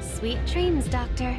Sweet dreams, Doctor.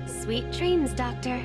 Sweet dreams, Doctor.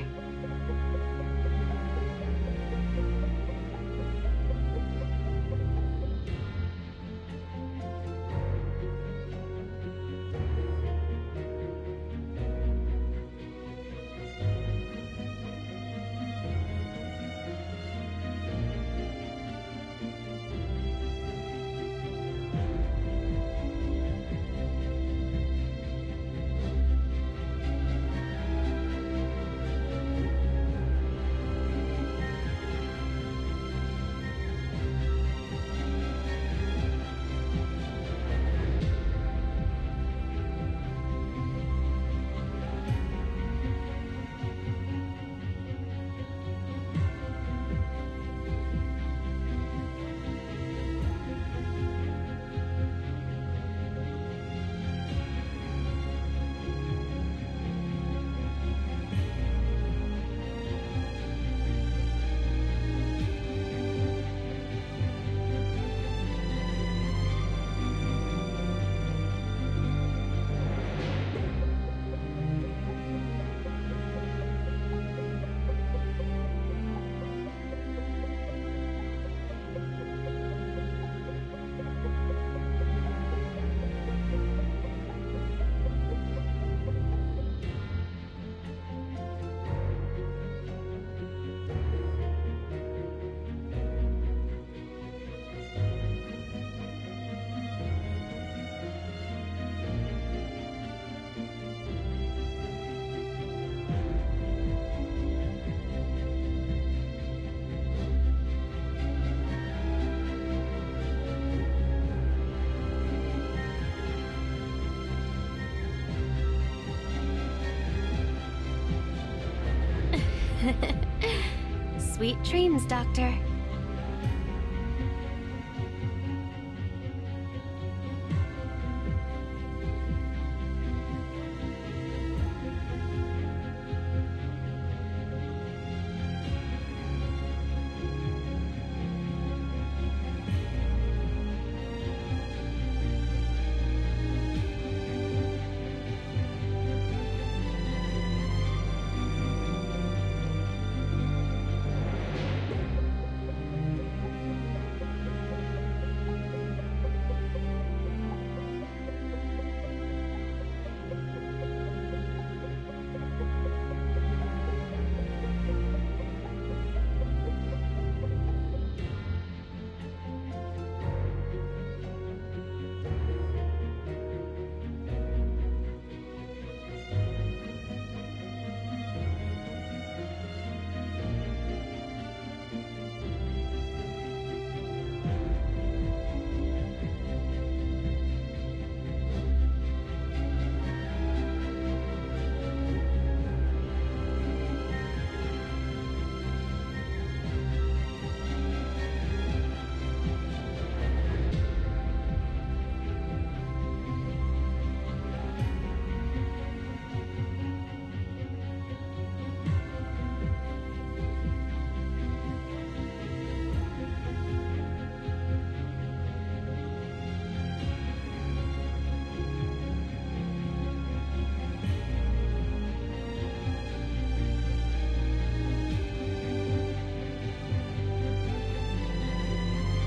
Sweet dreams, Doctor.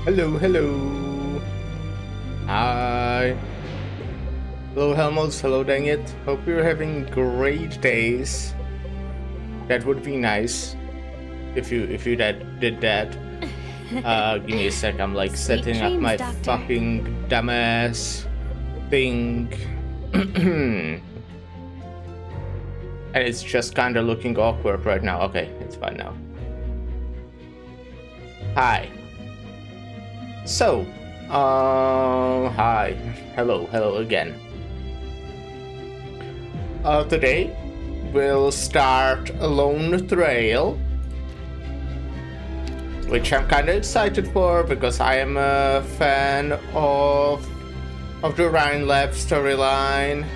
Hello, hello. Hi. Hello, Helmholtz. Hello, dang it. Hope you're having great days. That would be nice if you did that. Give me a sec. I'm like Sweet setting up dreams, my Doctor. fucking dumbass thing. And it's just kind of looking awkward right now. Okay, it's fine now. Hi. So, hi. Hello again. Today we'll start a Lone Trail, which I'm kind of excited for because I am a fan of the Rhine Lab storyline.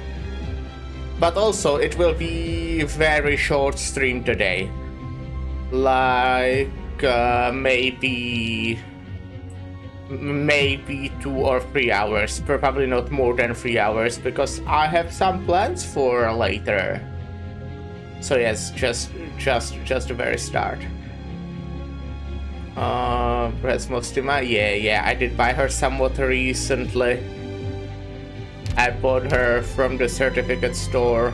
But also, it will be a very short stream today, like maybe 2 or 3 hours, probably not more than 3 hours, because I have some plans for later. So yes, just the very start. Press Mostima, yeah, I did buy her somewhat recently. I bought her from the certificate store.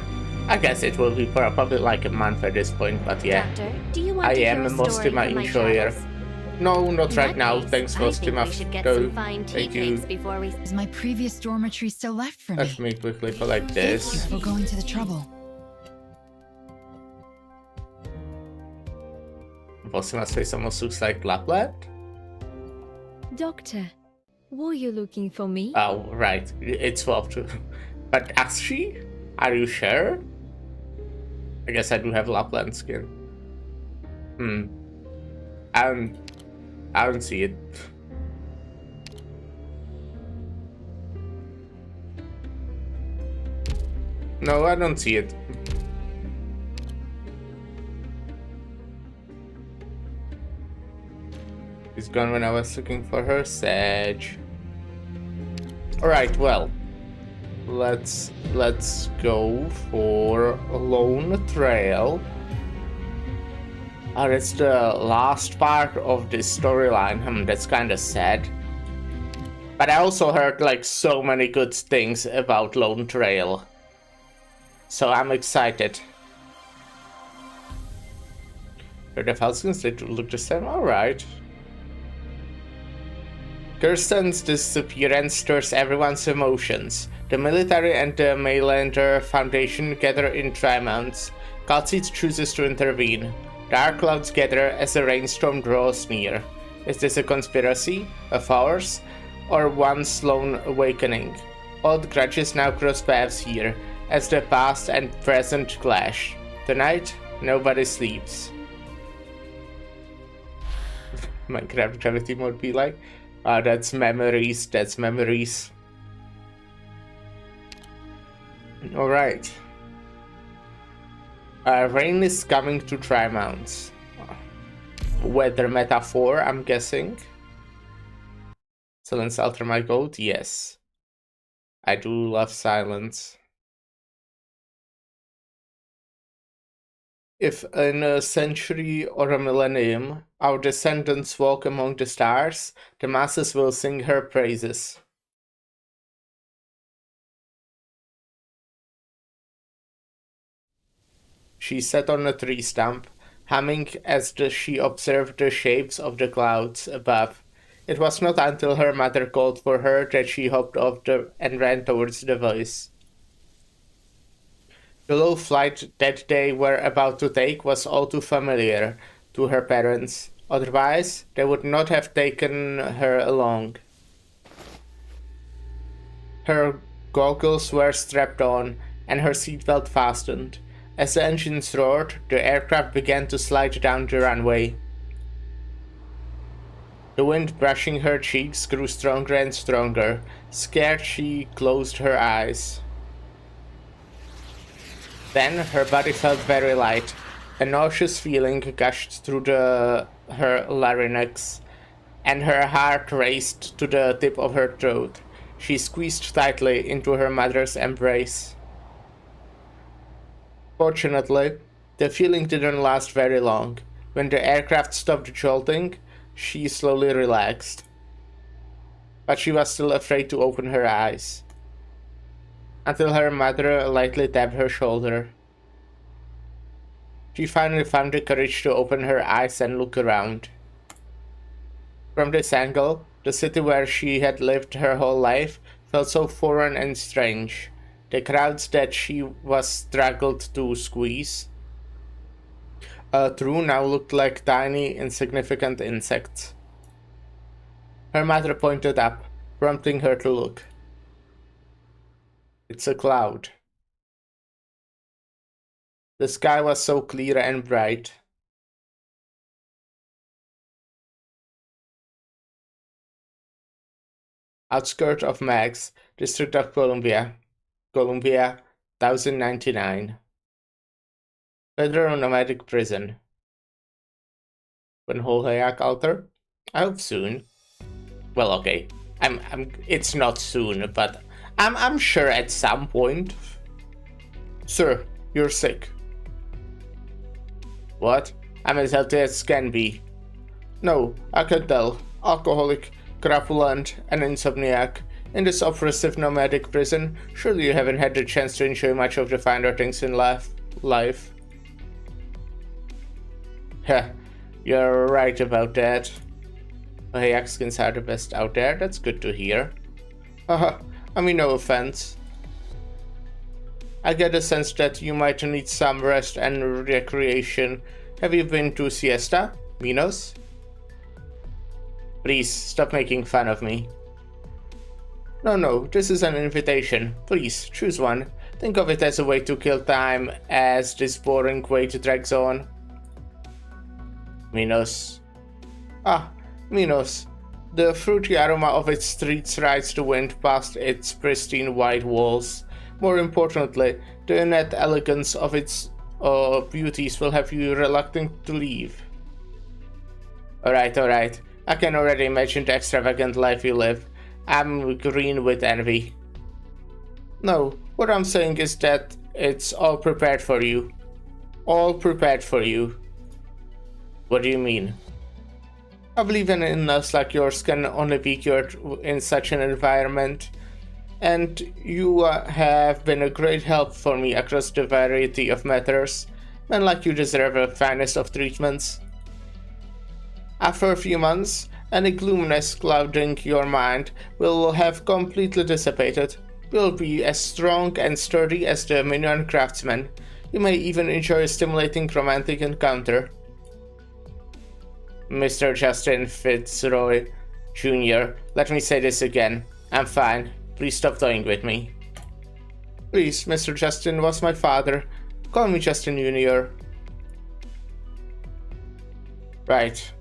I guess it will be probably like a month at this point, but yeah. Doctor, do you want I to hear am a a story Mostima from my enjoyer. travels? No, not In right that now. case, Thanks, I think Mostima. we should get Go. some fine tea Thank you. cakes before we... Is my previous dormitory still left for me? Let me quickly collect this. For going to the trouble. Mosima's face almost looks like Lapland. Doctor, were you looking for me? Oh, right. It's swapped. But actually, are you sure? I guess I do have Lapland skin. I don't see it. No, I don't see it. It's gone when I was looking for her. Sage. Alright, well. Let's go for a Lone Trail. Oh, that's the last part of this storyline. That's kind of sad. But I also heard like so many good things about Lone Trail. So I'm excited. The Falcons, they look the same. Alright. Kirsten's disappearance stirs everyone's emotions. The military and the Maylander Foundation gather in Trimonts. Calcite chooses to intervene. Dark clouds gather as a rainstorm draws near. Is this a conspiracy, a farce, or one slow awakening? Old grudges now cross paths here, as the past and present clash. Tonight, nobody sleeps. Minecraft gravity mode be like? That's memories, Alright. Rain is coming to Trimonts. Weather metaphor, I'm guessing. Silence alter my goat? Yes. I do love silence. If in a century or a millennium our descendants walk among the stars, the masses will sing her praises. She sat on a tree stump, humming as she observed the shapes of the clouds above. It was not until her mother called for her that she hopped off and ran towards the voice. The low flight that they were about to take was all too familiar to her parents. Otherwise, they would not have taken her along. Her goggles were strapped on, and her seatbelt fastened. As the engines roared, the aircraft began to slide down the runway. The wind brushing her cheeks grew stronger and stronger. Scared, she closed her eyes. Then her body felt very light. A nauseous feeling gushed through her larynx, and her heart raced to the tip of her throat. She squeezed tightly into her mother's embrace. Fortunately, the feeling didn't last very long. When the aircraft stopped jolting, she slowly relaxed. but she was still afraid to open her eyes. Until her mother lightly tapped her shoulder. She finally found the courage to open her eyes and look around. From this angle, the city where she had lived her whole life felt so foreign and strange. The crowds that she was struggled to squeeze through now looked like tiny, insignificant insects. Her mother pointed up, prompting her to look. It's a cloud. The sky was so clear and bright. Outskirts of Max, District of Columbia, 1099. Federal nomadic prison. When Holhayak altar? I hope soon. Well, okay. It's not soon, but I'm sure at some point. Sir, you're sick. What? I'm as healthy as can be. No, I can tell. Alcoholic, crapulent, and insomniac. In this oppressive nomadic prison, surely you haven't had the chance to enjoy much of the finer things in life. Heh, you're right about that. Hayek skins are the best out there, that's good to hear. Haha, I mean no offense. I get a sense that you might need some rest and recreation. Have you been to siesta, Minos? Please, stop making fun of me. No, this is an invitation. Please, choose one. Think of it as a way to kill time as this boring wait drags on. Minos. Minos. The fruity aroma of its streets rides the wind past its pristine white walls. More importantly, the innate elegance of its beauties will have you reluctant to leave. Alright. I can already imagine the extravagant life you live. I'm green with envy. No, what I'm saying is that it's all prepared for you. All prepared for you. What do you mean? I believe an illness like yours can only be cured in such an environment. And you have been a great help for me across the variety of matters. Men like you deserve the finest of treatments. After a few months, any gloominess clouding your mind will have completely dissipated. You'll be as strong and sturdy as the Minion craftsman. You may even enjoy a stimulating romantic encounter. Mr. Justin Fitzroy Jr., let me say this again. I'm fine. Please stop toying with me. Please, Mr. Justin was my father. Call me Justin Jr. Right.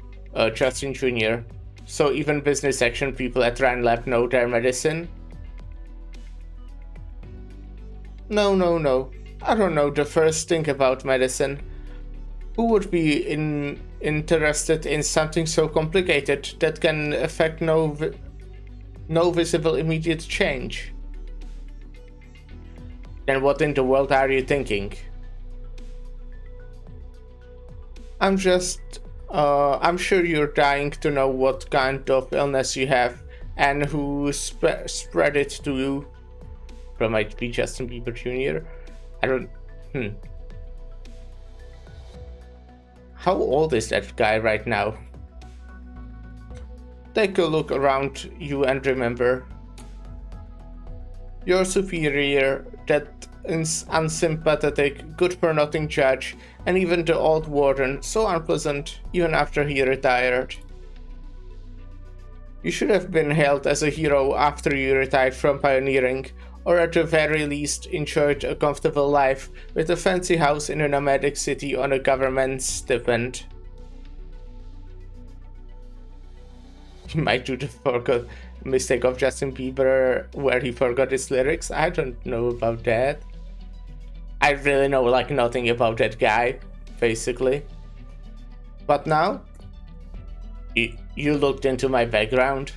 Justin Jr. So even business action people at Ryan Lab know their medicine? No. I don't know the first thing about medicine. Who would be interested in something so complicated that can affect no visible immediate change? Then what in the world are you thinking? I'm sure you're dying to know what kind of illness you have and who spread it to you. From might be Justin Bieber Jr. I don't. How old is that guy right now? Take a look around you and remember. Your superior, that unsympathetic, good-for-nothing judge, and even the old warden, so unpleasant even after he retired. You should have been hailed as a hero after you retired from pioneering, or at the very least enjoyed a comfortable life with a fancy house in a nomadic city on a government stipend. You might do the mistake of Justin Bieber where he forgot his lyrics. I don't know about that. I really know like nothing about that guy, basically. But now, you looked into my background.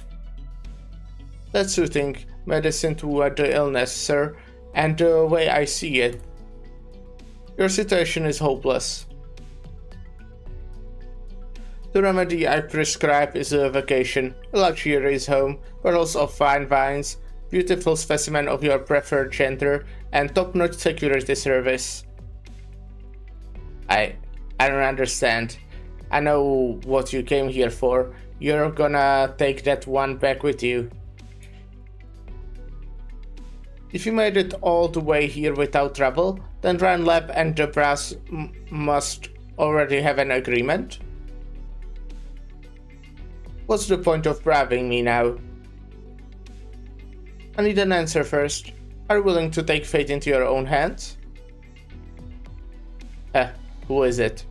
That's suiting medicine to the illness, sir, and the way I see it. Your situation is hopeless. The remedy I prescribe is a vacation, a luxurious home, bottles of fine wines, beautiful specimen of your preferred gender, and top-notch security service. I don't understand. I know what you came here for. You're gonna take that one back with you. If you made it all the way here without trouble, then Ryan Lab and the brass must already have an agreement. What's the point of bribing me now? I need an answer first. Are you willing to take fate into your own hands? Who is it?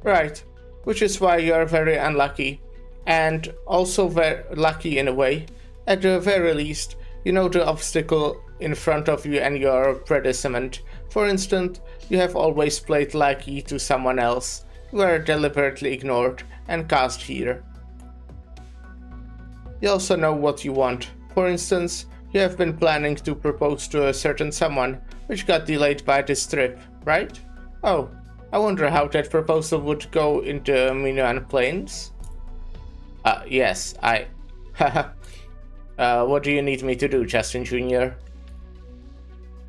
Right, which is why you are very unlucky, and also very lucky in a way. At the very least, you know the obstacle in front of you and your predicament. For instance, you have always played lucky to someone else. You were deliberately ignored and cast here. You also know what you want. For instance, you have been planning to propose to a certain someone, which got delayed by this trip, right? Oh, I wonder how that proposal would go in the Minoan Plains. Yes, what do you need me to do, Justin Jr.?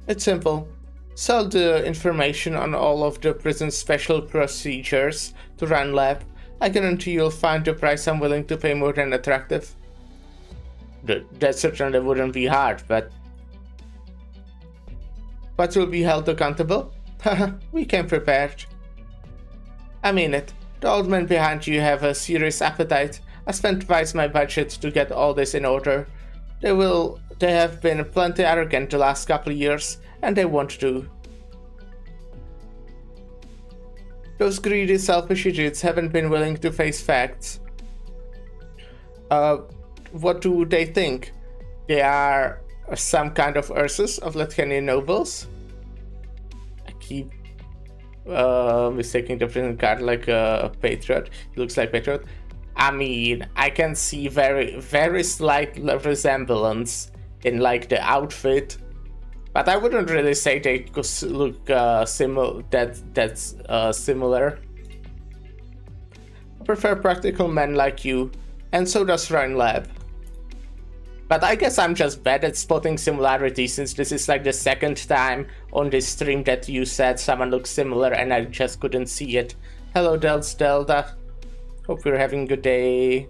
It's simple. Sell the information on all of the prison's special procedures to Run Lab. I guarantee you'll find the price I'm willing to pay more than attractive. That certainly wouldn't be hard, but you'll be held accountable? Haha, we came prepared. I mean it. The old men behind you have a serious appetite. I spent twice my budget to get all this in order. They have been plenty arrogant the last couple of years, and they won't do. Those greedy, selfish idiots haven't been willing to face facts. What do they think? They are some kind of Ursus of Latvian nobles? I keep mistaking the prison guard like a patriot. He looks like patriot. I mean, I can see very, very slight resemblance in like the outfit, but I wouldn't really say they could look similar. That's similar. I prefer practical men like you, and so does Ryan Lab. But I guess I'm just bad at spotting similarities, since this is like the second time on this stream that you said someone looks similar and I just couldn't see it. Hello Delta. Hope you're having a good day.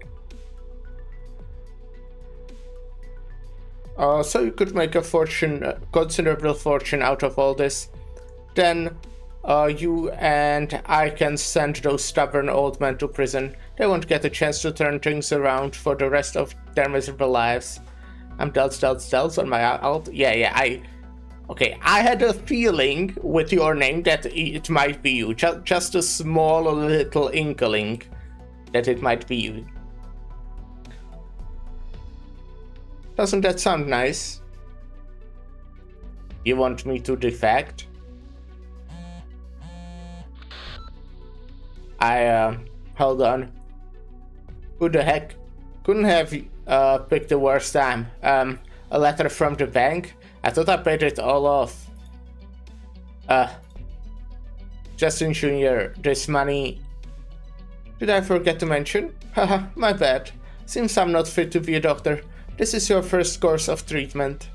So you could make a fortune, considerable fortune out of all this. Then you and I can send those stubborn old men to prison. They won't get a chance to turn things around for the rest of their miserable lives. I'm Delts on my alt. Yeah, okay, I had a feeling with your name that it might be you. Just a small little inkling that it might be you. Doesn't that sound nice? You want me to defect? Hold on. Who the heck? Couldn't have picked the worst time. A letter from the bank? I thought I paid it all off. Justin Jr., this money... Did I forget to mention? Haha, my bad. Seems I'm not fit to be a doctor. This is your first course of treatment.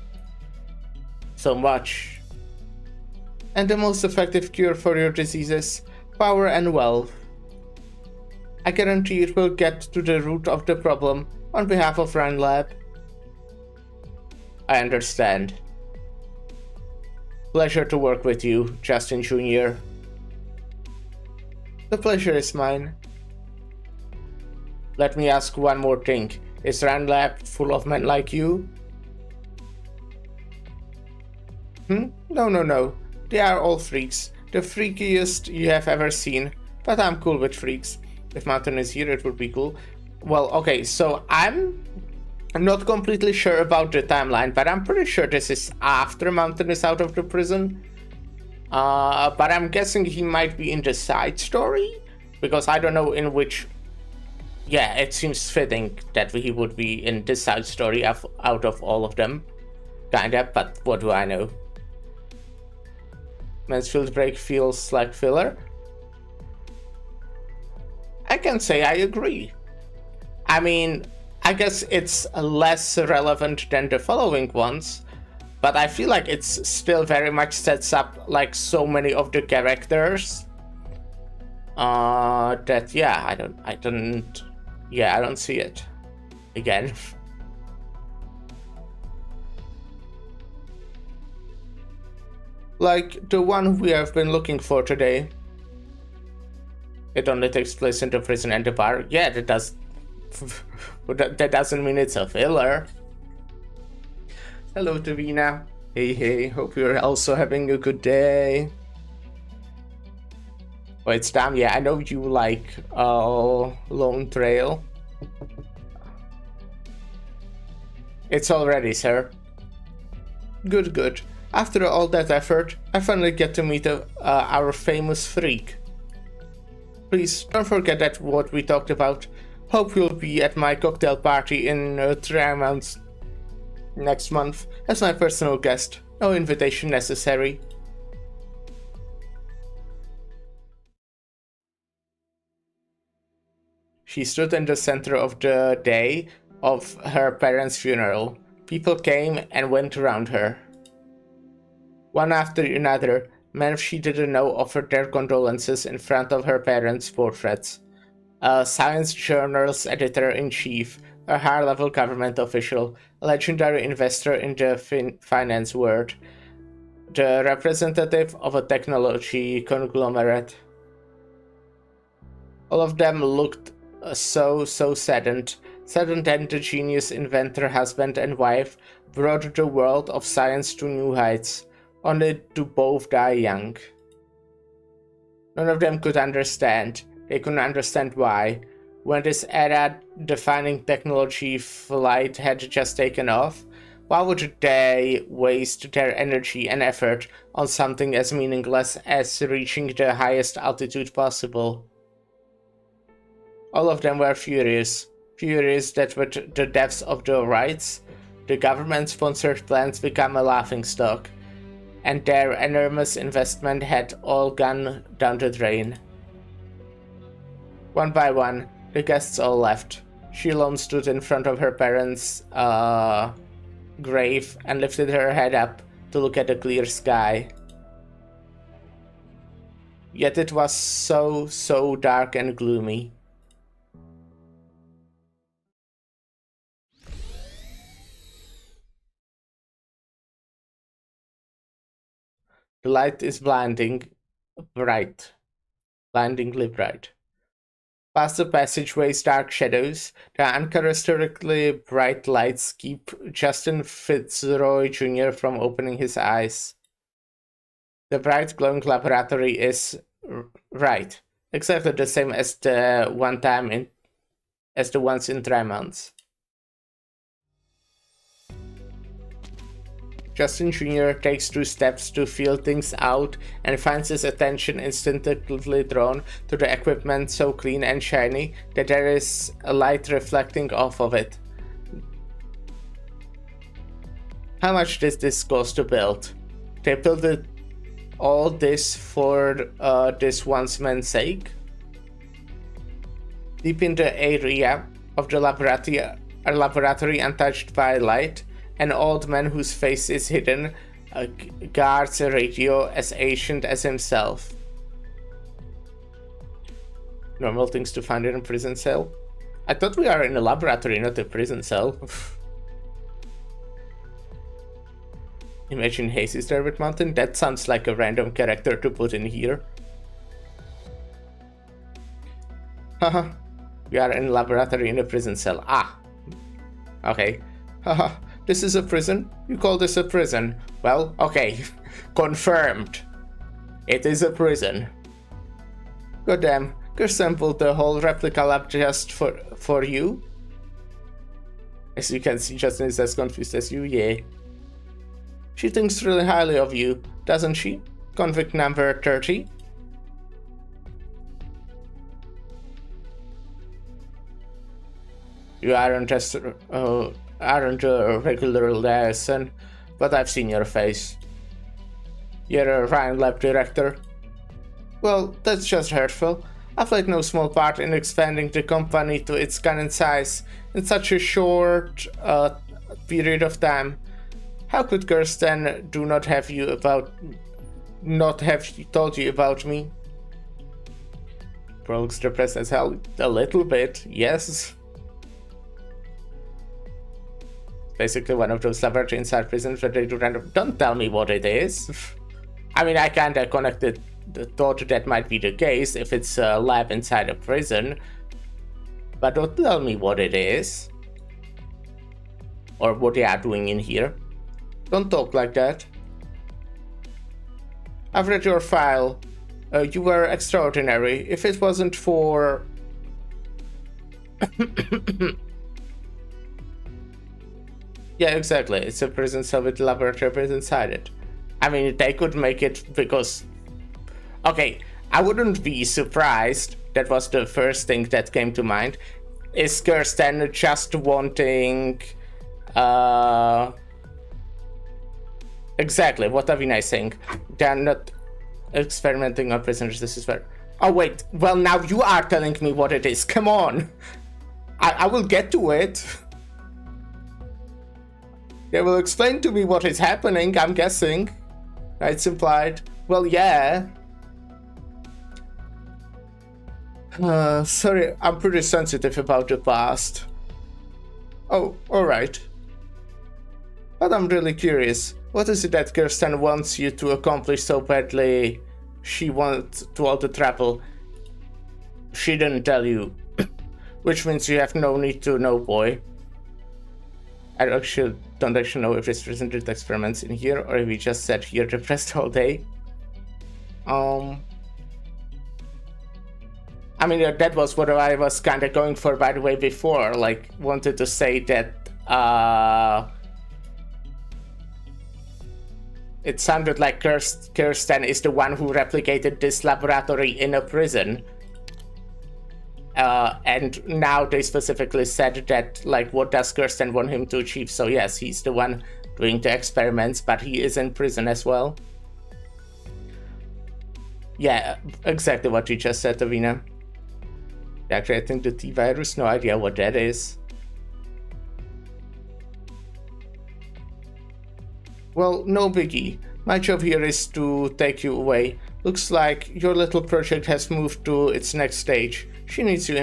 So much. And the most effective cure for your diseases, power and wealth. I guarantee it will get to the root of the problem on behalf of Ryan Lab. I understand. Pleasure to work with you, Justin Jr. The pleasure is mine. Let me ask one more thing. Is Ryan Lab full of men like you? No. They are all freaks. The freakiest you have ever seen. But I'm cool with freaks. If Mountain is here, it would be cool. Well, okay, so I'm not completely sure about the timeline, but I'm pretty sure this is after Mountain is out of the prison. But I'm guessing he might be in the side story, because I don't know in which... Yeah, it seems fitting that he would be in this side story out of all of them. Kinda, but what do I know? Mansfield break feels like filler. can say I agree. I mean, I guess it's less relevant than the following ones, but I feel like it's still very much sets up like so many of the characters that yeah, I don't see it again. Like the one we have been looking for today. It only takes place in the prison and the bar. Yeah, that does. That doesn't mean it's a filler. Hello, Davina. Hey, hope you're also having a good day. Oh, it's damn, yeah, I know you like Lone Trail. It's all ready, sir. Good. After all that effort, I finally get to meet our famous freak. Please don't forget that what we talked about. Hope you'll be at my cocktail party in Tremont next month as my personal guest. No invitation necessary. She stood in the center of the day of her parents' funeral. People came and went around her. One after another, men she didn't know offered their condolences in front of her parents' portraits. A Science Journal's editor-in-chief, a high-level government official, a legendary investor in the finance world, the representative of a technology conglomerate. All of them looked so saddened that the genius inventor, husband and wife brought the world of science to new heights, only to both die young. None of them could understand. They couldn't understand why. When this era-defining technology flight had just taken off, why would they waste their energy and effort on something as meaningless as reaching the highest altitude possible? All of them were furious that with the deaths of the rights, the government-sponsored plans become a laughingstock, and their enormous investment had all gone down the drain. One by one, the guests all left. She alone stood in front of her parents' grave and lifted her head up to look at the clear sky. Yet it was so dark and gloomy. The light is blindingly bright. Past the passageway's dark shadows, the uncharacteristically bright lights keep Justin Fitzroy Jr. from opening his eyes. The bright glowing laboratory is right, exactly the same as the ones in Tremont. Justin Jr. takes 2 steps to feel things out and finds his attention instinctively drawn to the equipment so clean and shiny that there is a light reflecting off of it. How much did this cost to build? They built all this for this one man's sake? Deep in the area of the laboratory untouched by light, an old man whose face is hidden guards a radio as ancient as himself. Normal things to find in a prison cell? I thought we are in a laboratory, not a prison cell. Imagine Hayes is there with Mountain? That sounds like a random character to put in here. Haha, we are in a laboratory in a prison cell. Ah, okay. Haha. This is a prison? You call this a prison? Well, okay. Confirmed. It is a prison. Goddamn, Kirsten built the whole replica lab just for you? As you can see, Justin is as confused as you, yeah. She thinks really highly of you, doesn't she? Convict number 30? You aren't a regular liaison, but I've seen your face. You're a Ryan Lab director. Well, that's just hurtful. I've played no small part in expanding the company to its current size in such a short period of time. How could Kirsten not have told you about me? Bro looks depressed as hell. A little bit, yes. Basically one of those laboratory inside prisons where they do random. Don't tell me what it is. I mean, I kinda connected the thought that might be the case if it's a lab inside a prison. But don't tell me what it is. Or what they are doing in here. Don't talk like that. I've read your file. You were extraordinary. If it wasn't for... Yeah, exactly. It's a prison cell with laboratories inside it. I mean, they could make it because... Okay, I wouldn't be surprised. That was the first thing that came to mind. Is Kirsten just wanting... Exactly, what are we saying? They're not experimenting on prisoners, this is fair. Oh wait, well now you are telling me what it is, come on! I will get to it. They will explain to me what is happening, I'm guessing. It's implied. Well, yeah. Sorry, I'm pretty sensitive about the past. Oh, alright. But I'm really curious. What is it that Kirsten wants you to accomplish so badly? She wants to all the travel. She didn't tell you. Which means you have no need to know, boy. I don't actually know if this presented experiments in here or if we just sat here depressed all day. I mean, that was what I was kind of going for, by the way, before. Like, wanted to say that, it sounded like Kirsten is the one who replicated this laboratory in a prison. And now they specifically said that, like, what does Kirsten want him to achieve? So yes, he's the one doing the experiments, but he is in prison as well. Yeah, exactly what you just said, Avina. Actually, I think the T-virus, no idea what that is. Well, no biggie. My job here is to take you away. Looks like your little project has moved to its next stage. She needs you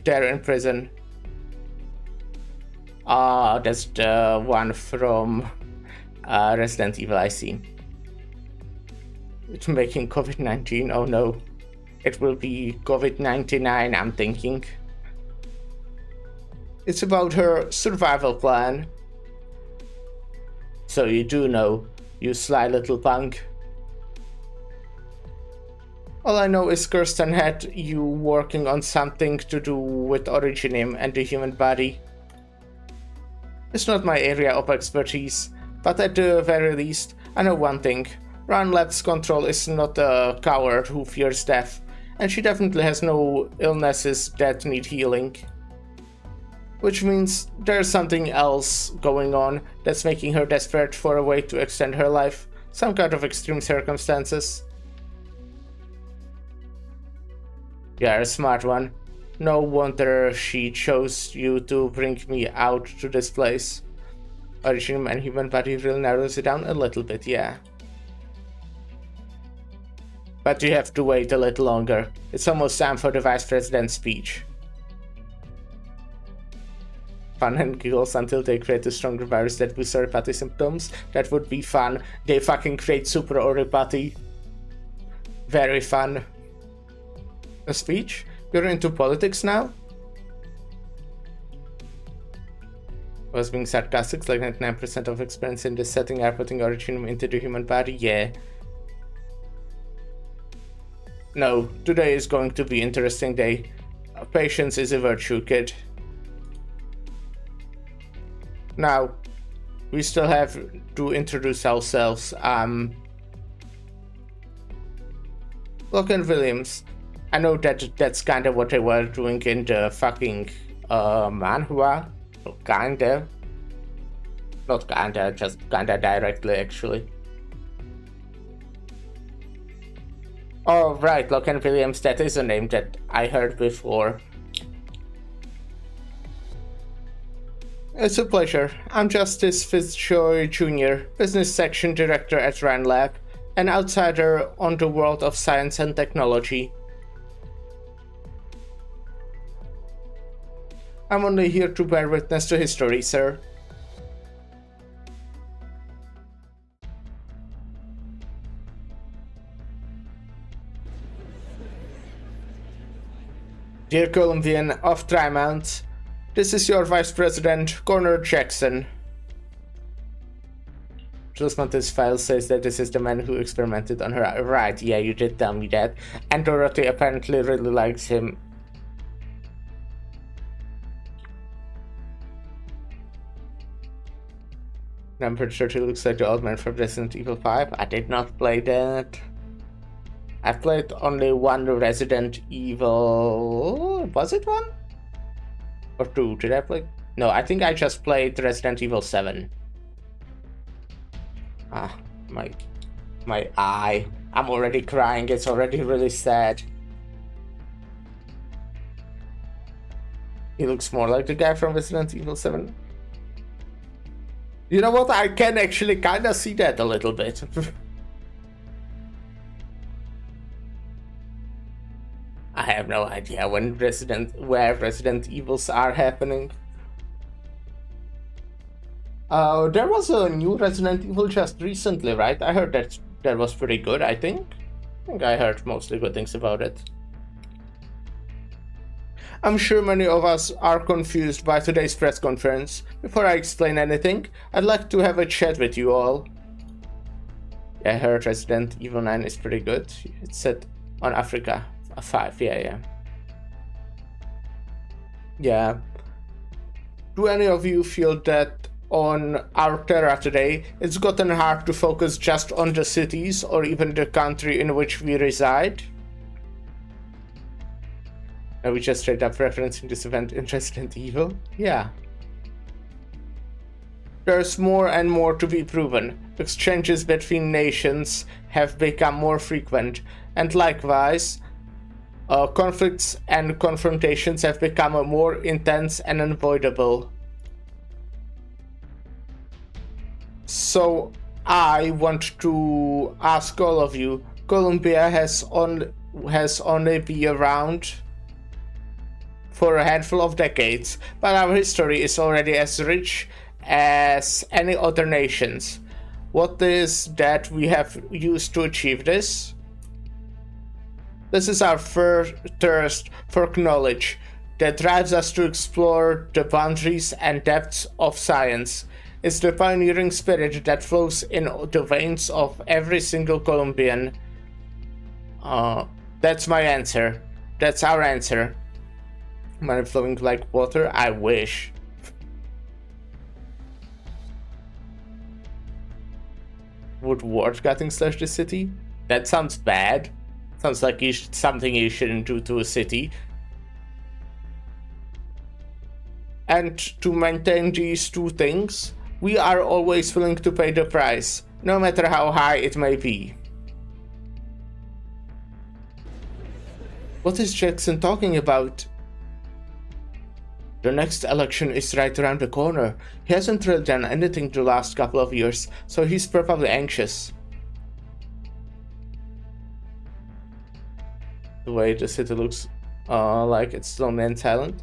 there in prison. Ah, that's the one from Resident Evil, I see. It's making COVID-19, oh no. It will be COVID-99, I'm thinking. It's about her survival plan. So you do know, you sly little punk. All I know is Kirsten had you working on something to do with Originium and the human body. It's not my area of expertise, but at the very least, I know one thing. Ron Lab's control is not a coward who fears death, and she definitely has no illnesses that need healing. Which means there's something else going on that's making her desperate for a way to extend her life. Some kind of extreme circumstances. You're a smart one. No wonder she chose you to bring me out to this place. Originium and human body really narrows it down a little bit, yeah. But you have to wait a little longer. It's almost time for the Vice President's speech. Fun and giggles until they create a stronger virus that boosts oripathy symptoms. That would be fun. They fucking create super oripathy. Very fun. A speech? You're into politics now? I was being sarcastic, like 99% of experience in this setting are putting Originium into the human body, yeah. No, today is going to be an interesting day. Patience is a virtue, kid. Now, we still have to introduce ourselves. Locke and Williams. I know that that's kind of what they were doing in the fucking manhwa. Kinda. Not kinda, just kinda directly, actually. Oh, right, Logan Williams, that is a name that I heard before. It's a pleasure. I'm Justice Fitzjoy Jr., Business Section Director at Rand Lab, an outsider on the world of science and technology. I'm only here to bear witness to history, sir. Dear Columbian of Trimount, this is your Vice President, Connor Jackson. Trustman's file says that this is the man who experimented on her. Right, yeah, you did tell me that. And Dorothy apparently really likes him. Number 30 looks like the old man from Resident Evil 5. I did not play that. I played only one Resident Evil... Was it one? Or two? Did I play? No, I think I just played Resident Evil 7. Ah, my eye. I'm already crying. It's already really sad. He looks more like the guy from Resident Evil 7. You know what? I can actually kind of see that a little bit. I have no idea where Resident Evils are happening. There was a new Resident Evil just recently, right? I heard that was pretty good, I think. I heard mostly good things about it. I'm sure many of us are confused by today's press conference. Before I explain anything, I'd like to have a chat with you all. I heard Resident Evil 9 is pretty good. It's set on Africa 5, yeah. Yeah. Do any of you feel that on our Terra today, it's gotten hard to focus just on the cities or even the country in which we reside? Are we just straight up referencing this event in Resident Evil? Yeah. There's more and more to be proven. Exchanges between nations have become more frequent, and likewise, conflicts and confrontations have become more intense and unavoidable. So I want to ask all of you, Columbia has only been around for a handful of decades, but our history is already as rich as any other nations. What is that we have used to achieve this? This is our first thirst for knowledge that drives us to explore the boundaries and depths of science. It's the pioneering spirit that flows in the veins of every single Colombian. That's my answer. That's our answer. Money flowing like water? I wish. Would ward cutting slash the city? That sounds bad. Sounds like something you shouldn't do to a city. And to maintain these two things, we are always willing to pay the price, no matter how high it may be. What is Jackson talking about? The next election is right around the corner. He hasn't really done anything the last couple of years, so he's probably anxious. The way the city looks like it's lonely and silent.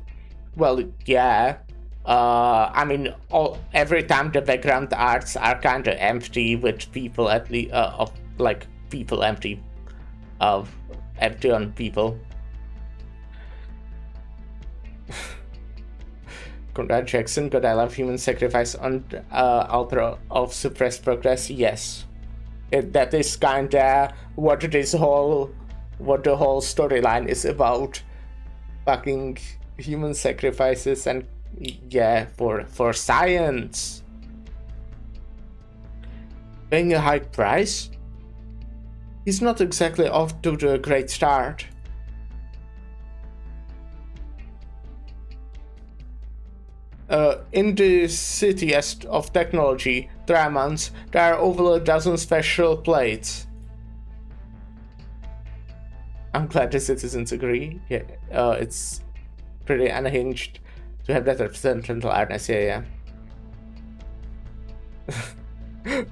Well, yeah. I mean, every time the background arts are kind of empty with people at least, people empty on people. Conrad Jackson, God, I love human sacrifice on altar of suppressed progress. Yes, that is kinda what the whole storyline is about. Fucking human sacrifices and yeah, for science. Paying a high price? He's not exactly off to the great start. In the city of technology, Tramans, there are over a dozen special plates. I'm glad the citizens agree. Yeah, it's pretty unhinged to have that representative awareness. Yeah.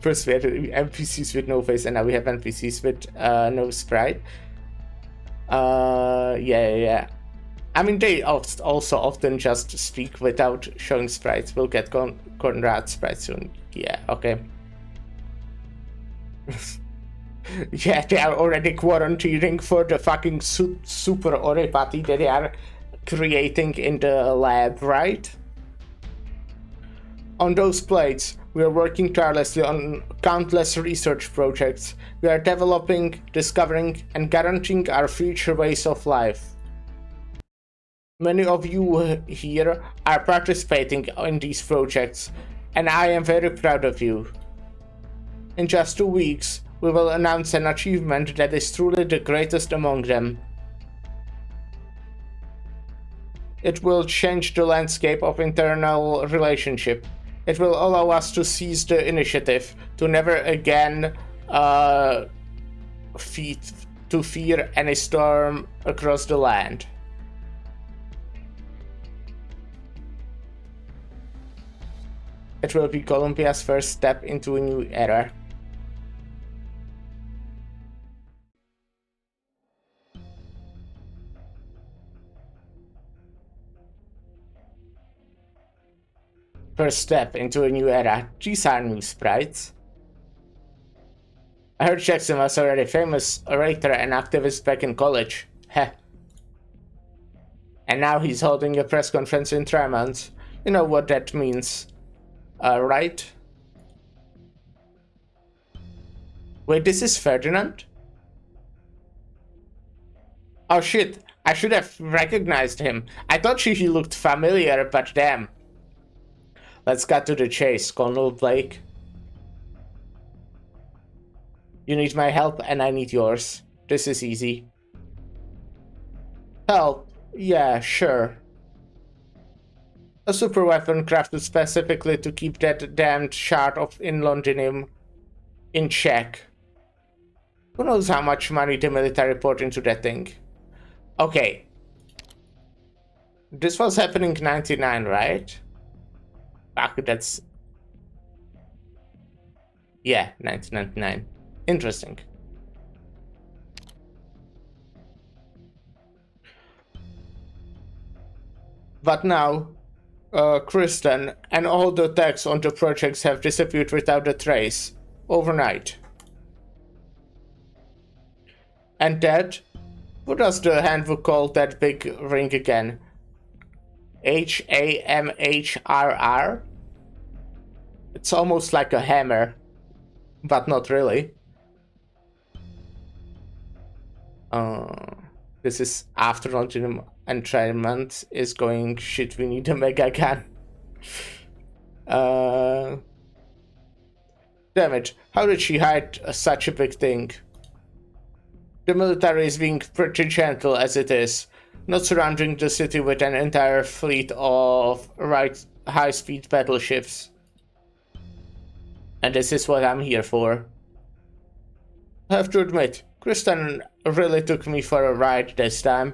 First we had NPCs with no face, and now we have NPCs with no sprite. Yeah. I mean, they also often just speak without showing sprites. We'll get Conrad sprites soon. Yeah, okay. Yeah, they are already quarantining for the fucking super ore party that they are creating in the lab, right? On those plates, we are working tirelessly on countless research projects. We are developing, discovering, and guaranteeing our future ways of life. Many of you here are participating in these projects, and I am very proud of you. In just 2 weeks, we will announce an achievement that is truly the greatest among them. It will change the landscape of internal relationship. It will allow us to seize the initiative, to never again fear any storm across the land. It will be Columbia's first step into a new era. First step into a new era. These are new sprites. I heard Jackson was already a famous orator and activist back in college. Heh. And now he's holding a press conference in Tremont. You know what that means, right? Wait, this is Ferdinand? Oh shit, I should have recognized him. I thought he looked familiar, but damn. Let's cut to the chase, Colonel Blake. You need my help and I need yours. This is easy. Help? Yeah, sure. A super weapon crafted specifically to keep that damned shard of Inlondinium in check. Who knows how much money the military poured into that thing? Okay. This was happening in 99, right? Fuck, that's... Yeah, 1999. Interesting. But now, Kristen and all the techs on the projects have disappeared without a trace. Overnight. And that? What does the handbook call that big ring again? HAMHRR? It's almost like a hammer, but not really. This is after Longinium entrainment is going, shit, we need a mega gun. Damn it, how did she hide such a big thing? The military is being pretty gentle as it is, not surrounding the city with an entire fleet of high-speed battleships. And this is what I'm here for. I have to admit, Kristen really took me for a ride this time,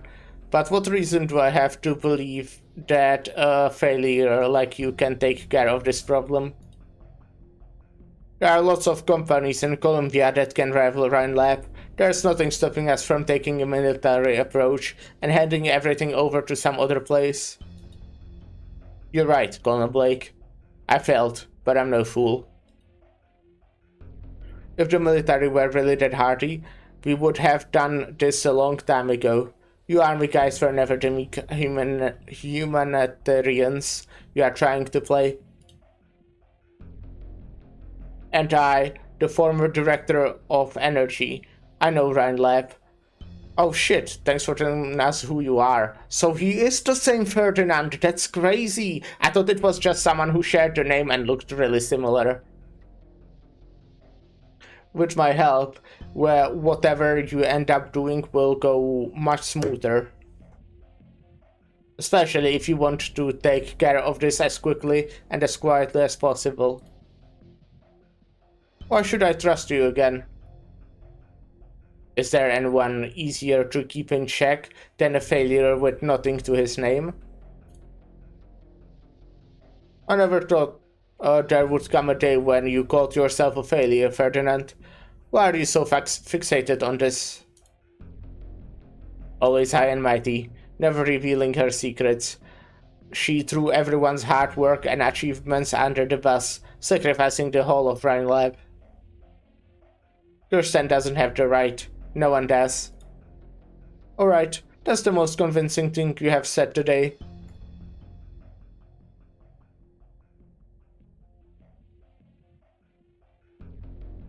but what reason do I have to believe that a failure like you can take care of this problem? There are lots of companies in Colombia that can rival Rhine Lab. There's nothing stopping us from taking a military approach and handing everything over to some other place. You're right, Colonel Blake. I failed, but I'm no fool. If the military were really that hardy, we would have done this a long time ago. You army guys were never the meek humanitarians you are trying to play. And I, the former director of energy, I know Rhine Lab. Oh shit, thanks for telling us who you are. So he is the same Ferdinand, that's crazy. I thought it was just someone who shared the name and looked really similar. With my help, whatever you end up doing will go much smoother. Especially if you want to take care of this as quickly and as quietly as possible. Why should I trust you again? Is there anyone easier to keep in check than a failure with nothing to his name? I never thought there would come a day when you called yourself a failure, Ferdinand. Why are you so fixated on this? Always high and mighty, never revealing her secrets. She threw everyone's hard work and achievements under the bus, sacrificing the whole of Rhine Lab. Kirsten doesn't have the right. No one does. Alright, that's the most convincing thing you have said today.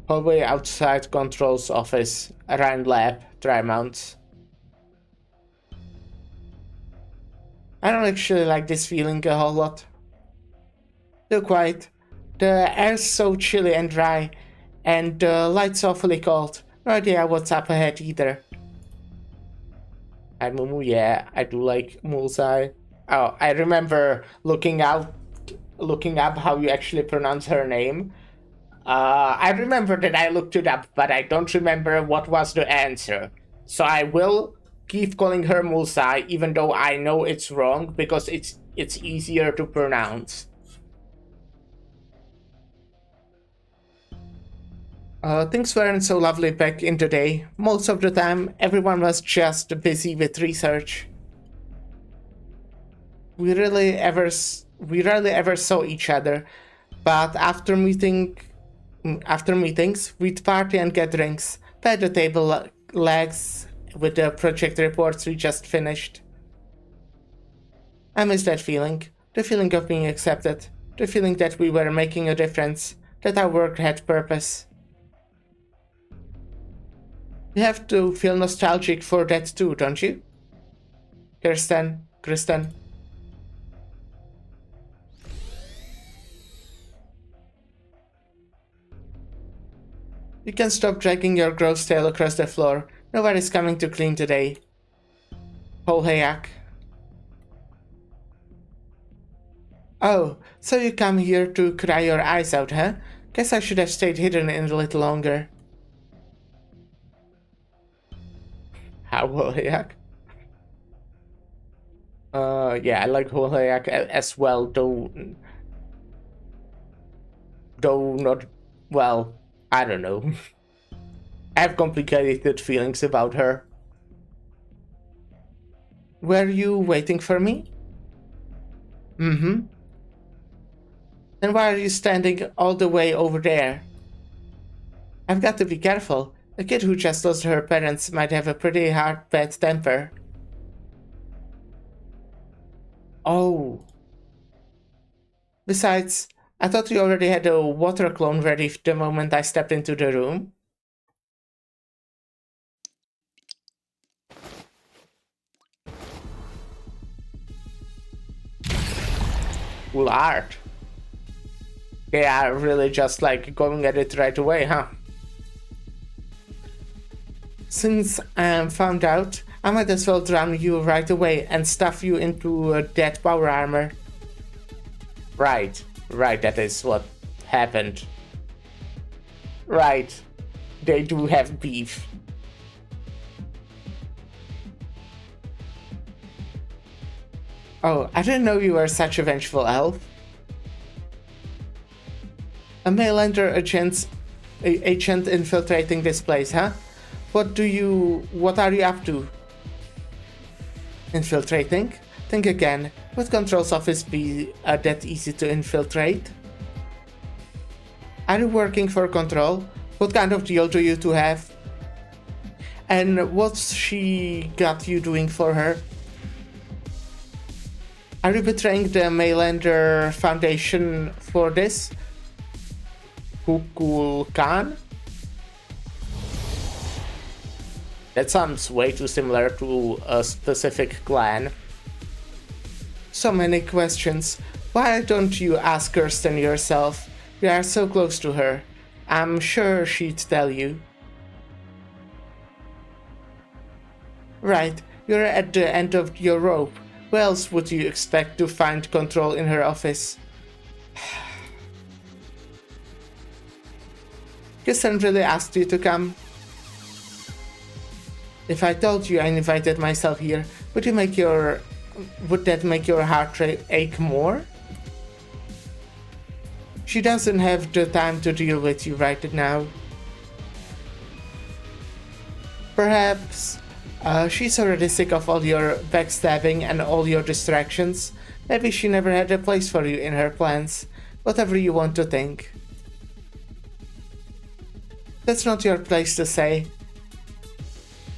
Hallway outside Control's office. Rhine Lab. Dry mounts. I don't actually like this feeling a whole lot. Too quiet. The air's so chilly and dry, and the light's awfully cold. No idea what's up ahead either. And Mumu, yeah, I do like Mulsai. Oh, I remember looking up how you actually pronounce her name. I remember that I looked it up, but I don't remember what was the answer. So I will keep calling her Mulsai, even though I know it's wrong, because it's easier to pronounce. Things weren't so lovely back in the day. Most of the time, everyone was just busy with research. We rarely ever saw each other, but after meetings, we'd party and get drinks, pat the table legs with the project reports we just finished. I miss that feeling, the feeling of being accepted, the feeling that we were making a difference, that our work had purpose. You have to feel nostalgic for that too, don't you? Kristen. You can stop dragging your gross tail across the floor. Nobody's coming to clean today. Holhayak. Oh, so you come here to cry your eyes out, huh? Guess I should have stayed hidden in a little longer. How Holhayak? Yeah, I like Holhayak as well, though not, well, I don't know. I have complicated feelings about her. Were you waiting for me? Mm-hmm. Then why are you standing all the way over there? I've got to be careful. A kid who just lost her parents might have a pretty hard bad temper. Oh. Besides, I thought you already had a water clone ready the moment I stepped into the room. Cool art. They are really just like going at it right away, huh? Since I found out, I might as well drown you right away and stuff you into that power armor. Right, that is what happened. Right, they do have beef. Oh, I didn't know you were such a vengeful elf. A Mainlander agent infiltrating this place, huh? What are you up to? Infiltrating? Think again. Would Control's office be that easy to infiltrate? Are you working for Control? What kind of deal do you two have? And what's she got you doing for her? Are you betraying the Mainlander Foundation for this? Kukul Khan? That sounds way too similar to a specific clan. So many questions. Why don't you ask Kirsten yourself? You are so close to her. I'm sure she'd tell you. Right, you're at the end of your rope. Who else would you expect to find Control in her office? Kirsten really asked you to come? If I told you I invited myself here, would that make your heart ache more? She doesn't have the time to deal with you right now. Perhaps she's already sick of all your backstabbing and all your distractions. Maybe she never had a place for you in her plans. Whatever you want to think. That's not your place to say.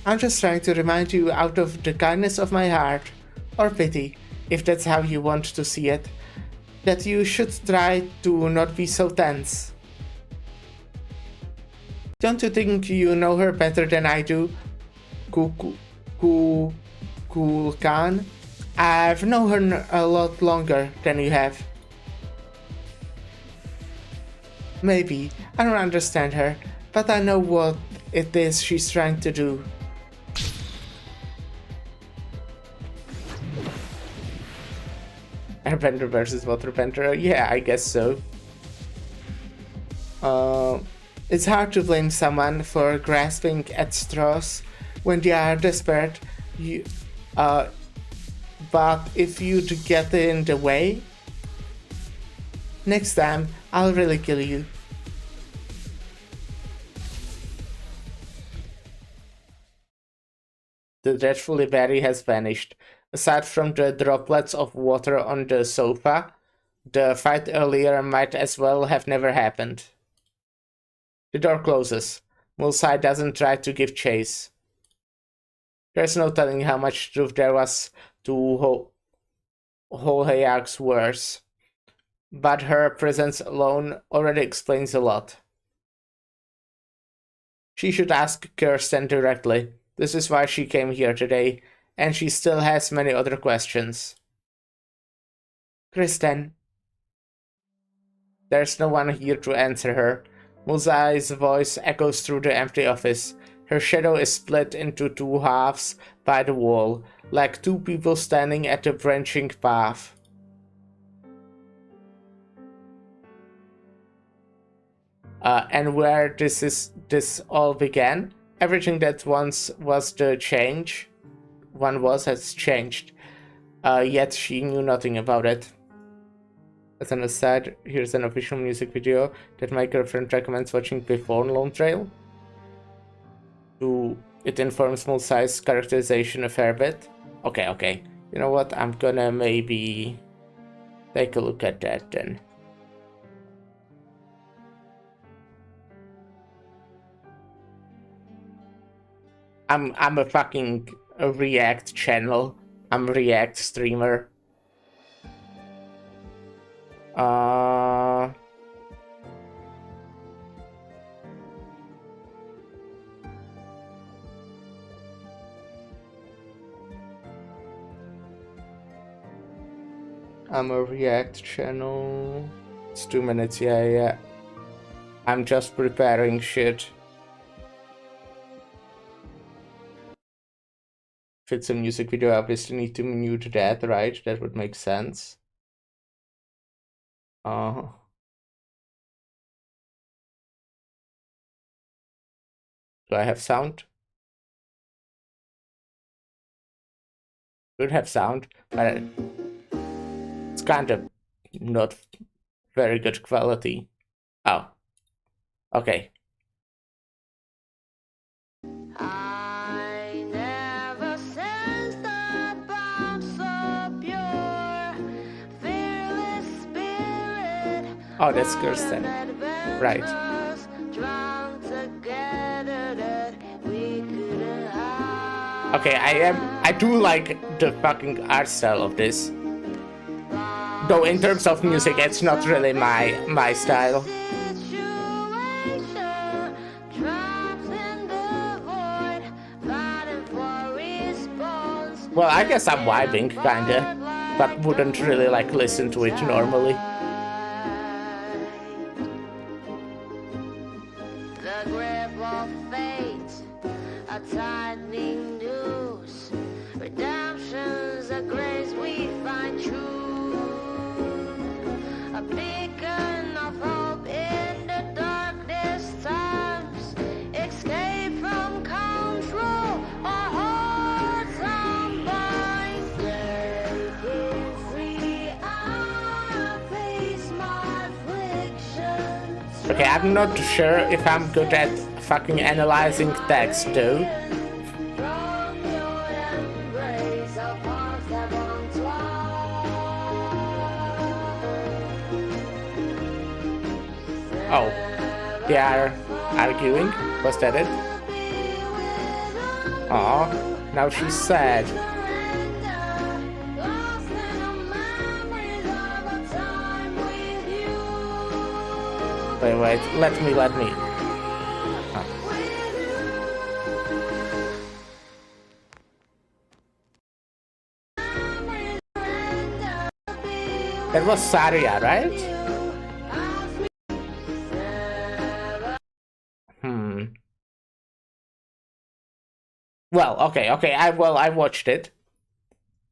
I'm just trying to remind you out of the kindness of my heart, or pity, if that's how you want to see it, that you should try to not be so tense. Don't you think you know her better than I do, Kulkan? I've known her a lot longer than you have. Maybe. I don't understand her, but I know what it is she's trying to do. Airbender versus Waterbender? Yeah, I guess so. It's hard to blame someone for grasping at straws when they are desperate. But if you'd get in the way, next time I'll really kill you. The dreadfully berry has vanished. Aside from the droplets of water on the sofa, the fight earlier might as well have never happened. The door closes. Mulsai doesn't try to give chase. There's no telling how much truth there was to Hohayag's words, but her presence alone already explains a lot. She should ask Kirsten directly. This is why she came here today, and she still has many other questions. Kristen. There's no one here to answer her. Mulsai's voice echoes through the empty office. Her shadow is split into two halves by the wall, like two people standing at a branching path. And where this all began, everything that once was has changed. Yet she knew nothing about it. As an aside, here's an official music video that my girlfriend recommends watching before Lone Trail. It informs Mulsai's characterization a fair bit. Okay. You know what? I'm gonna maybe take a look at that then. I'm a fucking React channel. I'm a React streamer. I'm a React channel. It's 2 minutes, yeah. I'm just preparing shit. If it's a music video, I obviously need to mute that, right? That would make sense. Do I have sound? Should have sound, but it's kind of not very good quality. Oh. Okay. I never sensed a bomb so pure, fearless spirit. Oh, that's Kirsten. Right. Okay, I do like the fucking art style of this. Though in terms of music, it's not really my style. Well, I guess I'm vibing, kinda, but wouldn't really like listen to it normally. The grip of fate, a tightening noose, redemption's a grace we find true, a beacon of hope in the darkest times, escape from control or Okay, I'm not sure if I'm good at fucking analyzing text, though. Oh, they are arguing? Was that it? Aw, now she's sad. Wait, let me. Oh. That was Saria, right? Well, okay, I watched it.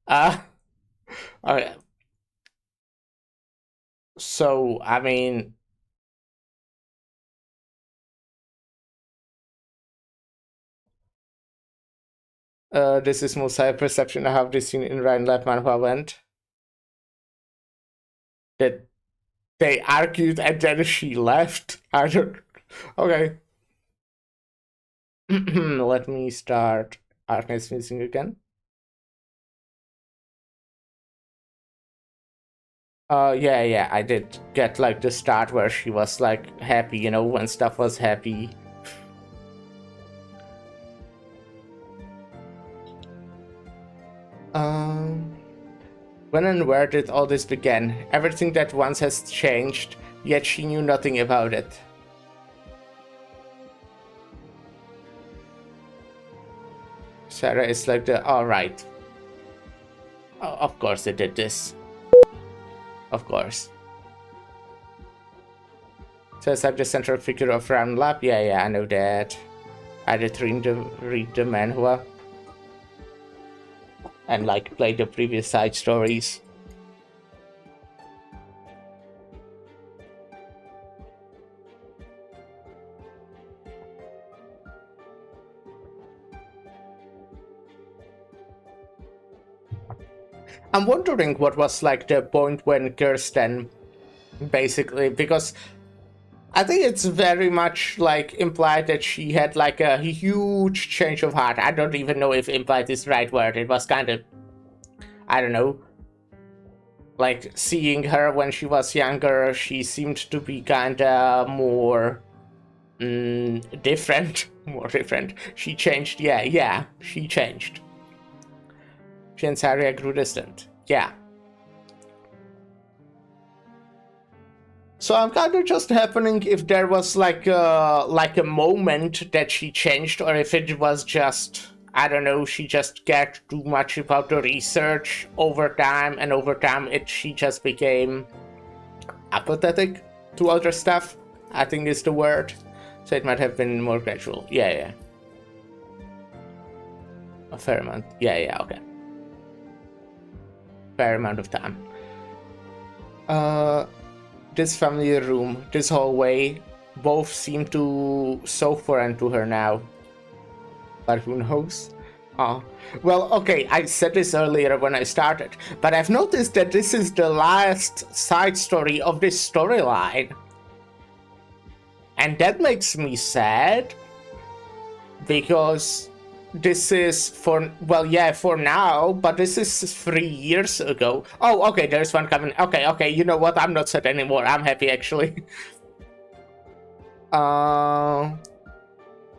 Okay. So, I mean, this is most high perception. I have this scene in Ryan Lab Manhwa went. That they argued and then she left. I don't. Okay. Let me start Arknights missing again. Yeah, I did get like the start where she was like happy, you know, when stuff was happy. When and where did all this begin? Everything that once has changed, yet she knew nothing about it. Sarah is like the, alright. Oh, of course they did this. Of course. Says I'm the central figure of Round Lab. Yeah, I know that. I did read the manhwa. And like play the previous side stories. I'm wondering what was like the point when Kirsten basically, because I think it's very much like implied that she had like a huge change of heart. I don't even know if implied is the right word. It was kind of, I don't know, like seeing her when she was younger, she seemed to be kind of more different. More different. She changed. Yeah, she changed. She and Saria grew distant. Yeah. So I'm kind of just happening if there was like a moment that she changed, or if it was just, I don't know, she just cared too much about the research over time, and over time she just became apathetic to other stuff, I think is the word. So it might have been more gradual. Yeah. A fair amount. Yeah, okay. Fair amount of time. This familiar room, this hallway, both seem to so foreign to her now. But who knows? Oh, well, okay, I said this earlier when I started, but I've noticed that this is the last side story of this storyline. And that makes me sad, because this is for now, but this is 3 years ago. Oh, okay, there's one coming. Okay, you know what? I'm not sad anymore. I'm happy, actually. I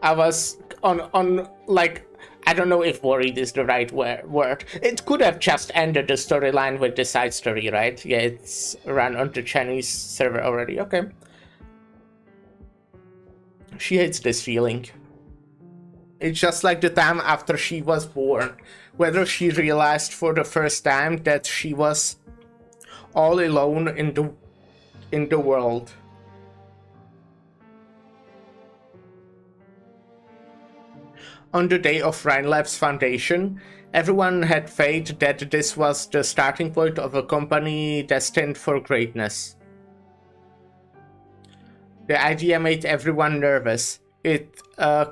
was on like, I don't know if worried is the right word. It could have just ended the storyline with the side story, right? Yeah, it's run on the Chinese server already. Okay. She hates this feeling. It's just like the time after she was born, whether she realized for the first time that she was all alone in the world. On the day of Rhinelab's foundation, everyone had faith that this was the starting point of a company destined for greatness. The idea made everyone nervous. It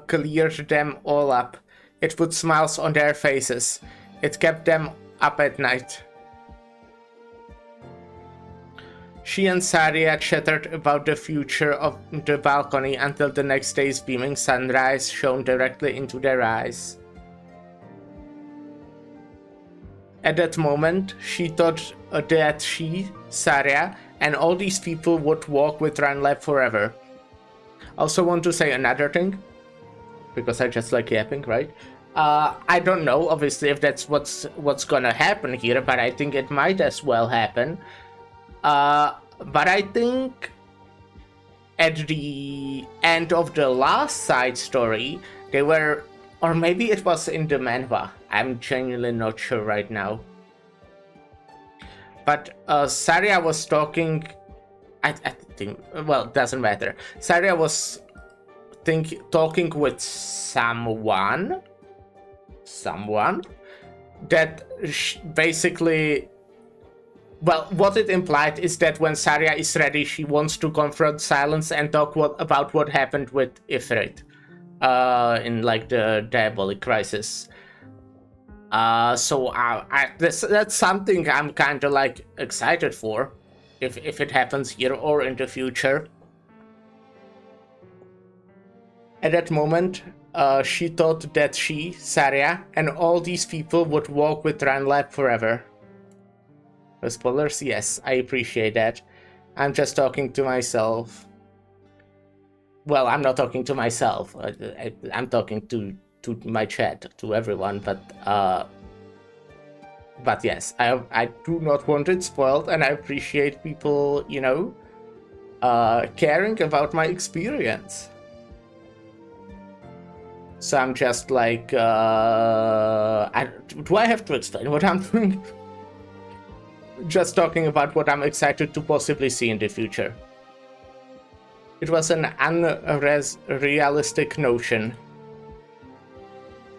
cleared them all up. It put smiles on their faces. It kept them up at night. She and Saria chattered about the future of the balcony until the next day's beaming sunrise shone directly into their eyes. At that moment, she thought that she, Saria, and all these people would walk with Ranlab forever. Also want to say another thing, because I just like yapping, right? I don't know, obviously, if that's what's gonna happen here, but I think it might as well happen. But I think at the end of the last side story, they were, or maybe it was in the manhwa. I'm genuinely not sure right now. But Saria was talking, I think, well, it doesn't matter. Saria was talking with someone that basically, well, what it implied is that when Saria is ready, she wants to confront Silence and talk about what happened with Ifrit in like the Diabolic Crisis. So that's something I'm kind of like excited for, if it happens here or in the future. At that moment, she thought that she, Saria, and all these people would walk with Ranlab forever. Spoilers? Yes, I appreciate that. I'm just talking to myself. Well, I'm not talking to myself. I'm talking to my chat, to everyone, but yes, I do not want it spoiled, and I appreciate people, you know, caring about my experience. So I'm just like, do I have to explain what I'm doing? Just talking about what I'm excited to possibly see in the future. It was an unrealistic notion.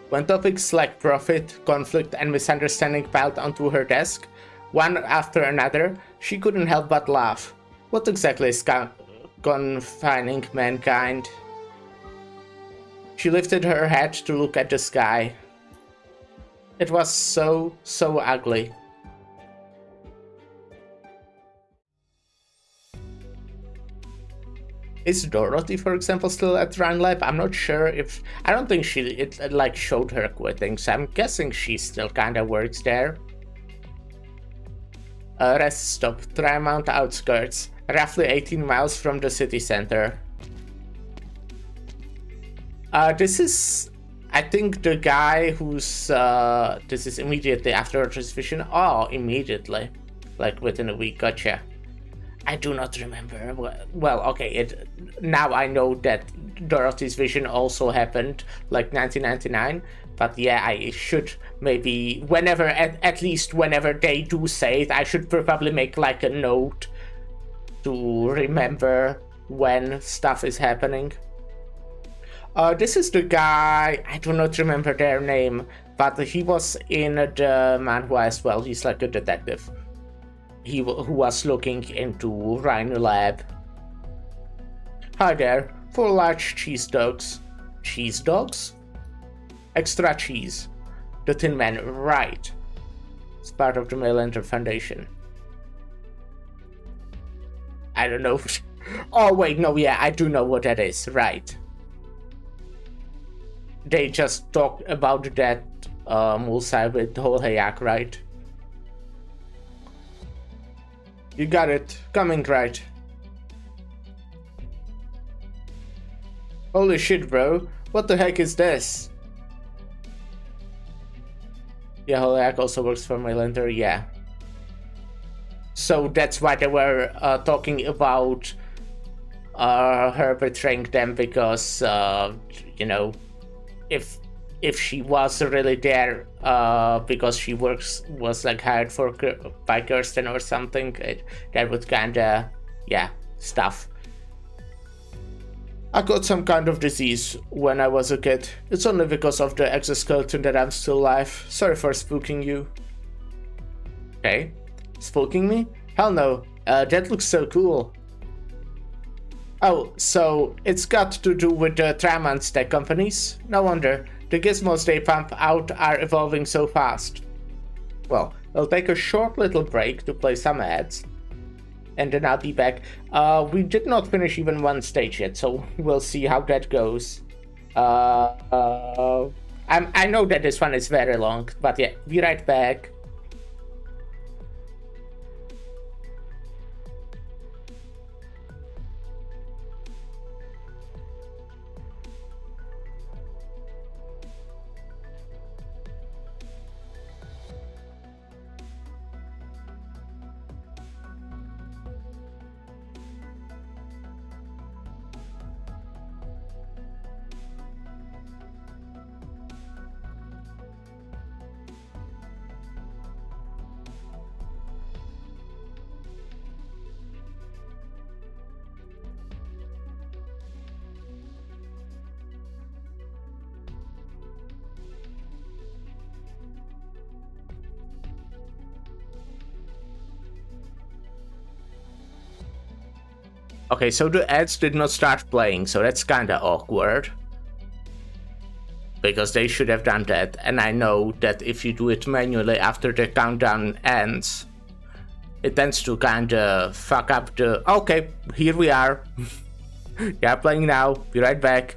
When topics like profit, conflict, and misunderstanding piled onto her desk, one after another, she couldn't help but laugh. What exactly is confining mankind? She lifted her head to look at the sky. It was so ugly. Is Dorothy, for example, still at Ranlab? I'm not sure if... I don't think it like showed her quitting, so I'm guessing she still kinda works there. Rest stop, Trymount outskirts, roughly 18 miles from the city center. This is, I think, the guy who's... this is immediately after Dorothy's vision. Oh, immediately. Like within a week, gotcha. I do not remember. Well, okay, now I know that Dorothy's vision also happened, like 1999. But yeah, I should maybe, whenever, at least whenever they do say it, I should probably make like a note to remember when stuff is happening. This is the guy, I do not remember their name, but he was in the manhwa as well. He's like a detective. Who was looking into Ranlab. Hi there, 4 large cheese dogs. Cheese dogs? Extra cheese. The Tin Man, right. It's part of the Maylander Foundation. I don't know. Oh wait, no, yeah, I do know what that is, right. They just talked about that Mulsai with Holhayak, right? You got it. Coming right. Holy shit, bro. What the heck is this? Yeah, Holak also works for Maylander, yeah. So that's why they were talking about her betraying them, because, you know, if she was really there because she was like hired by Kirsten or something, that would kinda, yeah, stuff. I got some kind of disease when I was a kid. It's only because of the exoskeleton that I'm still alive. Sorry for spooking you. Okay, spooking me? Hell no, that looks so cool. Oh, so it's got to do with the Trymount tech companies? No wonder. The gizmos they pump out are evolving so fast. Well, I'll take a short little break to play some ads. and then I'll be back. We did not finish even one stage yet, so we'll see how that goes. I know that this one is very long, but yeah, be right back. Okay, so the ads did not start playing, so that's kinda awkward. Because they should have done that, and I know that if you do it manually after the countdown ends, it tends to kinda fuck up the... Okay, here we are. Yeah, playing now, be right back.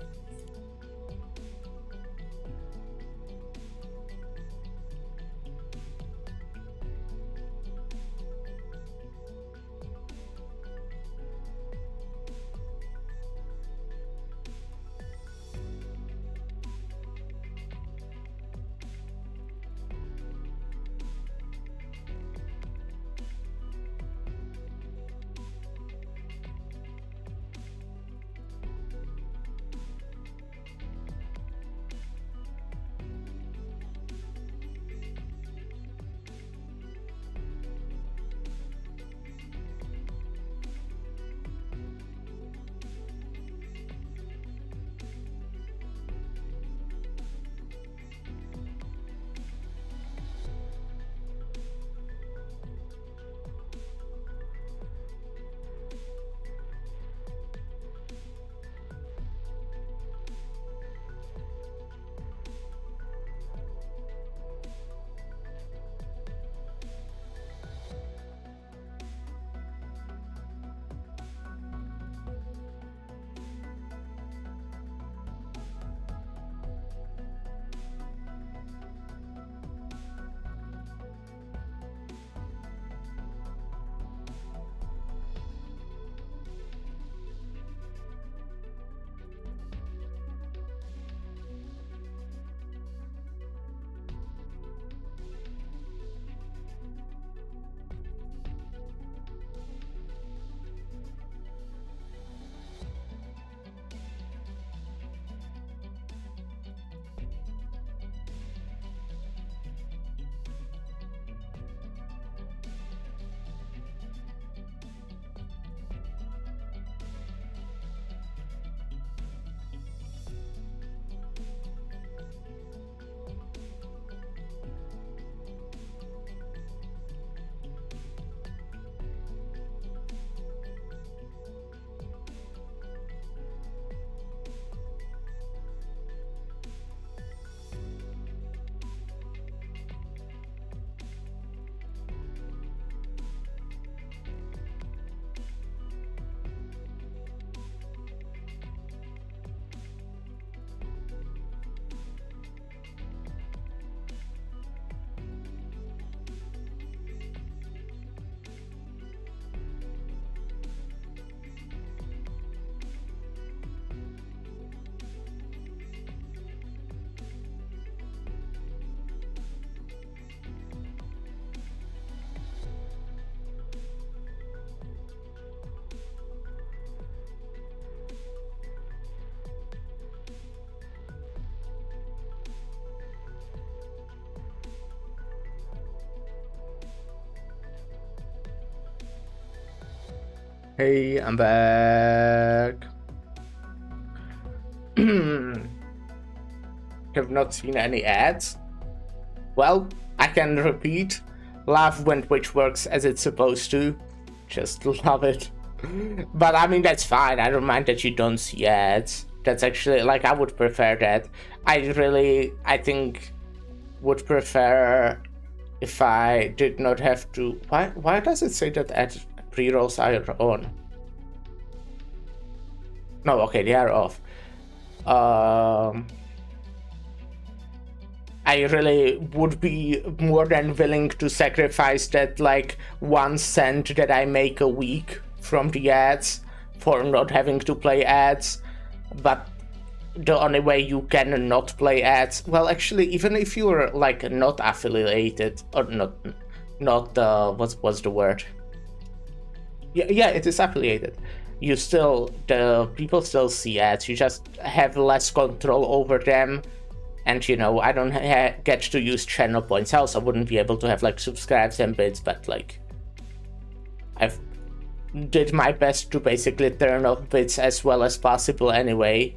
Hey, I'm back. Have not seen any ads? Well, I can repeat. Love when Twitch works as it's supposed to. Just love it. But I mean, that's fine. I don't mind that you don't see ads. That's actually, like, I would prefer that. I think, would prefer if I did not have to... Why does it say that ad pre-rolls are on. No, okay, they are off. I really would be more than willing to sacrifice that like 1 cent that I make a week from the ads for not having to play ads, but the only way you can not play ads, well, actually, even if you're like not affiliated or not what's the word? Yeah, it is affiliated. You still, the people still see ads. You just have less control over them. And, you know, I don't get to use channel points. I also wouldn't be able to have, like, subscribes and bits, but, like, I've did my best to basically turn off bits as well as possible anyway.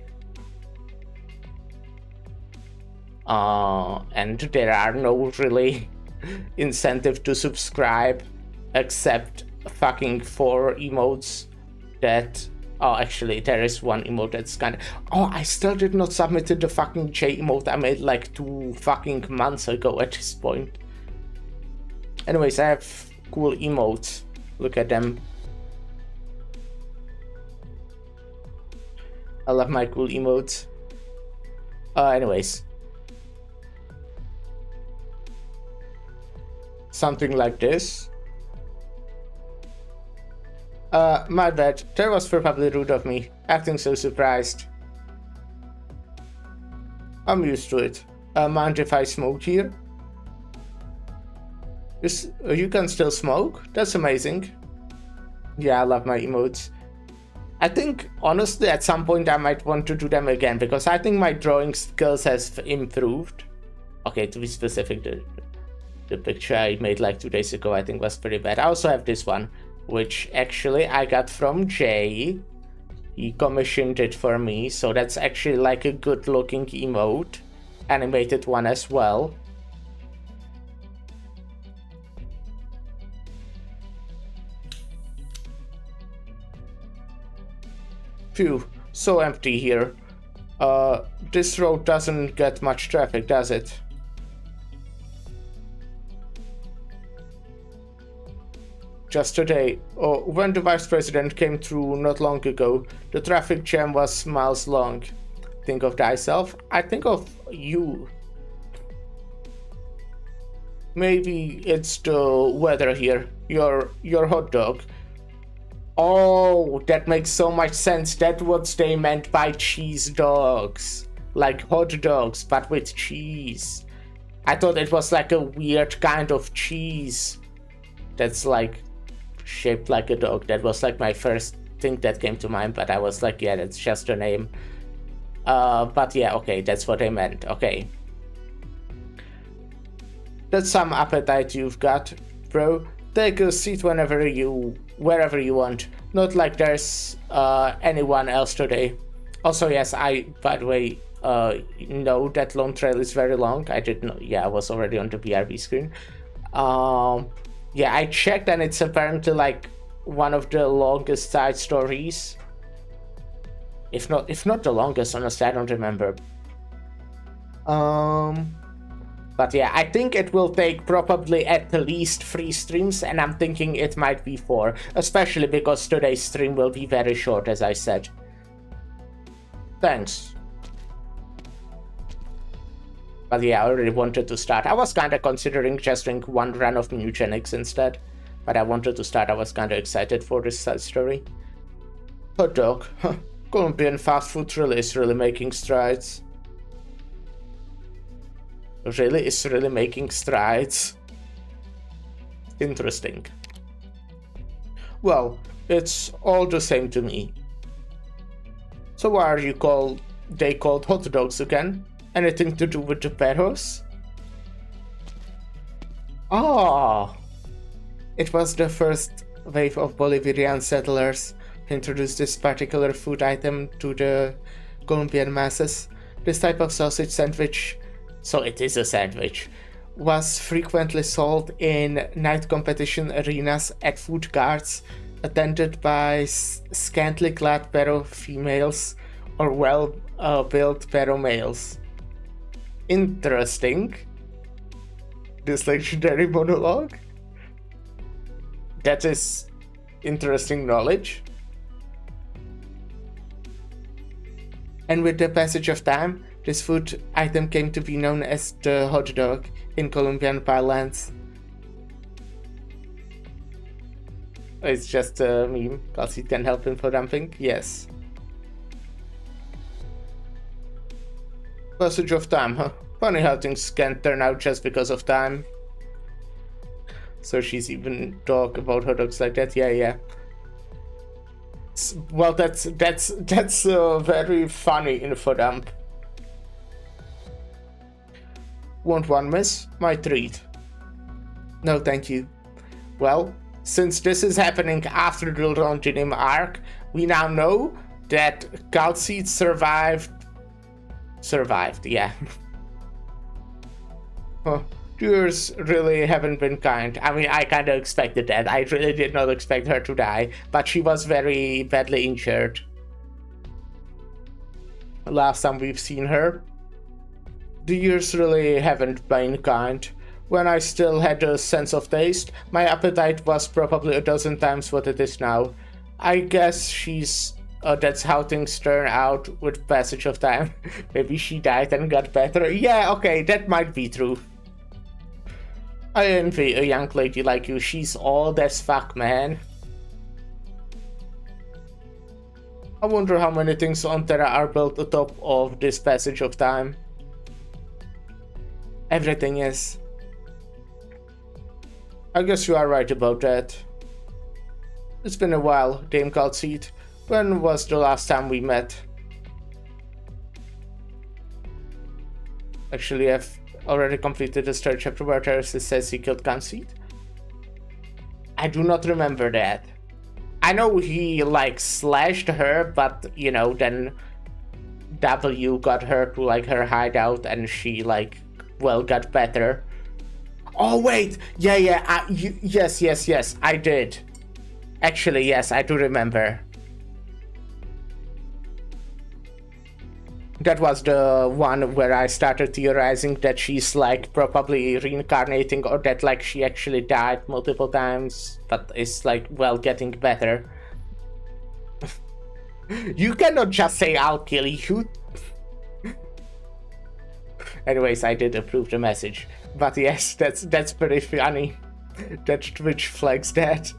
And there are no really incentive to subscribe except fucking 4 emotes that... Oh, actually, there is one emote that's kind of... Oh, I still did not submit the fucking J emote I made like 2 fucking months ago at this point. Anyways, I have cool emotes. Look at them. I love my cool emotes. Anyways. Something like this. My bad. That was probably rude of me, acting so surprised. I'm used to it. Mind if I smoke here? You can still smoke? That's amazing. Yeah, I love my emotes. I think, honestly, at some point I might want to do them again, because I think my drawing skills has improved. Okay, to be specific, the picture I made like 2 days ago I think was pretty bad. I also have this one, which actually I got from Jay. He commissioned it for me, so that's actually like a good looking emote. Animated one as well. Phew, so empty here. This road doesn't get much traffic, does it? Just today, when the vice president came through not long ago, the traffic jam was miles long. Think of thyself, I think of you. Maybe it's the weather here, your hot dog. Oh, that makes so much sense. That's what they meant by cheese dogs. Like hot dogs, but with cheese. I thought it was like a weird kind of cheese that's like shaped like a dog. That was like my first thing that came to mind, but I was like, yeah, that's just a name. But yeah, okay, that's what I meant. Okay. That's some appetite you've got, bro. Take a seat wherever you want. Not like there's anyone else today. Also, yes, I, by the way, know that Lone Trail is very long. I didn't know. Yeah, I was already on the BRB screen. Yeah, I checked and it's apparently like one of the longest side stories. If not the longest, honestly, I don't remember. But yeah, I think it will take probably at least 3 streams, and I'm thinking it might be 4, especially because today's stream will be very short, as I said. Thanks. But yeah, I already wanted to start. I was kinda considering just doing 1 run of Mutagenics instead, but I wanted to start. I was kinda excited for this side story. Hot dog. Colombian fast food really is really making strides. Really is really making strides. Interesting. Well, it's all the same to me. So why are you called hot dogs again? Anything to do with the perros? Ah, it was the first wave of Bolivian settlers who introduced this particular food item to the Colombian masses. This type of sausage sandwich, so it is a sandwich, was frequently sold in night competition arenas at food carts attended by scantily clad pero females or well-built pero males. Interesting. This legendary monologue? That is Interesting knowledge. And with the passage of time, this food item came to be known as the hot dog in Colombian parlance. It's just a meme. Calcit can help info dumping? Yes. Passage of time, huh? Funny how things can turn out just because of time. So she's even talk about hot dogs like that? Yeah. Well, that's very funny info dump. Won't one miss? My treat. No, thank you. Well, since this is happening after the Longinim arc, we now know that Calcit survived, yeah. Huh. Yours really haven't been kind. I mean, I kind of expected that. I really did not expect her to die, but she was very badly injured last time we've seen her. The years really haven't been kind. When I still had a sense of taste, my appetite was probably a dozen times what it is now. I guess that's how things turn out with passage of time. Maybe she died and got better. Yeah, okay, that might be true. I envy a young lady like you. She's old as fuck, man. I wonder how many things on Terra are built atop of this passage of time. Everything is. I guess you are right about that. It's been a while, Dame Calcit. When was the last time we met? Actually, I've already completed the third chapter where Terrace says he killed Calcit. I do not remember that. I know he like slashed her, but you know, then W got her to like her hideout and she like, well, got better. Oh wait, yeah, yes, I did. Actually, yes, I do remember. That was the one where I started theorizing that she's like probably reincarnating, or that like she actually died multiple times, but is like, well, getting better. You cannot just say I'll kill you. Anyways, I did approve the message. But yes, that's pretty funny. That Twitch flags that.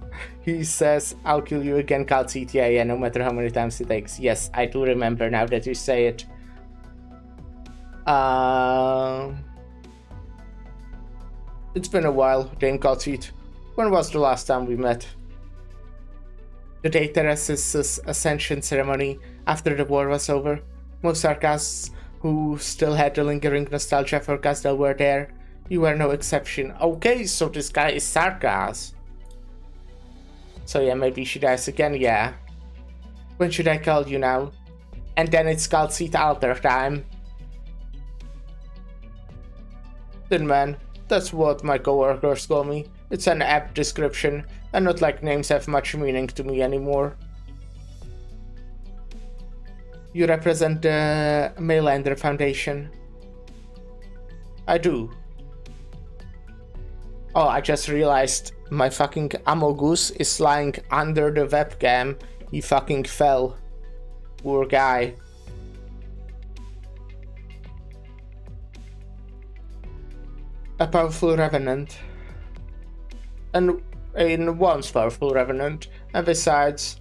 He says, I'll kill you again, Calcit. Yeah, no matter how many times it takes. Yes, I do remember now that you say it. It's been a while, Dame Calcit. When was the last time we met? The day Teresa's ascension ceremony after the war was over. Most Sarkas who still had the lingering nostalgia for Castel were there. You were no exception. Okay, so this guy is Sarkas. So yeah, maybe she dies again, yeah. When should I call you now? And then it's Calcit altar time. Thin Man, that's what my coworkers call me. It's an apt description, and not like names have much meaning to me anymore. You represent the Maylander Foundation. I do. Oh, I just realized my fucking Amogus is lying under the webcam. He fucking fell. Poor guy. A powerful revenant. And in once powerful revenant. And besides,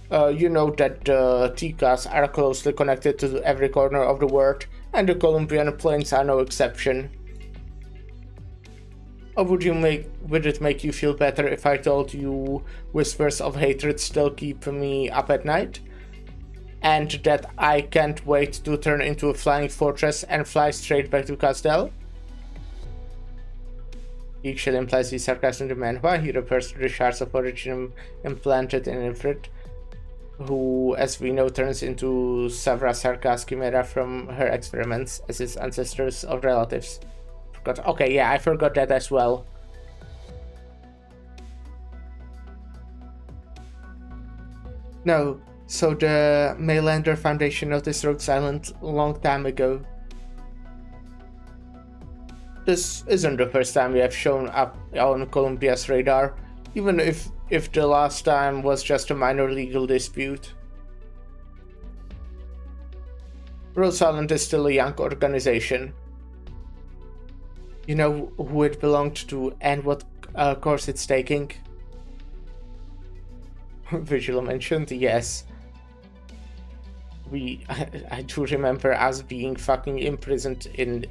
you know that the Tikas are closely connected to every corner of the world, and the Colombian plains are no exception. Or would it make you feel better if I told you whispers of hatred still keep me up at night? And that I can't wait to turn into a flying fortress and fly straight back to Castel? He actually implies his sarcasm to Manhwa. He refers to the shards of origin implanted in Ifrit, who, as we know, turns into Savra Sarkas Chimera from her experiments as his ancestors or relatives. Okay, yeah, I forgot that as well. No, so the Maylander Foundation noticed Rhodes Island a long time ago. This isn't the first time we have shown up on Columbia's radar. even if the last time was just a minor legal dispute. Rhodes Island is still a young organization. You know who it belonged to and what course it's taking? Vigil mentioned, yes. I do remember us being fucking imprisoned in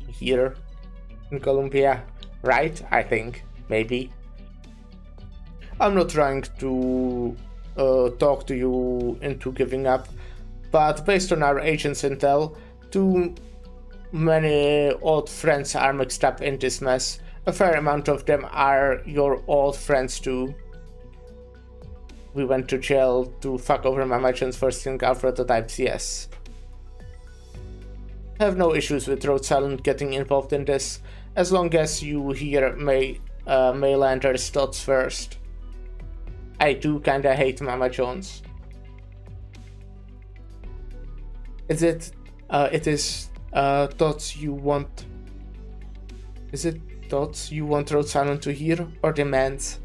here in Colombia, right? I think, maybe. I'm not trying to talk to you into giving up, but based on our agent's intel, too many old friends are mixed up in this mess. A fair amount of them are your old friends too. We went to jail to fuck over my merchants for stealing our prototypes, yes. I have no issues with Rhodes Island getting involved in this, as long as you hear Mainlander's thoughts first. I do kinda hate Mama Jones. Is it, thoughts you want... Is it thoughts you want Rhodes Island to hear, or demands?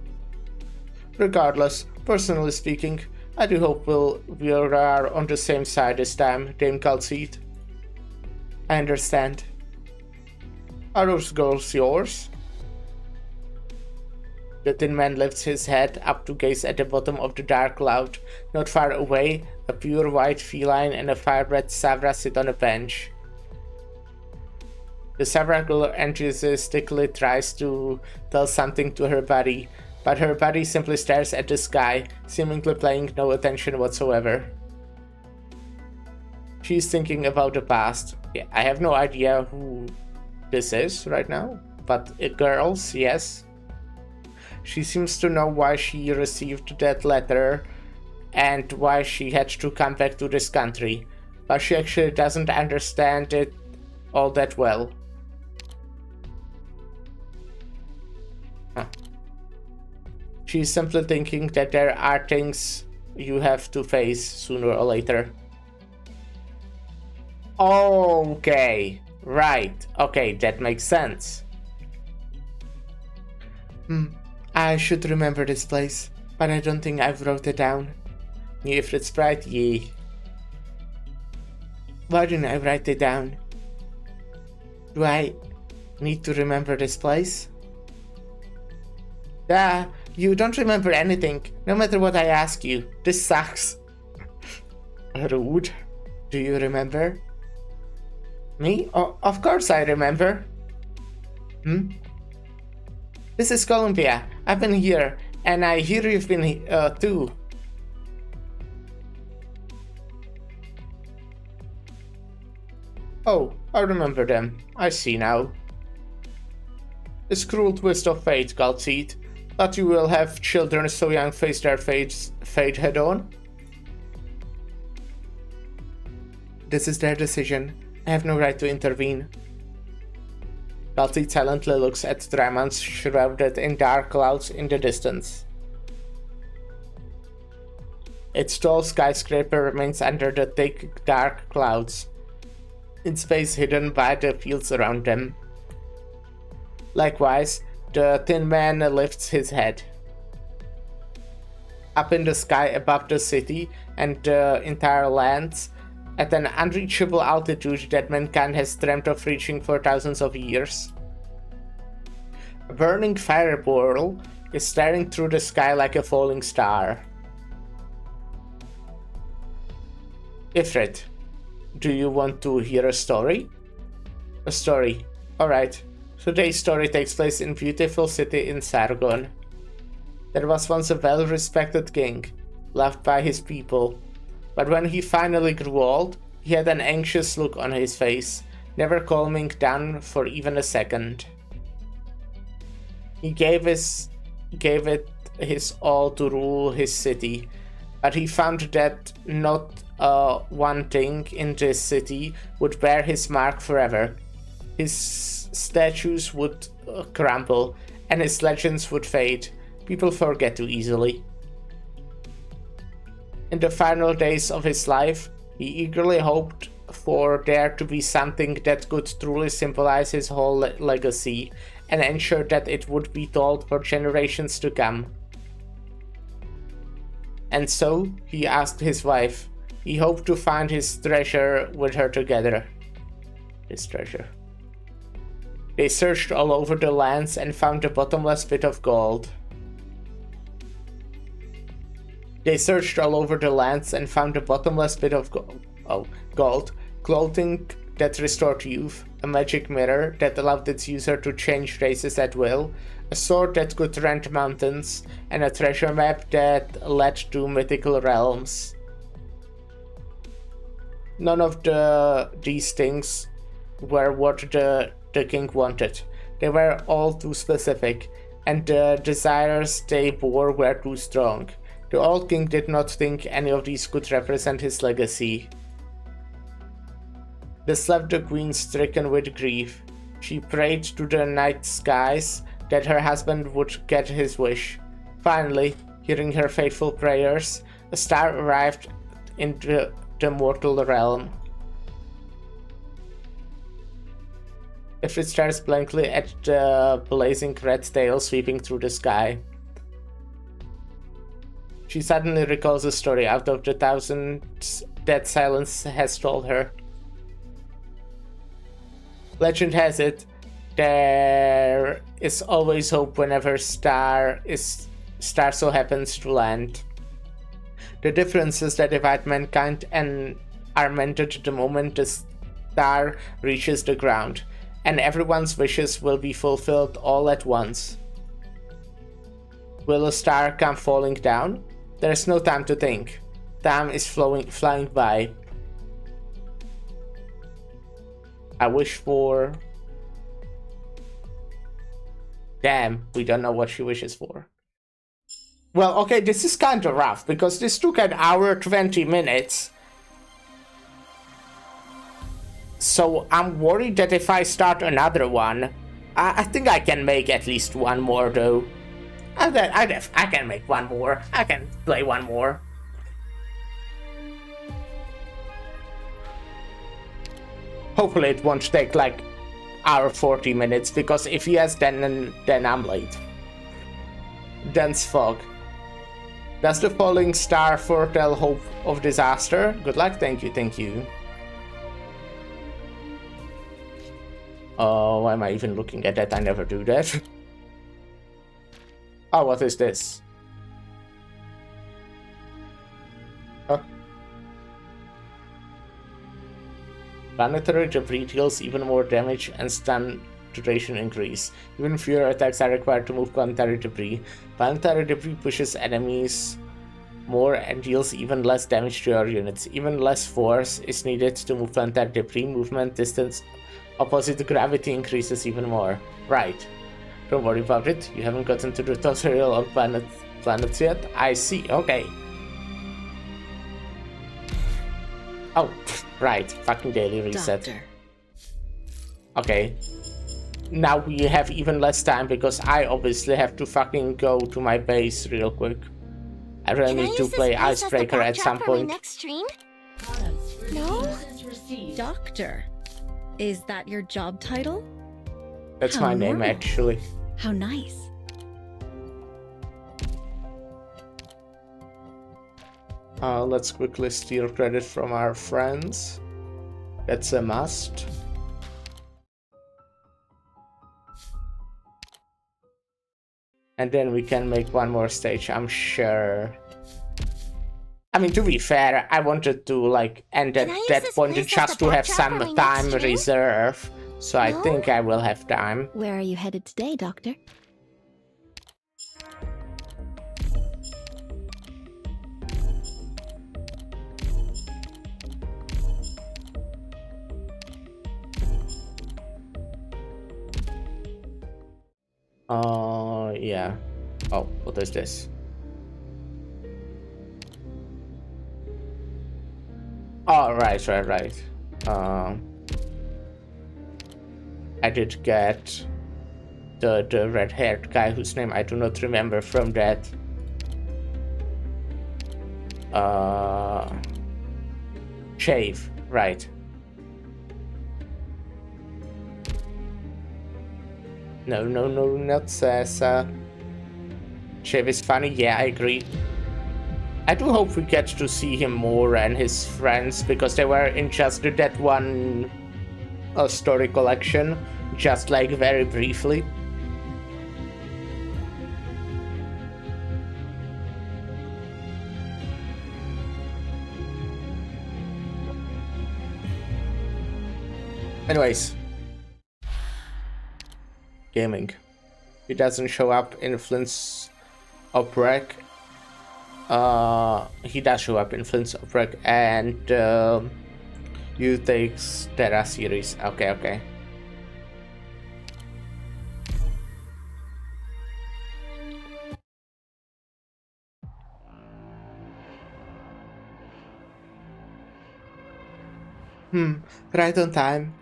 Regardless, personally speaking, I do hope we are on the same side this time, Dame Calcite. I understand. Are those goals yours? The Tin Man lifts his head up to gaze at the bottom of the dark cloud. Not far away, a pure white feline and a firebred Savra sit on a bench. The Savra girl enthusiastically tries to tell something to her buddy, but her buddy simply stares at the sky, seemingly paying no attention whatsoever. She's thinking about the past. Yeah, I have no idea who this is right now, but girls, yes. She seems to know why she received that letter and why she had to come back to this country, but she actually doesn't understand it all that well. She's simply thinking that there are things you have to face sooner or later. Okay, right. Okay, that makes sense. I should remember this place, but I don't think I've wrote it down. New Ifrit Sprite, yeah. Why didn't I write it down? Do I need to remember this place? You don't remember anything, no matter what I ask you. This sucks. Rude. Do you remember? Me? Oh, of course I remember. This is Colombia. I've been here, and I hear you've been too. Oh, I remember them. I see now. This cruel twist of fate, Calcite, that you will have children so young face their fate head on. This is their decision. I have no right to intervene. Calcite silently looks at Dramans shrouded in dark clouds in the distance. Its tall skyscraper remains under the thick, dark clouds, its base hidden by the fields around them. Likewise, the Tin Man lifts his head. Up in the sky above the city and the entire lands, at an unreachable altitude that mankind has dreamt of reaching for thousands of years. A burning fireball is staring through the sky like a falling star. Ifrit, do you want to hear a story? A story. Alright. Today's story takes place in beautiful city in Sargon. There was once a well-respected king, loved by his people. But when he finally grew old, he had an anxious look on his face, never calming down for even a second. He gave it his all to rule his city, but he found that not one thing in this city would bear his mark forever. His statues would crumble, and his legends would fade. People forget too easily. In the final days of his life, he eagerly hoped for there to be something that could truly symbolize his whole legacy and ensured that it would be told for generations to come. And so, he asked his wife. He hoped to find his treasure with her together. His treasure. They searched all over the lands and found a bottomless pit of gold. They searched all over the lands and found a bottomless pit of gold, clothing that restored youth, a magic mirror that allowed its user to change races at will, a sword that could rend mountains, and a treasure map that led to mythical realms. None of these things were what the king wanted. They were all too specific, and the desires they bore were too strong. The old king did not think any of these could represent his legacy. This left the queen stricken with grief. She prayed to the night skies that her husband would get his wish. Finally, hearing her faithful prayers, a star arrived in the mortal realm. It stares blankly at the blazing red tail sweeping through the sky. She suddenly recalls a story out of the thousands that silence has told her. Legend has it, there is always hope whenever star so happens to land. The differences that divide mankind and are mended the moment the star reaches the ground, and everyone's wishes will be fulfilled all at once. Will a star come falling down? There is no time to think. Time is flying by. I wish for... Damn, we don't know what she wishes for. Well, okay, this is kind of rough, because this took an hour 20 minutes. So I'm worried that if I start another one, I think I can make at least one more, though. I can make one more. I can play one more. Hopefully it won't take like hour 40 minutes, because if yes, then I'm late. Dense fog. Does the falling star foretell hope of disaster? Good luck, thank you, thank you. Oh, why am I even looking at that? I never do that. Oh, what is this? Huh? Planetary debris deals even more damage and stun duration increase. Even fewer attacks are required to move planetary debris. Planetary debris pushes enemies more and deals even less damage to your units. Even less force is needed to move planetary debris. Movement distance opposite gravity increases even more. Right. Don't worry about it. You haven't gotten to the tutorial on planets yet. I see. Okay. Oh, right. Fucking daily reset. Doctor. Okay. Now we have even less time because I obviously have to fucking go to my base real quick. I really need to play Icebreaker at some point. Next stream? No? Doctor. Is that your job title? That's How my name, normal. actually. How nice. Let's quickly steal credit from our friends. That's a must. And then we can make one more stage, I'm sure. I mean, to be fair, I wanted to like end at that point just to have some time reserve. So I think I will have time. Where are you headed today, Doctor? Yeah. Oh, what is this? Oh, right. I did get the red-haired guy whose name I do not remember from that. Shave, right. No, no, no, not Sessa. Shiv is funny, yeah, I agree. I do hope we get to see him more and his friends, because they were in just that one story collection, just like very briefly. Anyways. Gaming. He doesn't show up in Flint's Oprek. He does show up in Flint's Oprek, and you takes Terra series. Okay, okay. Right on time.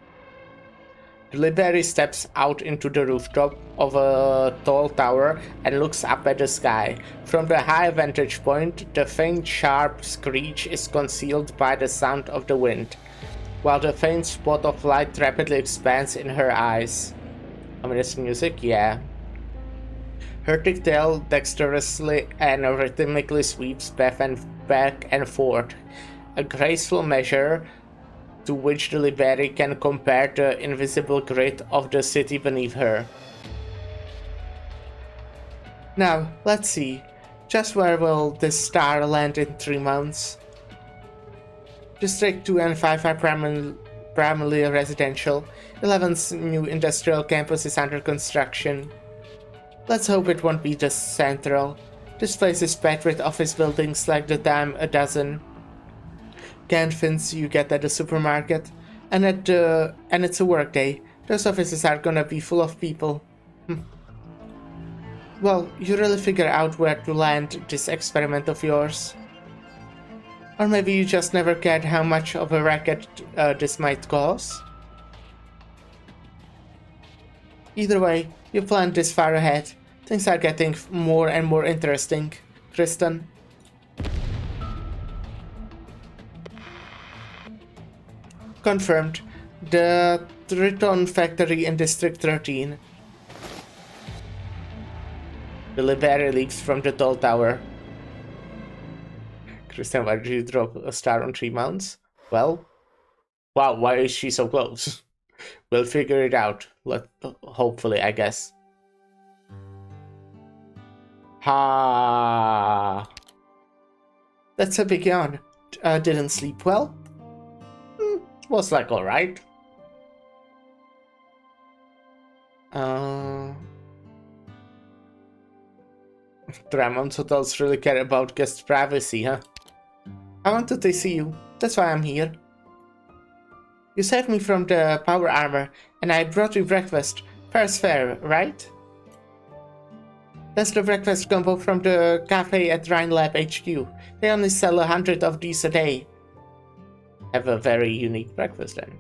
Liberty steps out into the rooftop of a tall tower and looks up at the sky. From the high vantage point, the faint sharp screech is concealed by the sound of the wind, while the faint spot of light rapidly expands in her eyes. Ominous music, yeah. Her thick tail dexterously and rhythmically sweeps back and forth, a graceful measure to which the Liberty can compare the invisible grid of the city beneath her. Now, let's see. Just where will this star land in 3 months? District 2 and 5 are primarily residential. 11's new industrial campus is under construction. Let's hope it won't be just central. This place is packed with office buildings like the dime a dozen. Canned fins you get at the supermarket, and it's a work day. Those offices are gonna be full of people. Well, you really figure out where to land this experiment of yours. Or maybe you just never cared how much of a racket this might cause. Either way, you planned this far ahead. Things are getting more and more interesting, Tristan. Confirmed. The Triton factory in District 13. The Liberty leaps from the tall tower. Christian, why did you drop a star on 3 mounts? Well, wow, why is she so close? We'll figure it out. Hopefully, I guess. Ha! That's a big yawn. Didn't sleep well? Was like alright. Dramond hotels really care about guest privacy, huh? I wanted to see you. That's why I'm here. You saved me from the power armor, and I brought you breakfast. Fair's fair, right? That's the breakfast combo from the cafe at Rhinelab HQ. They only sell 100 of these a day. Have a very unique breakfast then.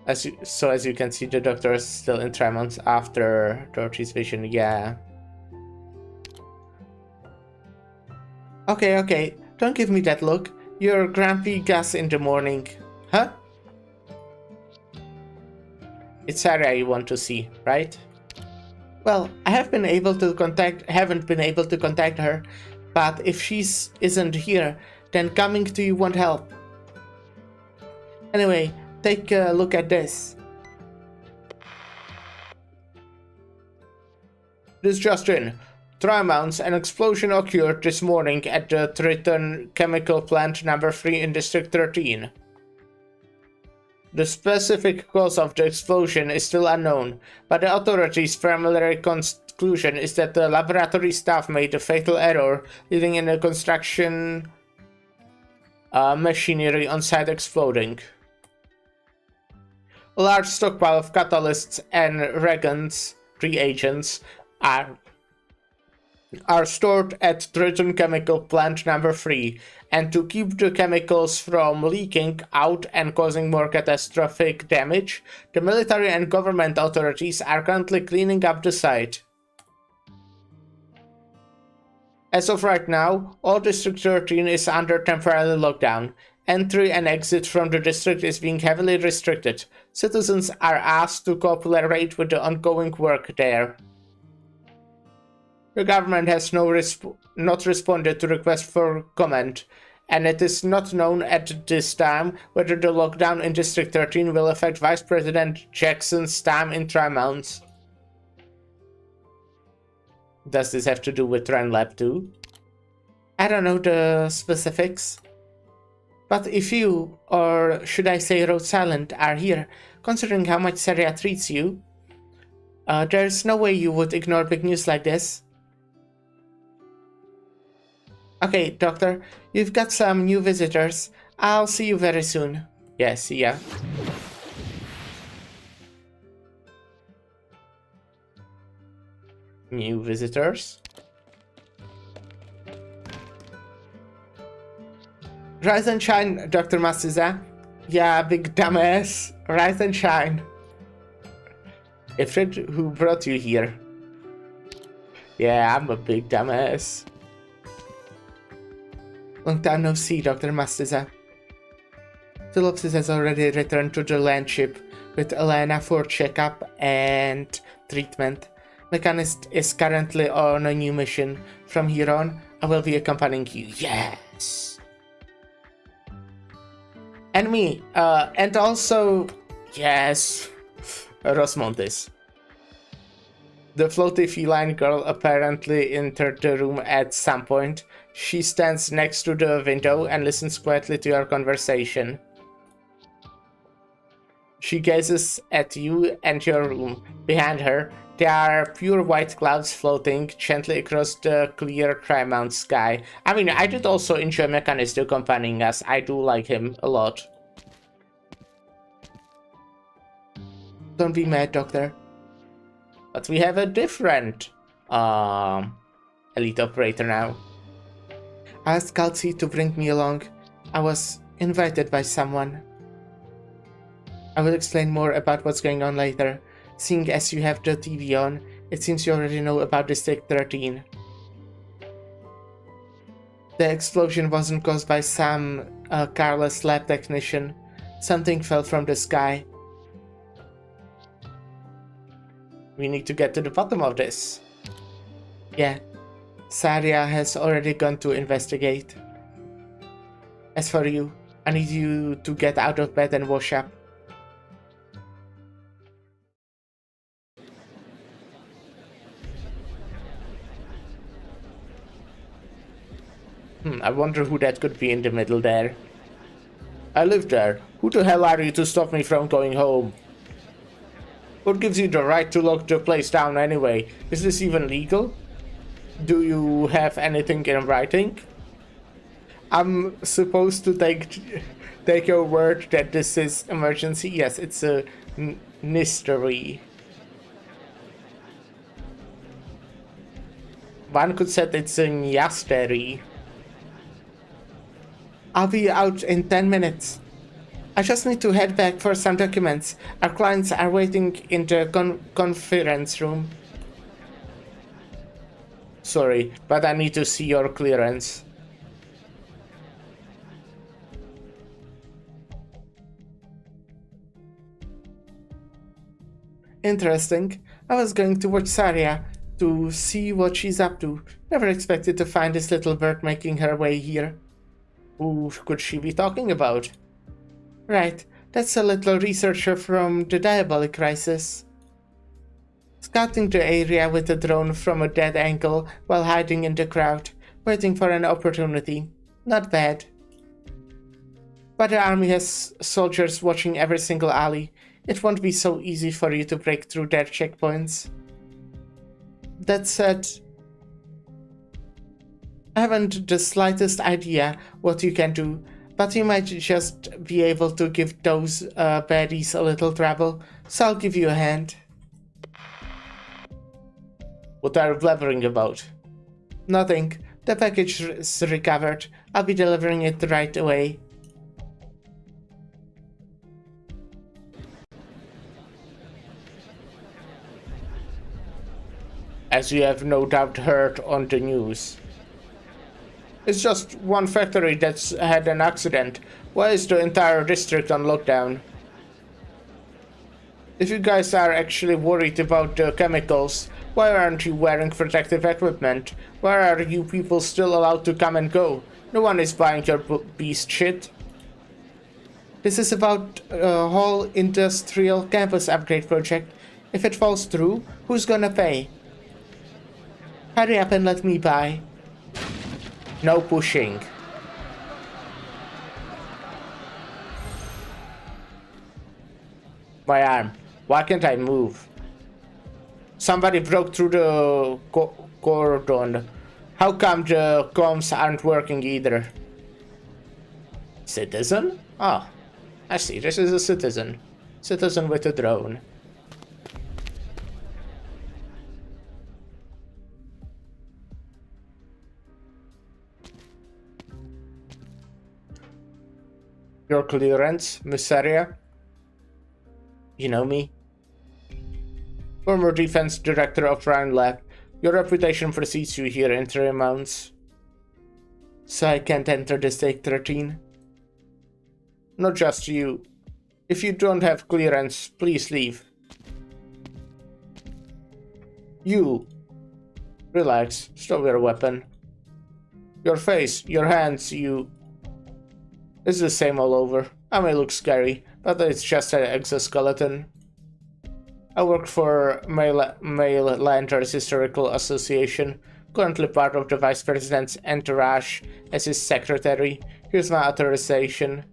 As you can see, the doctor is still in tremors after Dorothy's vision. Yeah. Okay. Don't give me that look. You're grumpy Gus in the morning, huh? It's Sarah you want to see, right? Well, I haven't been able to contact her. But if she isn't here, then coming to you won't help. Anyway, take a look at this. This just in. Trimonts, an explosion occurred this morning at the Triton Chemical Plant number 3 in District 13. The specific cause of the explosion is still unknown, but the authorities' preliminary conclusion is that the laboratory staff made a fatal error, leading in the construction machinery on site exploding. A large stockpile of catalysts and reagents are stored at Triton Chemical Plant number 3, and to keep the chemicals from leaking out and causing more catastrophic damage, the military and government authorities are currently cleaning up the site. As of right now, all District 13 is under temporary lockdown. Entry and exit from the district is being heavily restricted. Citizens are asked to cooperate with the ongoing work there. The government has not responded to requests for comment, and it is not known at this time whether the lockdown in District 13 will affect Vice President Jackson's time in Trimonts. Does this have to do with Trend Lab too? I don't know the specifics. But if you, or should I say Rhode Island, are here, considering how much Saria treats you, there's no way you would ignore big news like this. Okay, Doctor, you've got some new visitors. I'll see you very soon. Yeah, see ya. New visitors. Rise and shine, Dr. Mastiza. Yeah, big dumbass. Rise and shine. Ifrit, who brought you here? Yeah, I'm a big dumbass. Long time no see, Dr. Mastiza. Phillipsis has already returned to the land ship with Elena for checkup and treatment. Mechanist is currently on a new mission. From here on, I will be accompanying you. Yes! And me, and also, yes, Rosmontes. The floaty feline girl apparently entered the room at some point. She stands next to the window and listens quietly to your conversation. She gazes at you and your room. Behind her, there are pure white clouds floating gently across the clear Trimount sky. I mean, I did also enjoy Mechanist accompanying us. I do like him a lot. Don't be mad, Doctor. But we have a different elite operator now. I asked Kalsi to bring me along. I was invited by someone. I will explain more about what's going on later. Seeing as you have the TV on, it seems you already know about District 13. The explosion wasn't caused by some careless lab technician. Something fell from the sky. We need to get to the bottom of this. Yeah, Saria has already gone to investigate. As for you, I need you to get out of bed and wash up. I wonder who that could be in the middle there. I live there. Who the hell are you to stop me from going home? What gives you the right to lock the place down anyway? Is this even legal? Do you have anything in writing? I'm supposed to take your word that this is emergency? Yes, it's a mystery. One could say it's a nyastery. I'll be out in 10 minutes. I just need to head back for some documents. Our clients are waiting in the conference room. Sorry, but I need to see your clearance. Interesting. I was going to watch Saria to see what she's up to. Never expected to find this little bird making her way here. Who could she be talking about? Right, that's a little researcher from the Diabolic Crisis. Scouting the area with a drone from a dead angle while hiding in the crowd, waiting for an opportunity. Not bad. But the army has soldiers watching every single alley. It won't be so easy for you to break through their checkpoints. That said, I haven't the slightest idea what you can do, but you might just be able to give those baddies a little trouble, so I'll give you a hand. What are you blabbering about? Nothing. The package is recovered. I'll be delivering it right away. As you have no doubt heard on the news. It's just one factory that's had an accident. Why is the entire district on lockdown? If you guys are actually worried about the chemicals, why aren't you wearing protective equipment? Why are you people still allowed to come and go? No one is buying your beast shit. This is about a whole industrial campus upgrade project. If it falls through, who's gonna pay? Hurry up and let me buy. No pushing. My arm. Why can't I move? Somebody broke through the cordon. How come the comms aren't working either? Citizen? Oh, I see. This is a citizen. Citizen with a drone. Your clearance, Miss Aria? You know me? Former defense director of Rhine Lab. Your reputation precedes you here in 3 months. So I can't enter District 13? Not just you. If you don't have clearance, please leave. You. Relax. Stop your weapon. Your face, your hands, you... It's the same all over. I may look scary, but it's just an exoskeleton. I work for Mainlanders Historical Association, currently part of the Vice President's entourage as his secretary. Here's my authorization.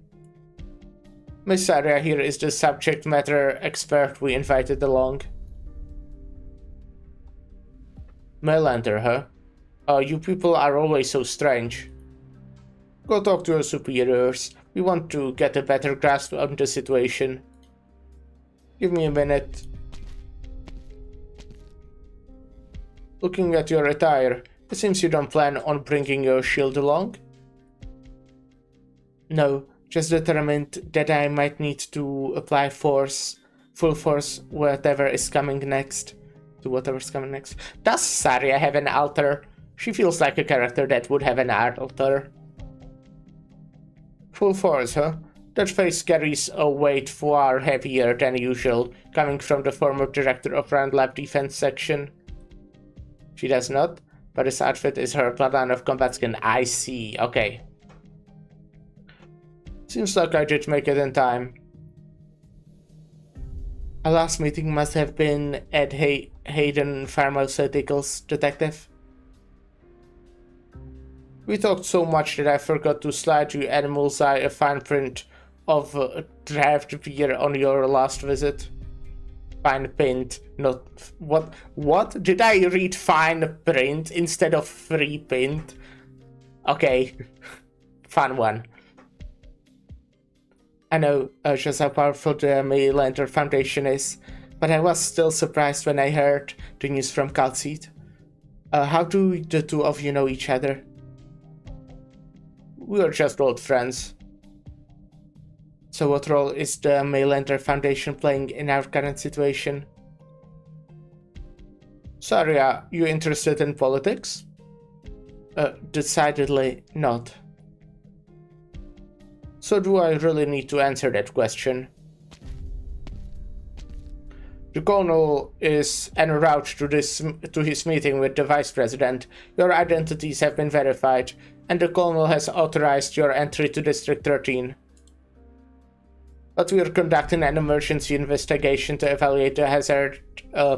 Miss Aria here is the subject matter expert we invited along. Mainlander, huh? Oh, you people are always so strange. Go talk to your superiors. We want to get a better grasp on the situation. Give me a minute. Looking at your attire, it seems you don't plan on bringing your shield along? No, just determined that I might need to apply force, full force, whatever is coming next. To whatever's coming next. Does Saria have an altar? She feels like a character that would have an altar. Full force, huh? That face carries a weight far heavier than usual, coming from the former director of Round Lab Defense Section. She does not, but this outfit is her plan of combat skin. I see, okay. Seems like I did make it in time. Our last meeting must have been at Hayden Pharmaceuticals, Detective. We talked so much that I forgot to slide you Animal's Eye a fine print of draft beer on your last visit. Fine print, not... What? Did I read fine print instead of free print? Okay. Fun one. I know just how powerful the Mainlander Foundation is, but I was still surprised when I heard the news from Calcite. How do the two of you know each other? We are just old friends. So what role is the Mainlander Foundation playing in our current situation? Sorry, are you interested in politics? Decidedly not. So do I really need to answer that question? The Colonel is en route to his meeting with the Vice President. Your identities have been verified, and the Colonel has authorized your entry to District 13. But we are conducting an emergency investigation to evaluate the hazard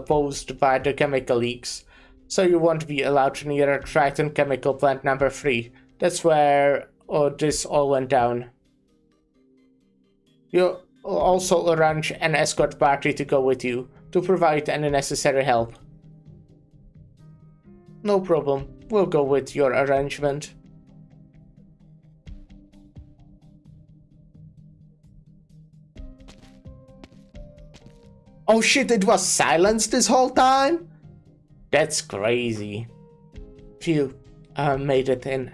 posed by the chemical leaks, so you won't be allowed near Triton Chemical Plant number 3. That's where this all went down. You also arrange an escort party to go with you, to provide any necessary help. No problem, we'll go with your arrangement. Oh shit, it was silenced this whole time? That's crazy. Phew, I made it in.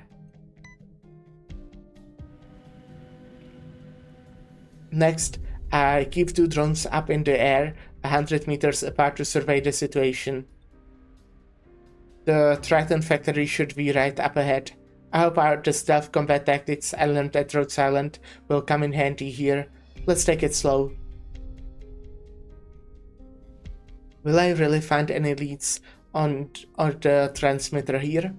Next, I keep 2 drones up in the air, 100 meters apart to survey the situation. The Triton factory should be right up ahead. I hope the stealth combat tactics I learned at Rhode Island will come in handy here. Let's take it slow. Will I really find any leads on the transmitter here?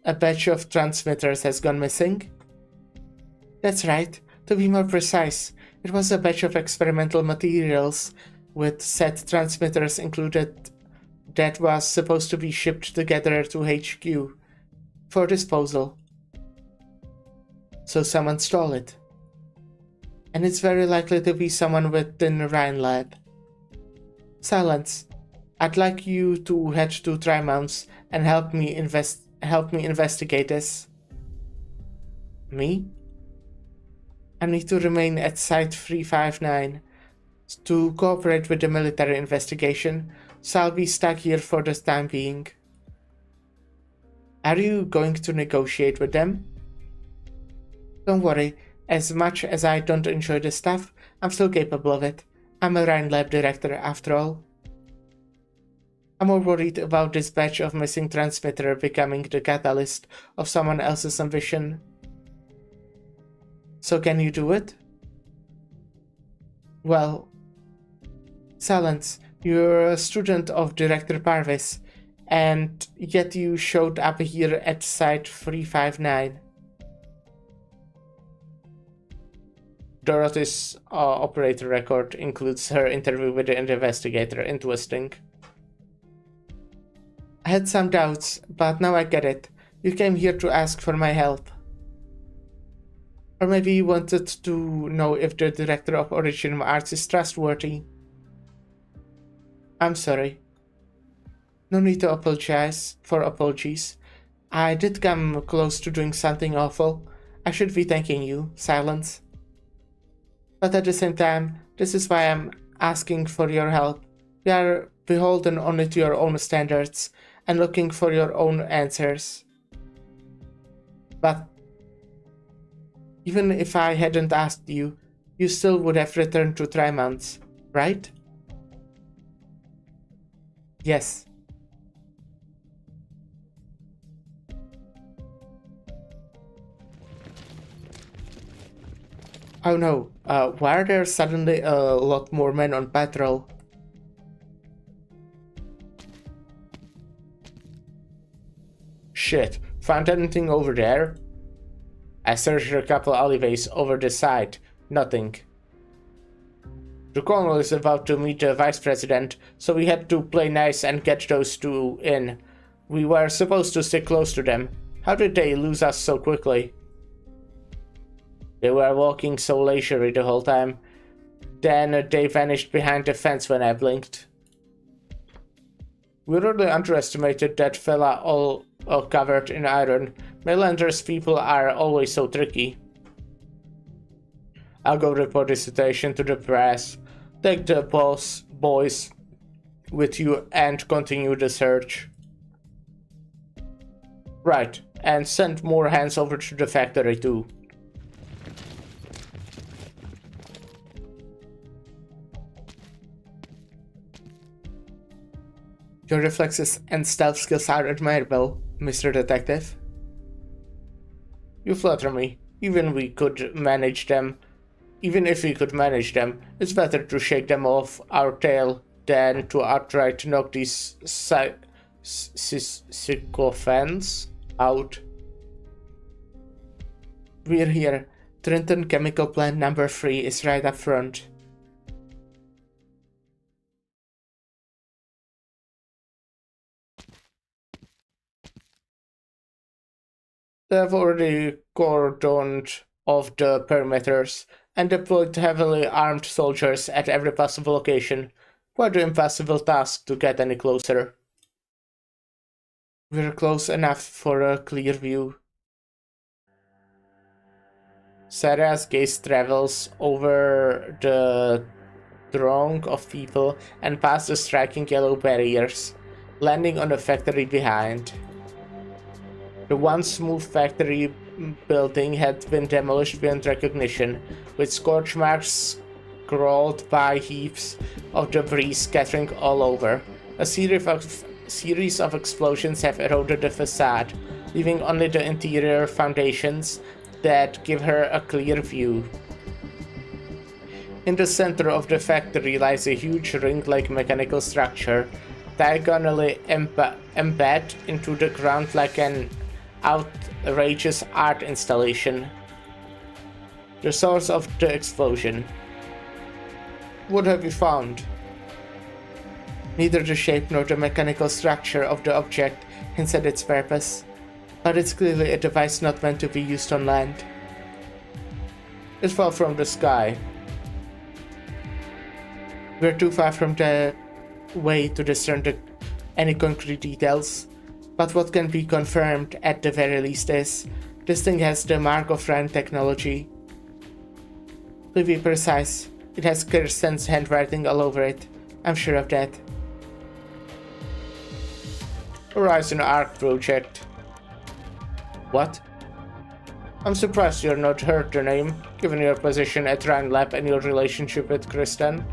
A batch of transmitters has gone missing? That's right. To be more precise, it was a batch of experimental materials with set transmitters included that was supposed to be shipped together to HQ for disposal. So someone stole it. And it's very likely to be someone within Rhine Lab. Silence. I'd like you to head to Trimonts and help me investigate this. Me? I need to remain at Site 359 to cooperate with the military investigation, so I'll be stuck here for the time being. Are you going to negotiate with them? Don't worry, as much as I don't enjoy this stuff, I'm still capable of it. I'm a Rhine Lab director after all. I'm more worried about this batch of missing transmitter becoming the catalyst of someone else's ambition. So can you do it? Well, Silence, you're a student of Director Parvis, and yet you showed up here at Site 359. Dorothy's operator record includes her interview with the investigator. Interesting. I had some doubts, but now I get it. You came here to ask for my help. Or maybe you wanted to know if the director of Original Arts is trustworthy. I'm sorry. No need to apologize for apologies. I did come close to doing something awful. I should be thanking you, Silence. But at the same time, this is why I'm asking for your help. You are beholden only to your own standards and looking for your own answers. But even if I hadn't asked you, you still would have returned to Trimonts, right? Yes. Oh no, why are there suddenly a lot more men on patrol? Shit, found anything over there? I searched a couple alleyways over the side. Nothing. The colonel is about to meet the vice president, so we had to play nice and get those two in. We were supposed to stick close to them. How did they lose us so quickly? They were walking so leisurely the whole time. Then they vanished behind the fence when I blinked. We really underestimated that fella all covered in iron. Mainlanders people are always so tricky. I'll go report the situation to the press. Take the boys with you and continue the search. Right, and send more hands over to the factory too. Your reflexes and stealth skills are admirable, Mr. Detective. You flatter me. Even if we could manage them, it's better to shake them off our tail than to outright knock these sycophants out. We're here. Trenton Chemical Plant number 3 is right up front. They've already cordoned off the perimeters and deployed heavily armed soldiers at every possible location. Quite an impossible task to get any closer. We're close enough for a clear view. Sarah's gaze travels over the throng of people and past the striking yellow barriers, landing on the factory behind. The once smooth factory building had been demolished beyond recognition, with scorch marks scrawled by heaps of debris scattering all over. A series series of explosions have eroded the facade, leaving only the interior foundations that give her a clear view. In the center of the factory lies a huge ring-like mechanical structure, diagonally embedded into the ground like an outrageous art installation. The source of the explosion. What have you found? Neither the shape nor the mechanical structure of the object hints at its purpose, but it's clearly a device not meant to be used on land. It fell from the sky. We're too far from the way to discern any concrete details, but what can be confirmed at the very least is this thing has the mark of Rand technology. To be precise, it has Kirsten's handwriting all over it. I'm sure of that. Horizon Arc Project. What? I'm surprised you're not heard the name, given your position at Rand Lab and your relationship with Kristen.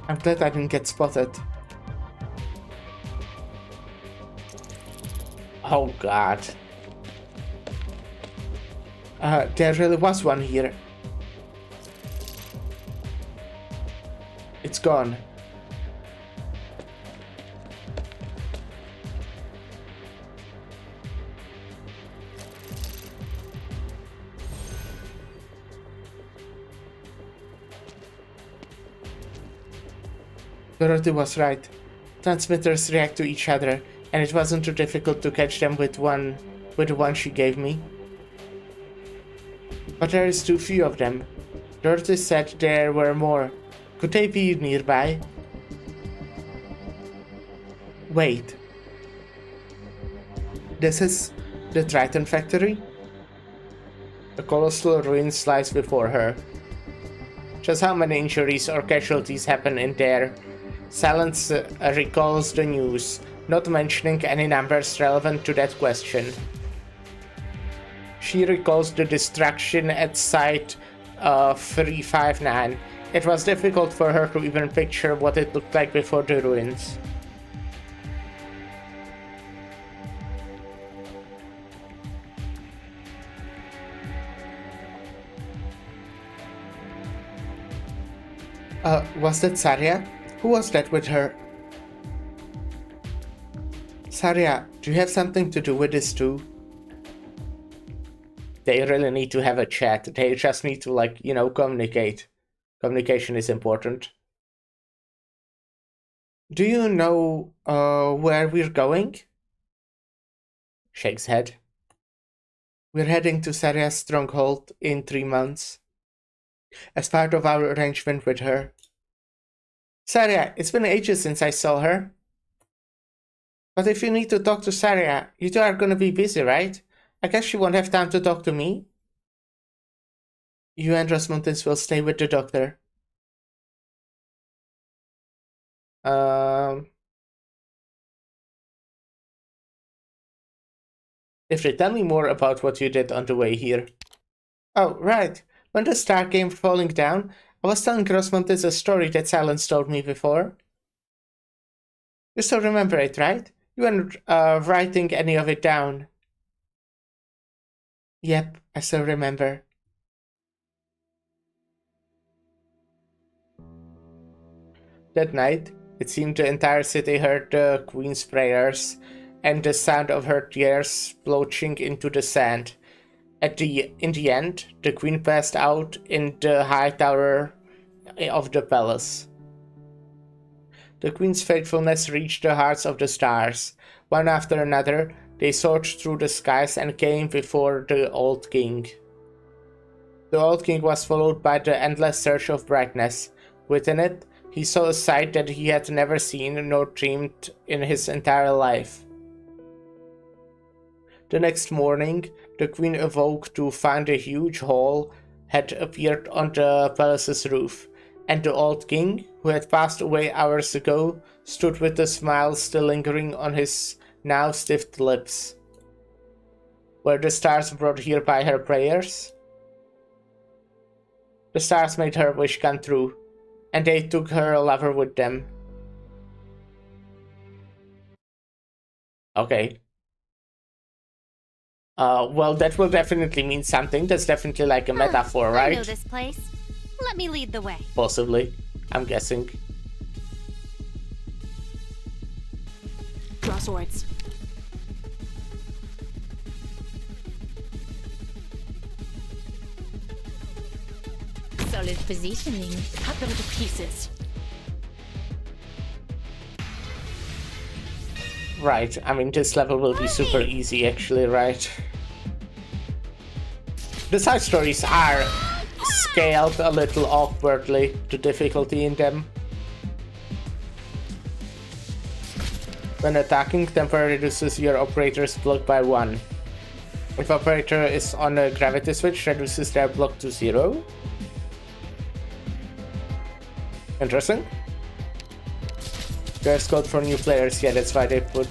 I'm glad I didn't get spotted. Oh god. There really was one here. It's gone. Dorothy was right. Transmitters react to each other, and it wasn't too difficult to catch them with the one she gave me. But there is too few of them. Dorothy said there were more. Could they be nearby? Wait. This is the Triton factory? A colossal ruin lies before her. Just how many injuries or casualties happen in there? Silence recalls the news, not mentioning any numbers relevant to that question. She recalls the destruction at Site 359. It was difficult for her to even picture what it looked like before the ruins. Was that Saria? Who was that with her? Saria, do you have something to do with this too? They really need to have a chat. They just need to, like, you know, communicate. Communication is important. Do you know where we're going? Shakes head. We're heading to Saria's stronghold in 3 months, as part of our arrangement with her. Saria, it's been ages since I saw her. But if you need to talk to Saria, you two are gonna be busy, right? I guess she won't have time to talk to me. You and Rasmuntins will stay with the doctor. If they tell me more about what you did on the way here. Oh, right. When the star came falling down, I was telling Rasmuntins a story that Silence told me before. You still remember it, right? You weren't writing any of it down. Yep, I still remember. That night, it seemed the entire city heard the Queen's prayers and the sound of her tears splotching into the sand. In the end, the Queen passed out in the high tower of the palace. The Queen's faithfulness reached the hearts of the stars. One after another, they soared through the skies and came before the old king. The old king was followed by the endless surge of brightness. Within it, he saw a sight that he had never seen nor dreamed in his entire life. The next morning, the Queen awoke to find a huge hole had appeared on the palace's roof, and the old king, who had passed away hours ago, stood with a smile still lingering on his now stiff lips. Were the stars brought here by her prayers? The stars made her wish come true, and they took her lover with them. Okay. Well, that will definitely mean something. That's definitely like a metaphor, right? I know this place. Let me lead the way. Possibly. I'm guessing. Draw swords. Solid positioning. Cut them to pieces. Right, I mean, this level will be super easy, actually, right? The side stories are scaled a little awkwardly, the difficulty in them. When attacking, temporarily reduces your operator's block by 1. If operator is on a gravity switch, reduces their block to 0. Interesting. There's code for new players, yeah, that's why they put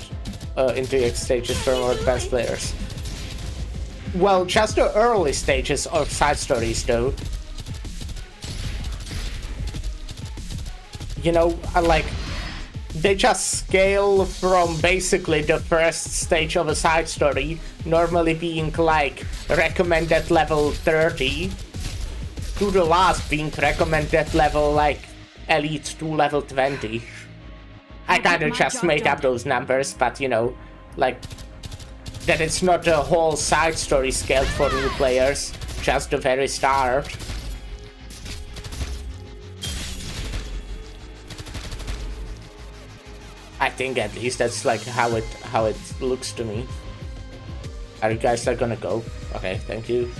into X stages for more advanced players. Well, just the early stages of side stories, though. You know, like, they just scale from basically the first stage of a side story, normally being like recommended level 30, to the last being recommended level like Elite to level 20. I kinda just made up those numbers, but you know, like, that it's not a whole side story scaled for new players, just the very start. I think at least that's like how it looks to me. Are you guys like gonna go? Okay, thank you.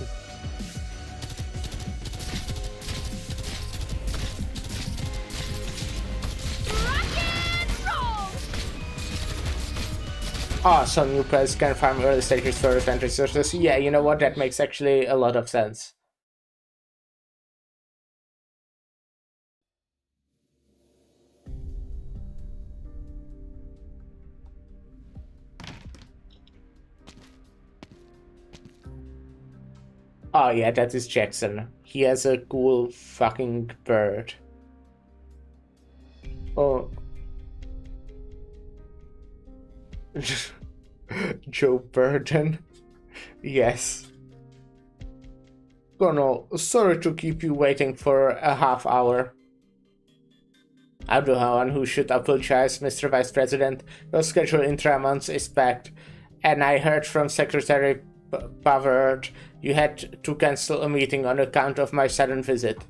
Oh, so new players can farm early stages for event resources. Yeah, you know what? That makes actually a lot of sense. Oh yeah, that is Jackson. He has a cool fucking bird. Oh. Joe Burden. Yes. Colonel, sorry to keep you waiting for a half hour. I'm the one who should apologize, Mr. Vice President. Your schedule in 3 months is packed, and I heard from Secretary Bavard you had to cancel a meeting on account of my sudden visit.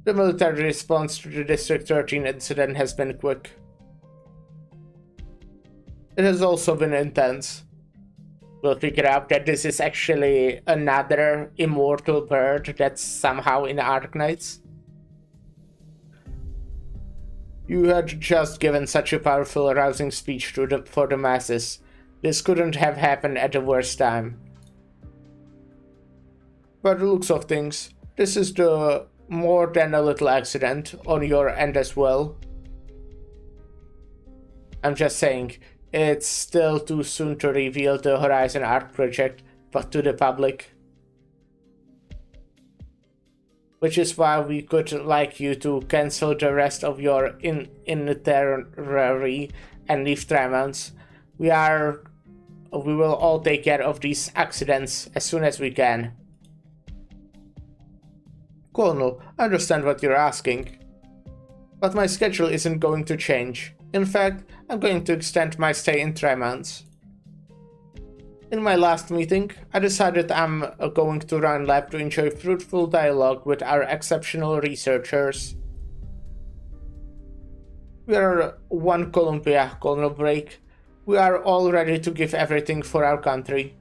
The military response to the District 13 incident has been quick. It has also been intense. We'll figure out that this is actually another immortal bird that's somehow in Arknights. You had just given such a powerful, arousing speech for the masses. This couldn't have happened at a worse time. By the looks of things, this is the more than a little accident on your end as well. I'm just saying, it's still too soon to reveal the Horizon Arc project, but to the public. Which is why we could like you to cancel the rest of your itinerary and leave 3 months. We will all take care of these accidents as soon as we can. Colonel, I understand what you're asking, but my schedule isn't going to change. In fact, I'm going to extend my stay in 3 months. In my last meeting, I decided I'm going to run lab to enjoy fruitful dialogue with our exceptional researchers. We are one Columbia, Colonel Brake. We are all ready to give everything for our country.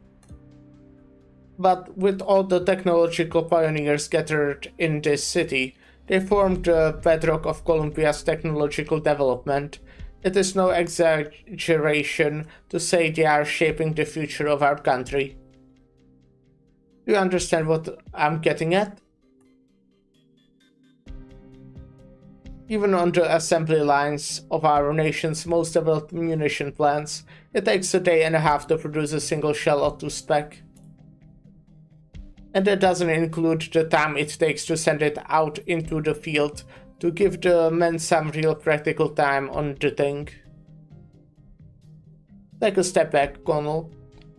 But with all the technological pioneers gathered in this city, they formed the bedrock of Columbia's technological development. It is no exaggeration to say they are shaping the future of our country. Do you understand what I'm getting at? Even on the assembly lines of our nation's most developed munition plants, it takes a day and a half to produce a single shell up to spec. And that doesn't include the time it takes to send it out into the field to give the men some real practical time on the thing. Take a step back, Connell.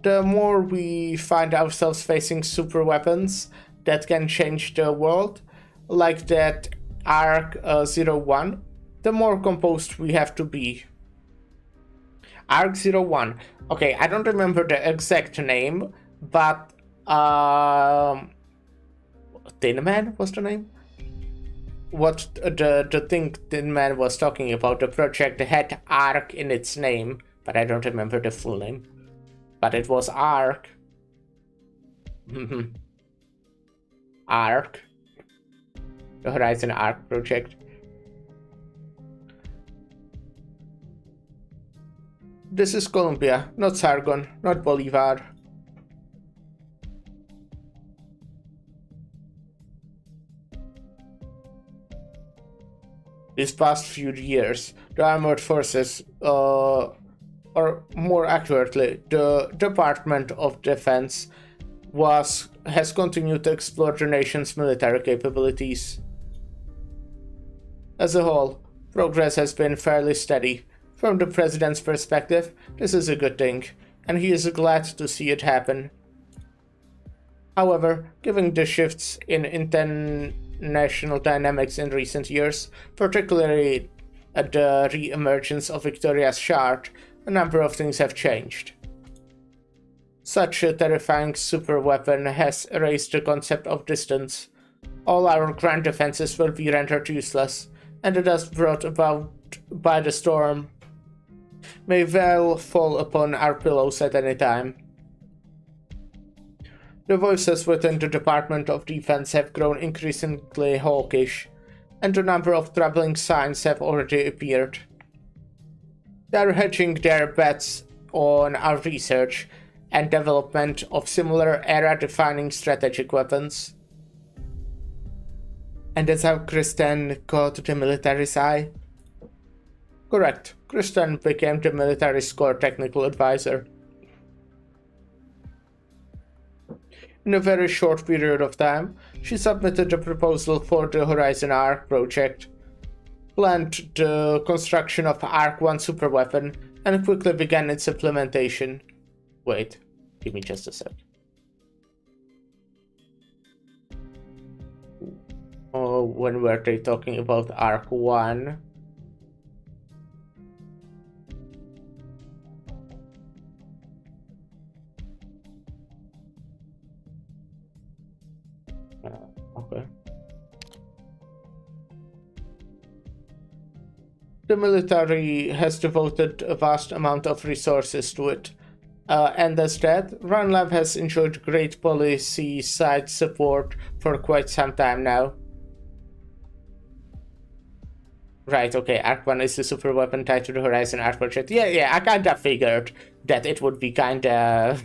The more we find ourselves facing super weapons that can change the world, like that Ark-01, the more composed we have to be. Ark-01. Okay, I don't remember the exact name, but Tin Man was the name? What the thing Tin Man was talking about, the project had Ark in its name, but I don't remember the full name. But it was Ark. Ark. The Horizon Ark project. This is Colombia, not Sargon, not Bolivar. These past few years, the armored forces, or more accurately, the Department of Defense has continued to explore the nation's military capabilities. As a whole, progress has been fairly steady. From the president's perspective, this is a good thing, and he is glad to see it happen. However, given the shifts in international dynamics in recent years, particularly at the re-emergence of Victoria's Shard, a number of things have changed. Such a terrifying superweapon has erased the concept of distance. All our grand defenses will be rendered useless, and the dust brought about by the storm may well fall upon our pillows at any time. The voices within the Department of Defense have grown increasingly hawkish, and a number of troubling signs have already appeared. They are hedging their bets on our research and development of similar era-defining strategic weapons. And that's how Kristen caught the military's eye? Correct. Kristen became the military's core technical advisor. In a very short period of time, she submitted a proposal for the Horizon Ark project, planned the construction of Ark-1 superweapon, and quickly began its implementation. Wait, give me just a sec. Oh, when were they talking about Ark-1? Okay. The military has devoted a vast amount of resources to it, and as that, RunLab has enjoyed great policy side support for quite some time now. Right, okay, Ark-1 is the superweapon tied to the Horizon Ark project. Yeah, I kinda figured that it would be kinda...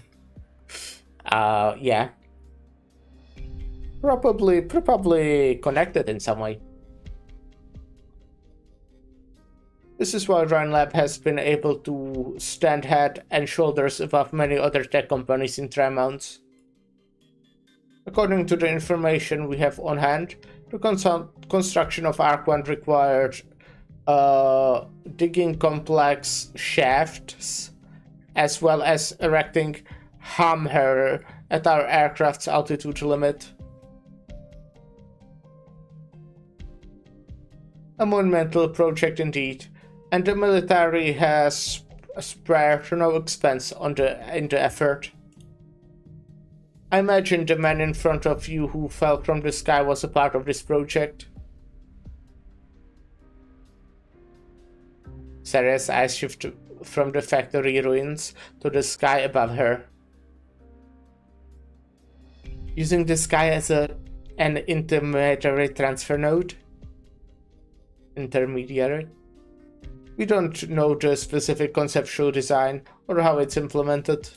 yeah. Probably connected in some way. This is why RunLab has been able to stand head and shoulders above many other tech companies in Tremont. According to the information we have on hand, the construction of Ark-1 required digging complex shafts, as well as erecting hammer at our aircraft's altitude limit. A monumental project indeed, and the military has spared no expense in the effort. I imagine the man in front of you who fell from the sky was a part of this project. Sarah's eyes shift from the factory ruins to the sky above her. Using the sky as an intermediary transfer node? Intermediary? We don't know the specific conceptual design or how it's implemented.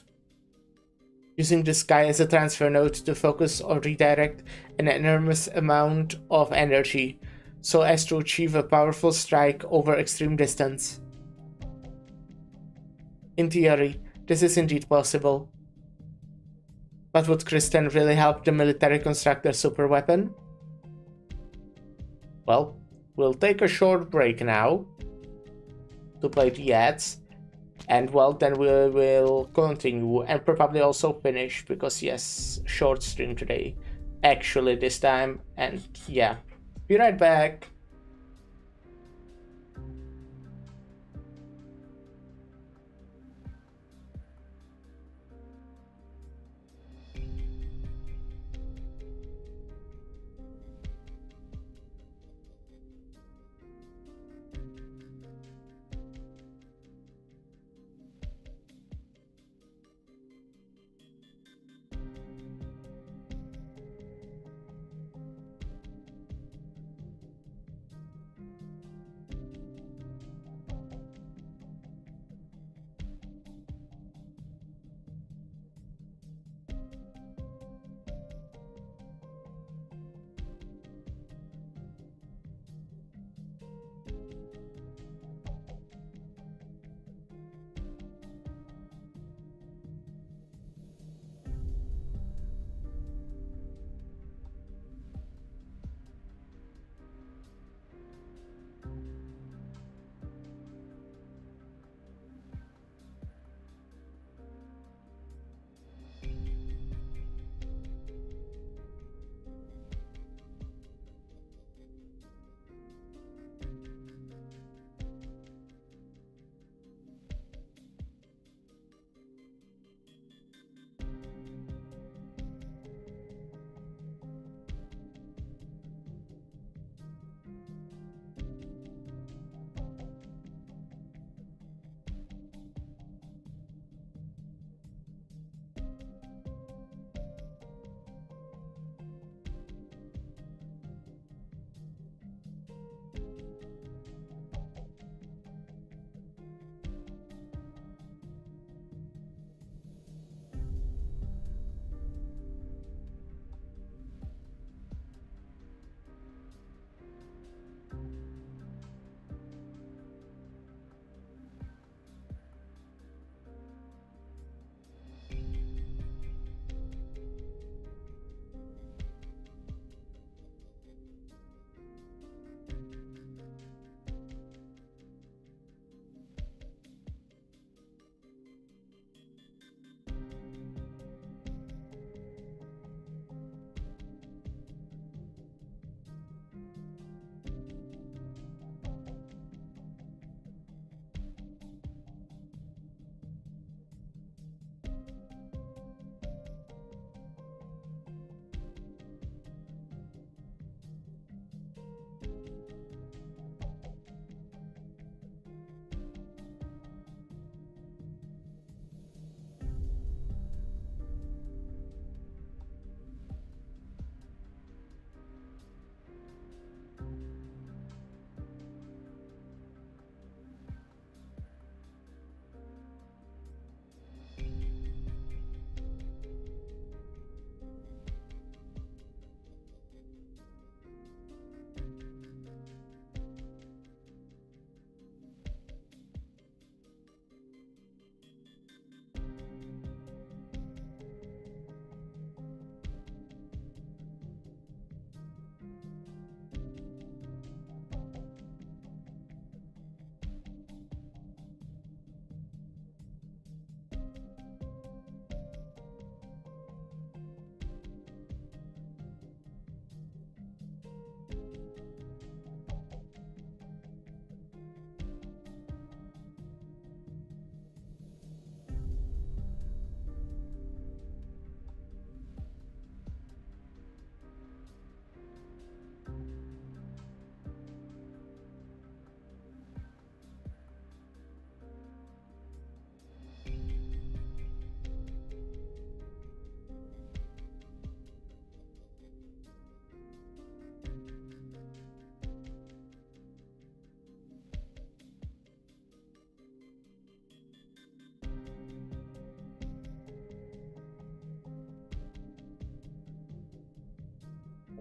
Using the sky as a transfer node to focus or redirect an enormous amount of energy so as to achieve a powerful strike over extreme distance. In theory, this is indeed possible. But would Kristen really help the military construct their super weapon? Well, we'll take a short break now to play the ads. And well, then we will continue and probably also finish, because yes, short stream today, actually this time. And yeah, be right back.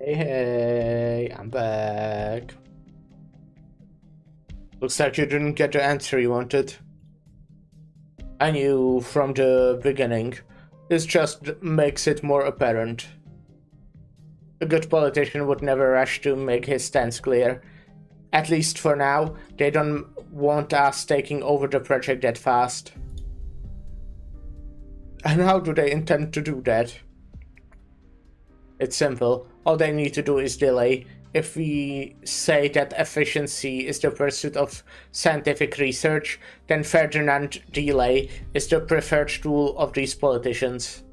Hey, I'm back. Looks like you didn't get the answer you wanted. I knew from the beginning This just makes it more apparent. A good politician would never rush to make his stance clear. At least for now, they don't want us taking over the project that fast. And how do they intend to do that? It's simple. All they need to do is delay. If we say that efficiency is the pursuit of scientific research, then Ferdinand delay is the preferred tool of these politicians.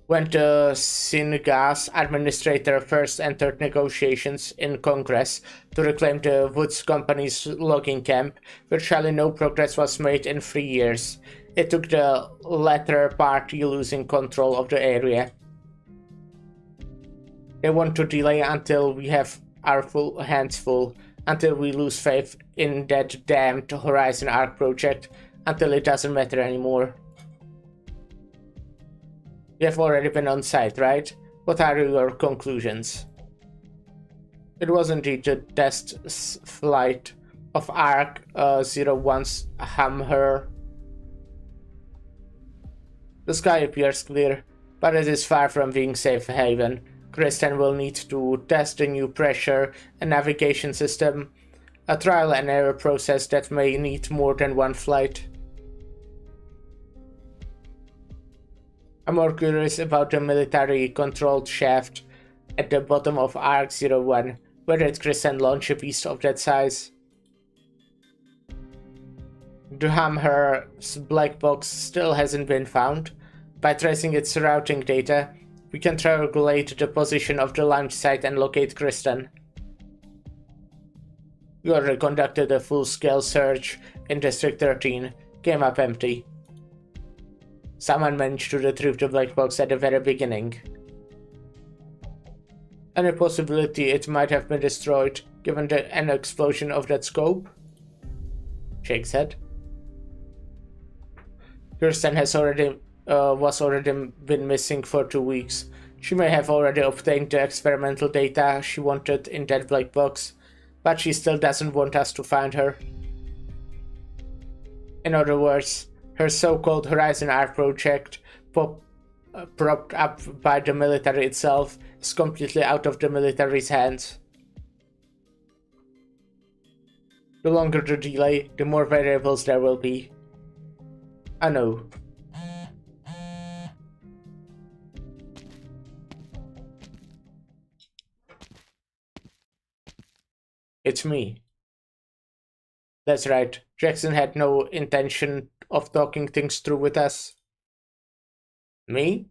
When the Syngas administrator first entered negotiations in Congress to reclaim the Woods Company's logging camp, virtually no progress was made in 3 years. It took the latter party losing control of the area. They want to delay until we have our hands full, until we lose faith in that damned Horizon Arc project, until it doesn't matter anymore. You have already been on site, right? What are your conclusions? It was indeed the test flight of Arc-01's Hammer. The sky appears clear, but it is far from being safe haven. Kristen will need to test the new pressure and navigation system, a trial and error process that may need more than one flight. I'm more curious about the military-controlled shaft at the bottom of Arc-01. Where did Kristen launch a beast of that size? The Hammer's black box still hasn't been found. By tracing its routing data, we can triangulate the position of the launch site and locate Kristen. We already conducted a full-scale search in District 13. Came up empty. Someone managed to retrieve the black box at the very beginning. Any possibility it might have been destroyed, given an explosion of that scope? Shake's head. Kirsten was already been missing for 2 weeks. She may have already obtained the experimental data she wanted in that black box, but she still doesn't want us to find her. In other words, her so-called Horizon Arc project, propped up by the military itself, is completely out of the military's hands. The longer the delay, the more variables there will be. I know. It's me. That's right, Jackson had no intention of talking things through with us. Me?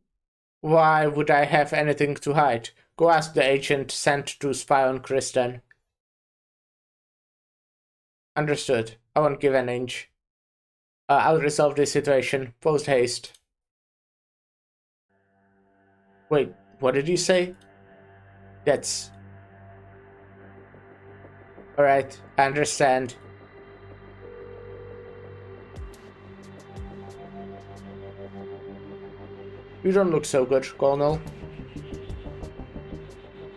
Why would I have anything to hide? Go ask the agent sent to spy on Kristen. Understood. I won't give an inch. I'll resolve this situation, post haste. Wait, what did you say? That's... Alright, I understand. You don't look so good, Colonel.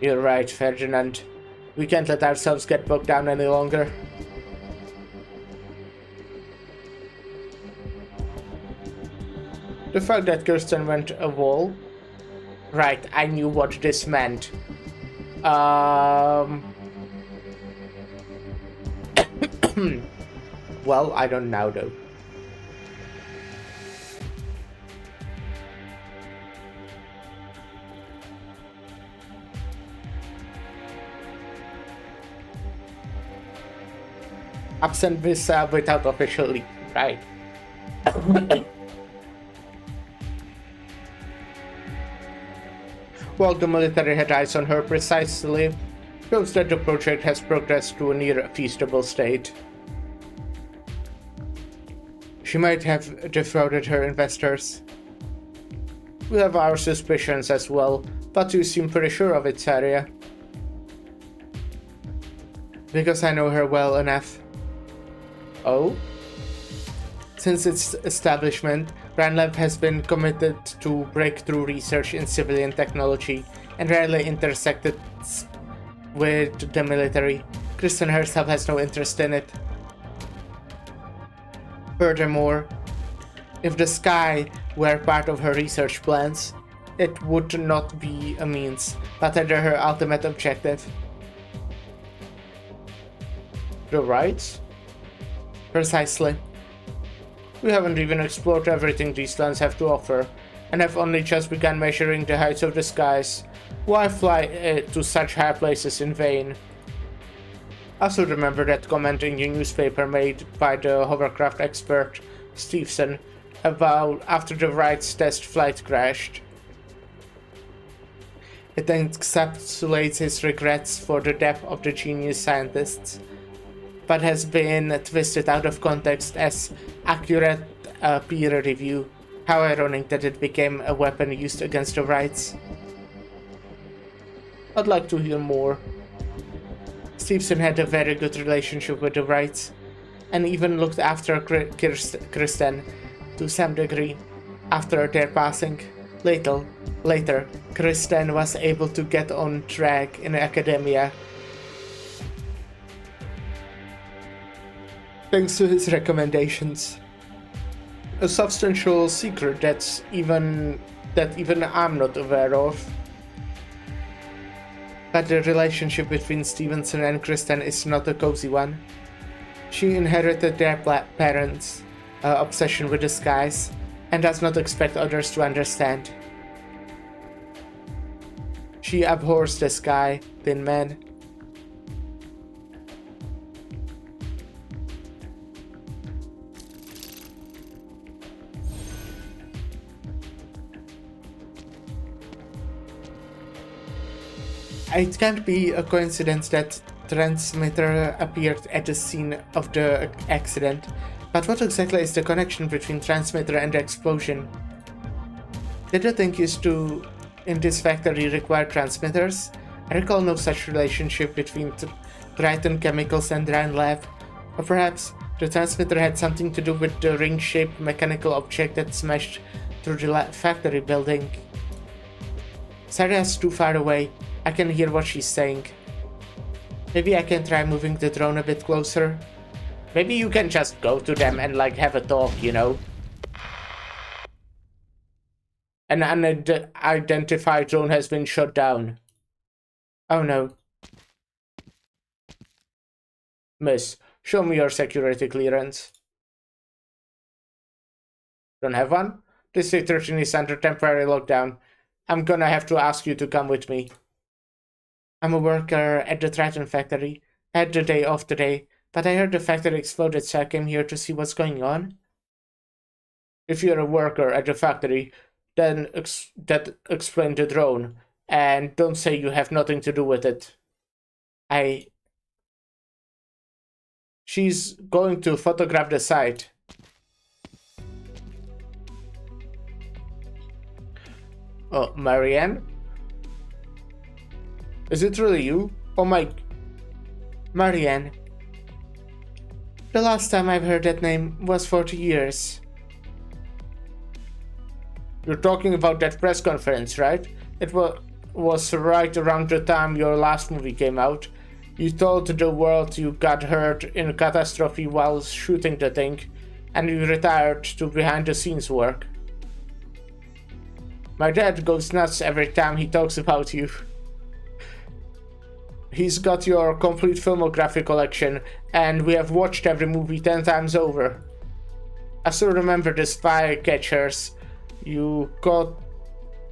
You're right, Ferdinand. We can't let ourselves get bogged down any longer. The fact that Kirsten went a wall? Right, I knew what this meant. Well, I don't know though. Absent visa without official leave, right? While the military had eyes on her precisely, shows that the project has progressed to a near feasible state. She might have defrauded her investors. We have our suspicions as well, but you seem pretty sure of it, Saria. Because I know her well enough. Oh? Since its establishment, RANLab has been committed to breakthrough research in civilian technology and rarely intersected with the military. Kristen herself has no interest in it. Furthermore, if the sky were part of her research plans. It would not be a means, but rather her ultimate objective. The rights? Precisely. We haven't even explored everything these lands have to offer, and have only just begun measuring the heights of the skies. Why fly to such high places in vain? Also remember that comment in your newspaper made by the hovercraft expert Stevenson about after the Wright's test flight crashed. It encapsulates his regrets for the death of the genius scientists, but has been twisted out of context as accurate peer review. How ironic that it became a weapon used against the Wrights. I'd like to hear more. Stevenson had a very good relationship with the Wrights, and even looked after Kristen to some degree after their passing. Later, Kristen was able to get on track in academia thanks to his recommendations. A substantial secret that even I'm not aware of. But the relationship between Stevenson and Kristen is not a cozy one. She inherited their parents' obsession with the skies, and does not expect others to understand. She abhors the sky, thin man. It can't be a coincidence that transmitter appeared at the scene of the accident, but what exactly is the connection between transmitter and the explosion? Did the thing used to in this factory require transmitters? I recall no such relationship between Triton Chemicals and Ryan Lab, or perhaps the transmitter had something to do with the ring-shaped mechanical object that smashed through the factory building. Sarah's too far away. I can hear what she's saying. Maybe I can try moving the drone a bit closer. Maybe you can just go to them and like have a talk, you know? An unidentified drone has been shot down. Oh no. Miss, show me your security clearance. Don't have one? District 13 is under temporary lockdown. I'm gonna have to ask you to come with me. I'm a worker at the Triton factory. I had the day off today, but I heard the factory exploded, so I came here to see what's going on. If you're a worker at the factory, then explain the drone, and don't say you have nothing to do with it. She's going to photograph the site. Oh, Marianne? Is it really you? Oh my... Marianne. The last time I've heard that name was 40 years. You're talking about that press conference, right? It was right around the time your last movie came out. You told the world you got hurt in a catastrophe while shooting the thing, and you retired to behind-the-scenes work. My dad goes nuts every time he talks about you. He's got your complete filmography collection, and we have watched every movie 10 times over. I still remember the spy catchers. You saw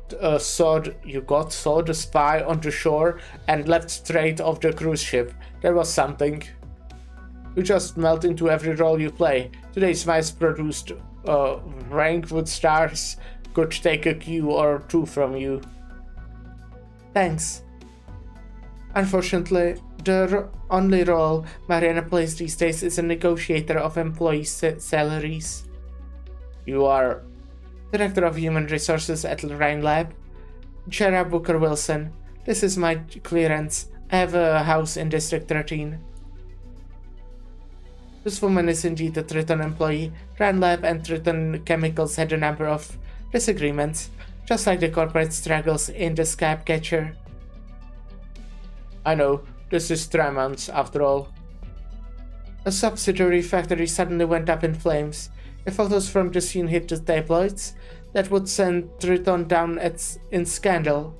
the spy on the shore and left straight off the cruise ship. That was something. You just melt into every role you play. Today's mass-produced Rankwood stars could take a cue or two from you. Thanks. Unfortunately, the only role Mariana plays these days is a negotiator of employee salaries. You are Director of Human Resources at Ryan Lab. Shara Booker Wilson. This is my clearance. I have a house in District 13. This woman is indeed a Triton employee. Ryan Lab and Triton Chemicals had a number of disagreements, just like the corporate struggles in the Skype catcher. I know, this is Tremont after all. A subsidiary factory suddenly went up in flames. The photos from the scene hit the tabloids. that would send Triton down in scandal.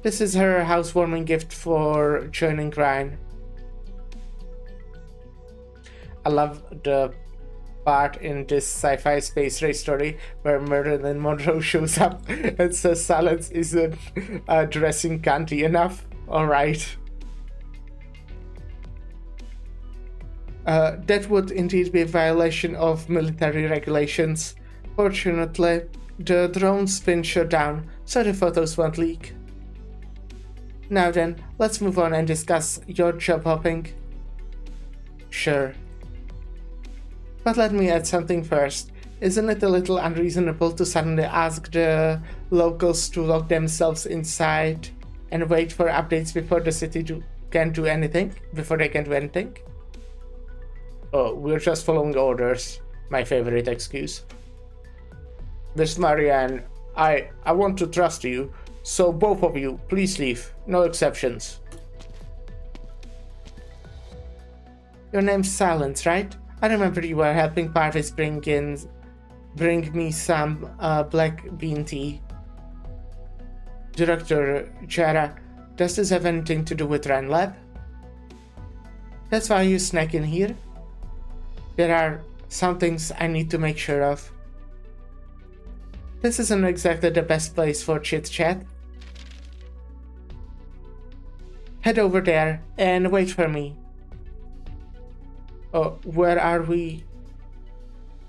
This is her housewarming gift for joining Ryan. I love the part in this sci-fi space race story where Marilyn Monroe shows up and says silence isn't dressing candy enough. Alright. That would indeed be a violation of military regulations. Fortunately, the drone's been shut down, so the photos won't leak. Now then, let's move on and discuss your job hopping. Sure. But let me add something first. Isn't it a little unreasonable to suddenly ask the locals to lock themselves inside and wait for updates before the city can do anything? Oh, we're just following orders. My favorite excuse. Miss Marianne, I want to trust you, so both of you, please leave. No exceptions. Your name's Silence, right? I remember you were helping Parvis bring me some black bean tea. Director Jara, does this have anything to do with Ren Lab? That's why you snuck in here? There are some things I need to make sure of. This isn't exactly the best place for chit-chat. Head over there and wait for me. Oh, where are we?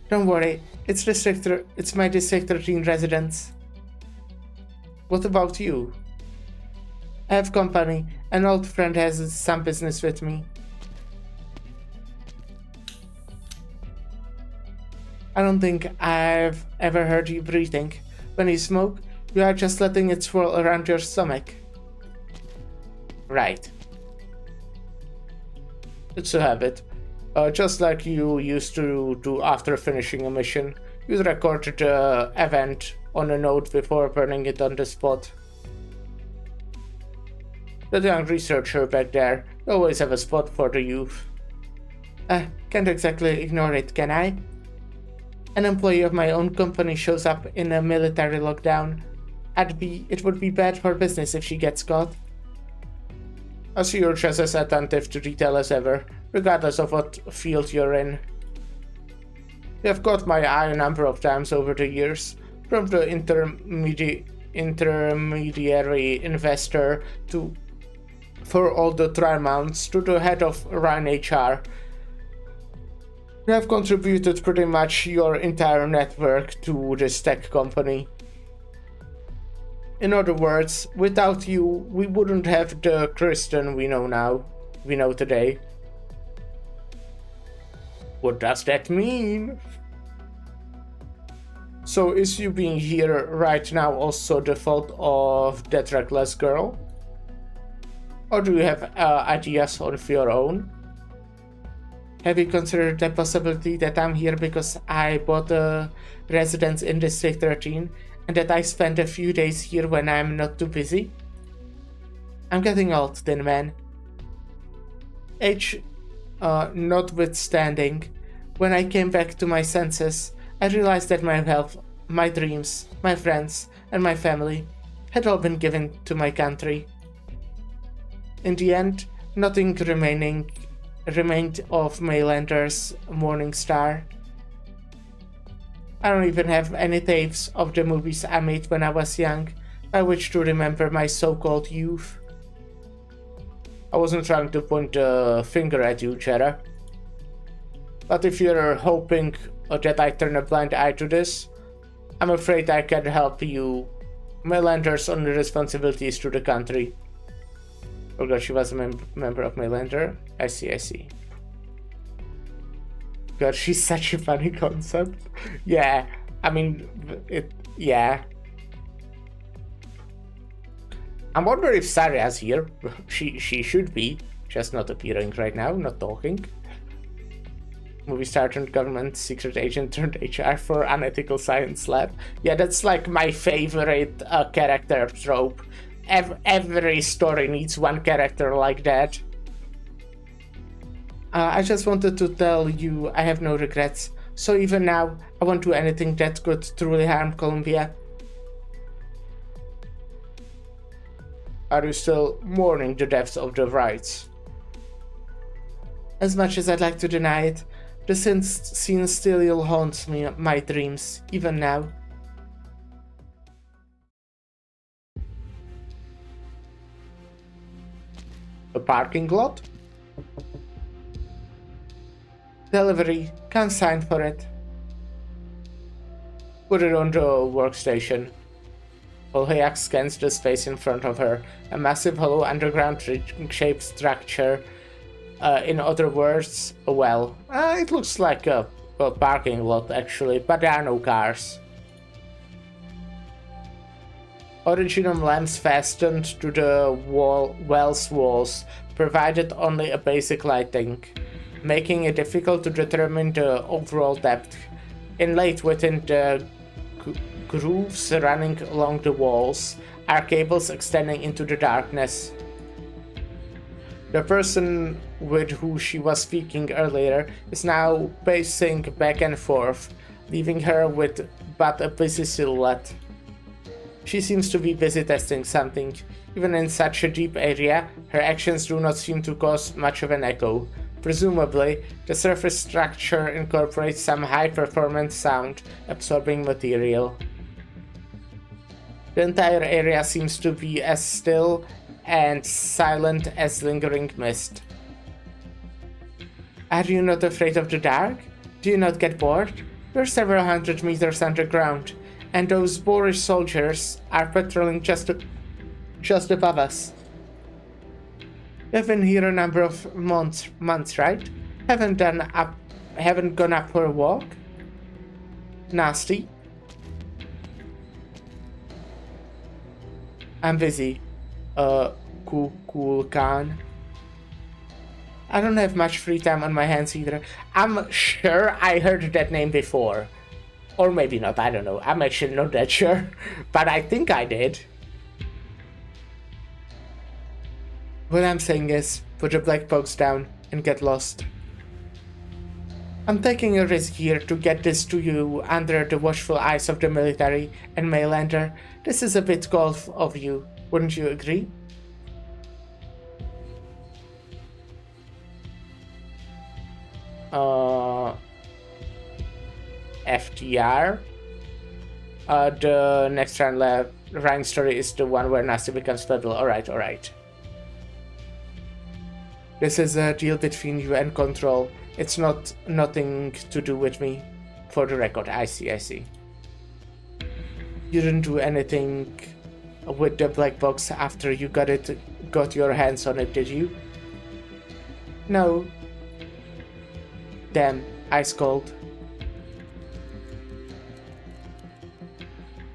Don't worry, it's my District 13 residence. What about you? I have company. An old friend has some business with me. I don't think I've ever heard you breathing. When you smoke, you are just letting it swirl around your stomach. Right. It's a habit. Just like you used to do after finishing a mission. You'd record the event on a note before burning it on the spot. The young researcher back there, you always have a spot for the youth. Can't exactly ignore it, can I? An employee of my own company shows up in a military lockdown. It would be bad for business if she gets caught. I see you're just as attentive to detail as ever, regardless of what field you're in. You have caught my eye a number of times over the years, from the intermediary investor for all the trial mounts to the head of Ryan HR. You have contributed pretty much your entire network to this tech company. In other words, without you, we wouldn't have the Kristen we know today. What does that mean? So is you being here right now also the fault of that reckless girl? Or do you have ideas of your own? Have you considered the possibility that I'm here because I bought a residence in District 13 and that I spend a few days here when I'm not too busy? I'm getting old, thin man. Age notwithstanding, when I came back to my senses, I realized that my health, my dreams, my friends, and my family had all been given to my country. In the end, nothing remained of Maylander's Morning Star. I don't even have any tapes of the movies I made when I was young, by which to remember my so-called youth. I wasn't trying to point a finger at you, Jera. But if you're hoping that I turn a blind eye to this, I'm afraid I can't help you. Maylander's only responsibilities to the country. Oh god, she was a member of Maylander. I see. God, she's such a funny concept. Yeah, I mean, yeah. I wonder if Sarah's here. She should be, just not appearing right now, not talking. Movie star turned government secret agent turned HR for unethical science lab. Yeah, that's like my favorite character trope. Every story needs one character like that. I just wanted to tell you I have no regrets. So even now, I won't do anything that could truly harm Columbia. Are you still mourning the deaths of the Wrights? As much as I'd like to deny it, the scene still haunts me, my dreams, even now. A parking lot? Delivery, can't sign for it. Put it on the workstation. Olhayak scans the space in front of her, a massive hollow underground shaped structure. In other words, a well. It looks like a parking lot actually, but there are no cars. Original lamps fastened to the well's walls provided only a basic lighting, making it difficult to determine the overall depth. Inlaid within the grooves running along the walls are cables extending into the darkness. The person with who she was speaking earlier is now pacing back and forth, leaving her with but a busy silhouette. She seems to be busy testing something. Even in such a deep area, her actions do not seem to cause much of an echo. Presumably, the surface structure incorporates some high-performance sound-absorbing material. The entire area seems to be as still and silent as lingering mist. Are you not afraid of the dark? Do you not get bored? We're several hundred meters underground, and those boorish soldiers are patrolling just above us. You've been here a number of months, right? Haven't gone up for a walk? Nasty. I'm busy. Cool Khan. I don't have much free time on my hands either. I'm sure I heard that name before. Or maybe not, I don't know. I'm actually not that sure. But I think I did. What I'm saying is, put the black box down and get lost. I'm taking a risk here to get this to you under the watchful eyes of the military and Mainlander. This is a bit golf of you, wouldn't you agree? FTR. The next Rhine story is the one where Nasty becomes playable. Alright. This is a deal between you and Control. It's nothing to do with me. For the record, I see. You didn't do anything with the black box after you got your hands on it, did you? No. Damn, ice cold.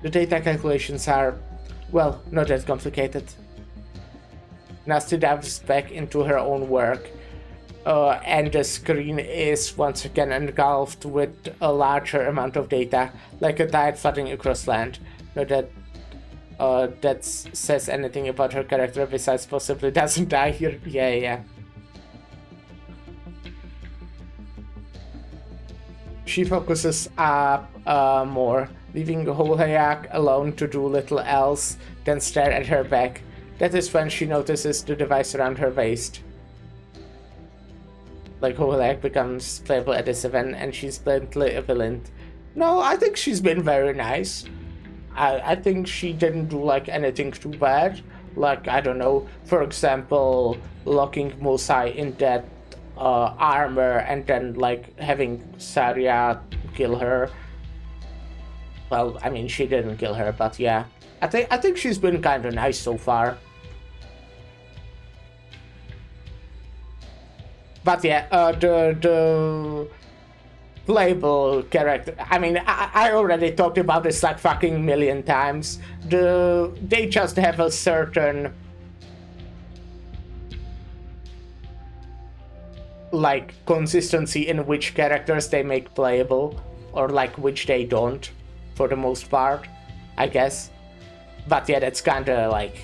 The data calculations are, well, not that complicated. Nasty dives back into her own work, and the screen is once again engulfed with a larger amount of data, like a tide flooding across land. Not that that says anything about her character besides possibly doesn't die here. Yeah. She focuses up more, leaving Holhayak alone to do little else than stare at her back. That is when she notices the device around her waist. Like, Holhayak becomes playable at this event and she's blatantly a villain. No, I think she's been very nice. I think she didn't do like anything too bad. Like, I don't know, for example, locking Musai in that armor and then like having Saria kill her. Well, I mean, she didn't kill her, but yeah. I think she's been kind of nice so far. But yeah, the playable character, I mean, I already talked about this like fucking million times. They just have a certain like consistency in which characters they make playable, or like which they don't, for the most part, I guess. But yeah, that's kinda like,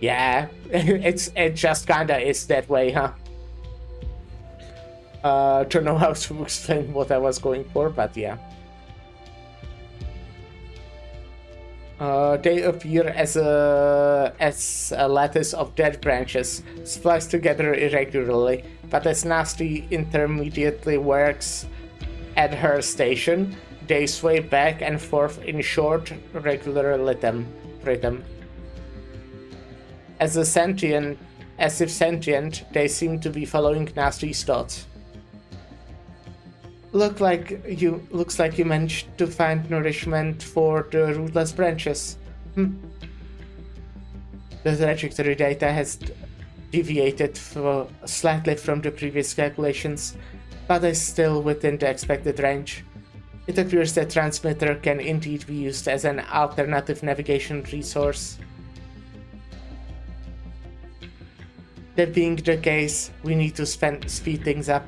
yeah, it just kinda is that way, huh? Don't know how to explain what I was going for, but yeah. They appear as a lattice of dead branches, spliced together irregularly, but as Nasty intermediately works at her station, they sway back and forth in short, regular rhythm. As if sentient, they seem to be following Nasty's thoughts. Looks like you managed to find nourishment for the rootless branches. The trajectory data has deviated slightly from the previous calculations, but is still within the expected range. It appears that transmitter can indeed be used as an alternative navigation resource. That being the case, we need to speed things up.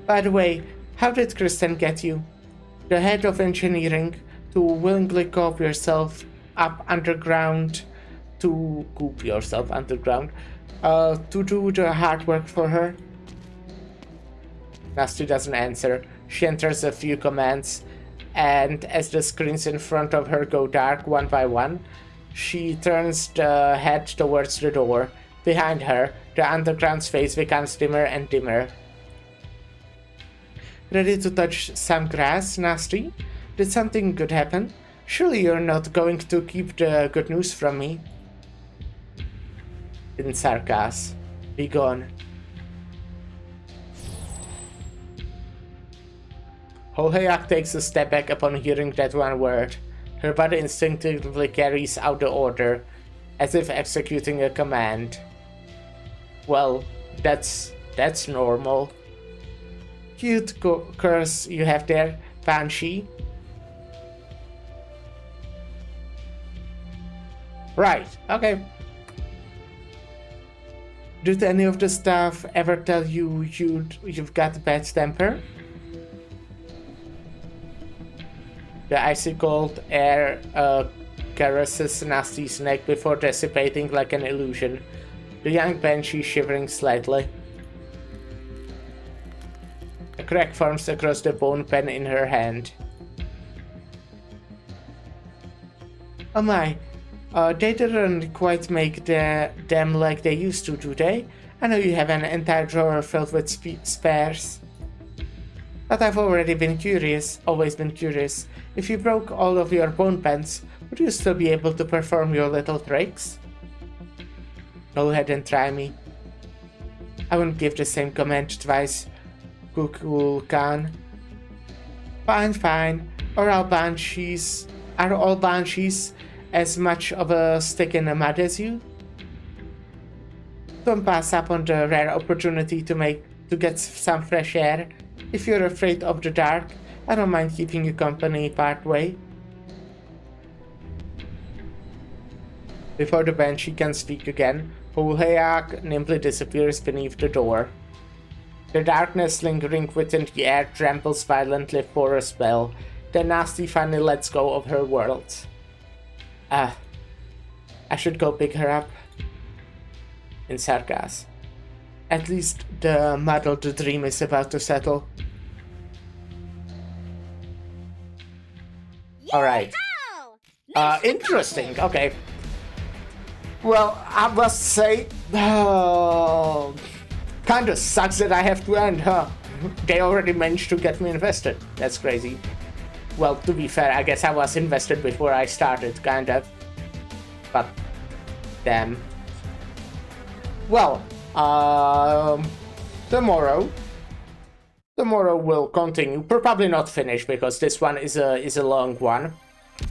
By the way, how did Kristen get you, the head of engineering, to willingly coop yourself underground, to do the hard work for her? Nasty doesn't answer. She enters a few commands, and as the screens in front of her go dark one by one, she turns the head towards the door. Behind her, the underground's face becomes dimmer and dimmer. Ready to touch some grass, Nasty? Did something good happen? Surely you're not going to keep the good news from me. In sarcasm. Be gone. Hoheyak takes a step back upon hearing that one word. Her body instinctively carries out the order, as if executing a command. Well, that's normal. Cute curse you have there, Banshee. Right, okay. Did any of the staff ever tell you you've got bad temper? The icy cold air caresses Nasty's neck before dissipating like an illusion. The young Banshee shivering slightly. A crack forms across the bone pen in her hand. Oh my, they didn't quite make them like they used to, do they? I know you have an entire drawer filled with spares. But I've always been curious. If you broke all of your bone pens, would you still be able to perform your little tricks? Go ahead and try me. I wouldn't give the same command twice, Kukul Khan. Fine. Are all banshees as much of a stick in the mud as you? Don't pass up on the rare opportunity to get some fresh air. If you're afraid of the dark, I don't mind keeping you company part way. Before the Banshee can speak again, Hoheyak nimbly disappears beneath the door. The darkness lingering within the air trembles violently for a spell. Then Nasty finally lets go of her world. I should go pick her up. In sarcasm. At least the muddled dream is about to settle. Alright. Interesting, okay. Well, I must say, kinda sucks that I have to end, huh? They already managed to get me invested. That's crazy. Well, to be fair, I guess I was invested before I started, kind of. But, damn. Well, tomorrow we'll continue. Probably not finish, because this one is a long one.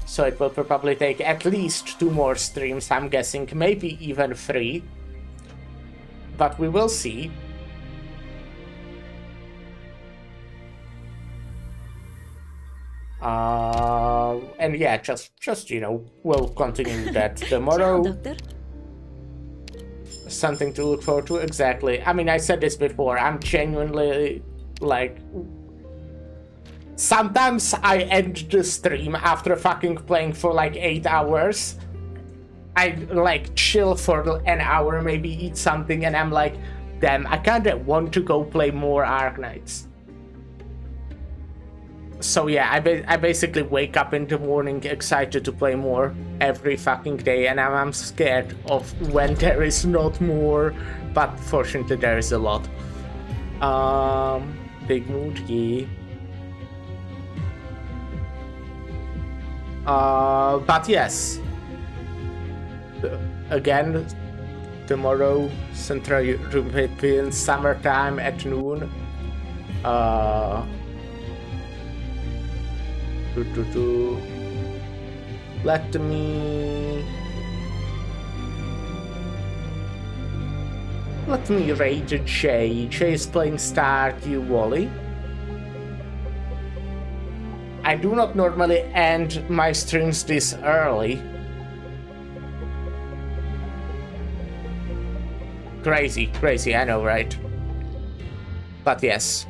So it will probably take at least 2 more streams, I'm guessing, maybe even 3. But we will see. And yeah, just you know, we'll continue that tomorrow. Doctor. Something to look forward to, exactly. I mean, I said this before, I'm genuinely, like... Sometimes I end the stream after fucking playing for like 8 hours. I like chill for an hour, maybe eat something, and I'm like, damn, I kinda want to go play more Arknights. So yeah, I basically wake up in the morning excited to play more every fucking day, and I'm scared of when there is not more, but fortunately there is a lot. Big mood, yeah. But yes, again, tomorrow, Central European summertime at noon. Let me raid Jay. Jay is playing Stardew Valley. I do not normally end my streams this early. Crazy, I know, right? But yes.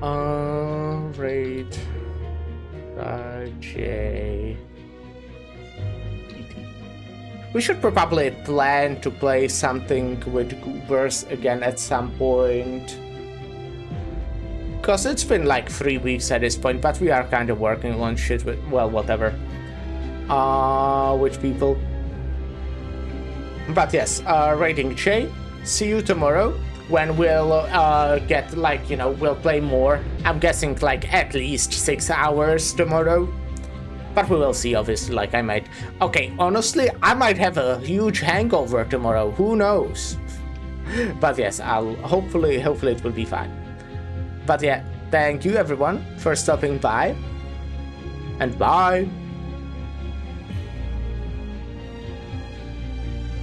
Raid Jay. We should probably plan to play something with Goobers again at some point. Cause it's been like 3 weeks at this point, but we are kind of working on shit with, well, whatever. Which people? But yes, raiding Jay. See you tomorrow when we'll get like, you know, we'll play more. I'm guessing like at least 6 hours tomorrow. But we will see, obviously, like I might. Okay, honestly, I might have a huge hangover tomorrow. Who knows? But yes, I'll hopefully it will be fine. But yeah, thank you everyone for stopping by. And bye.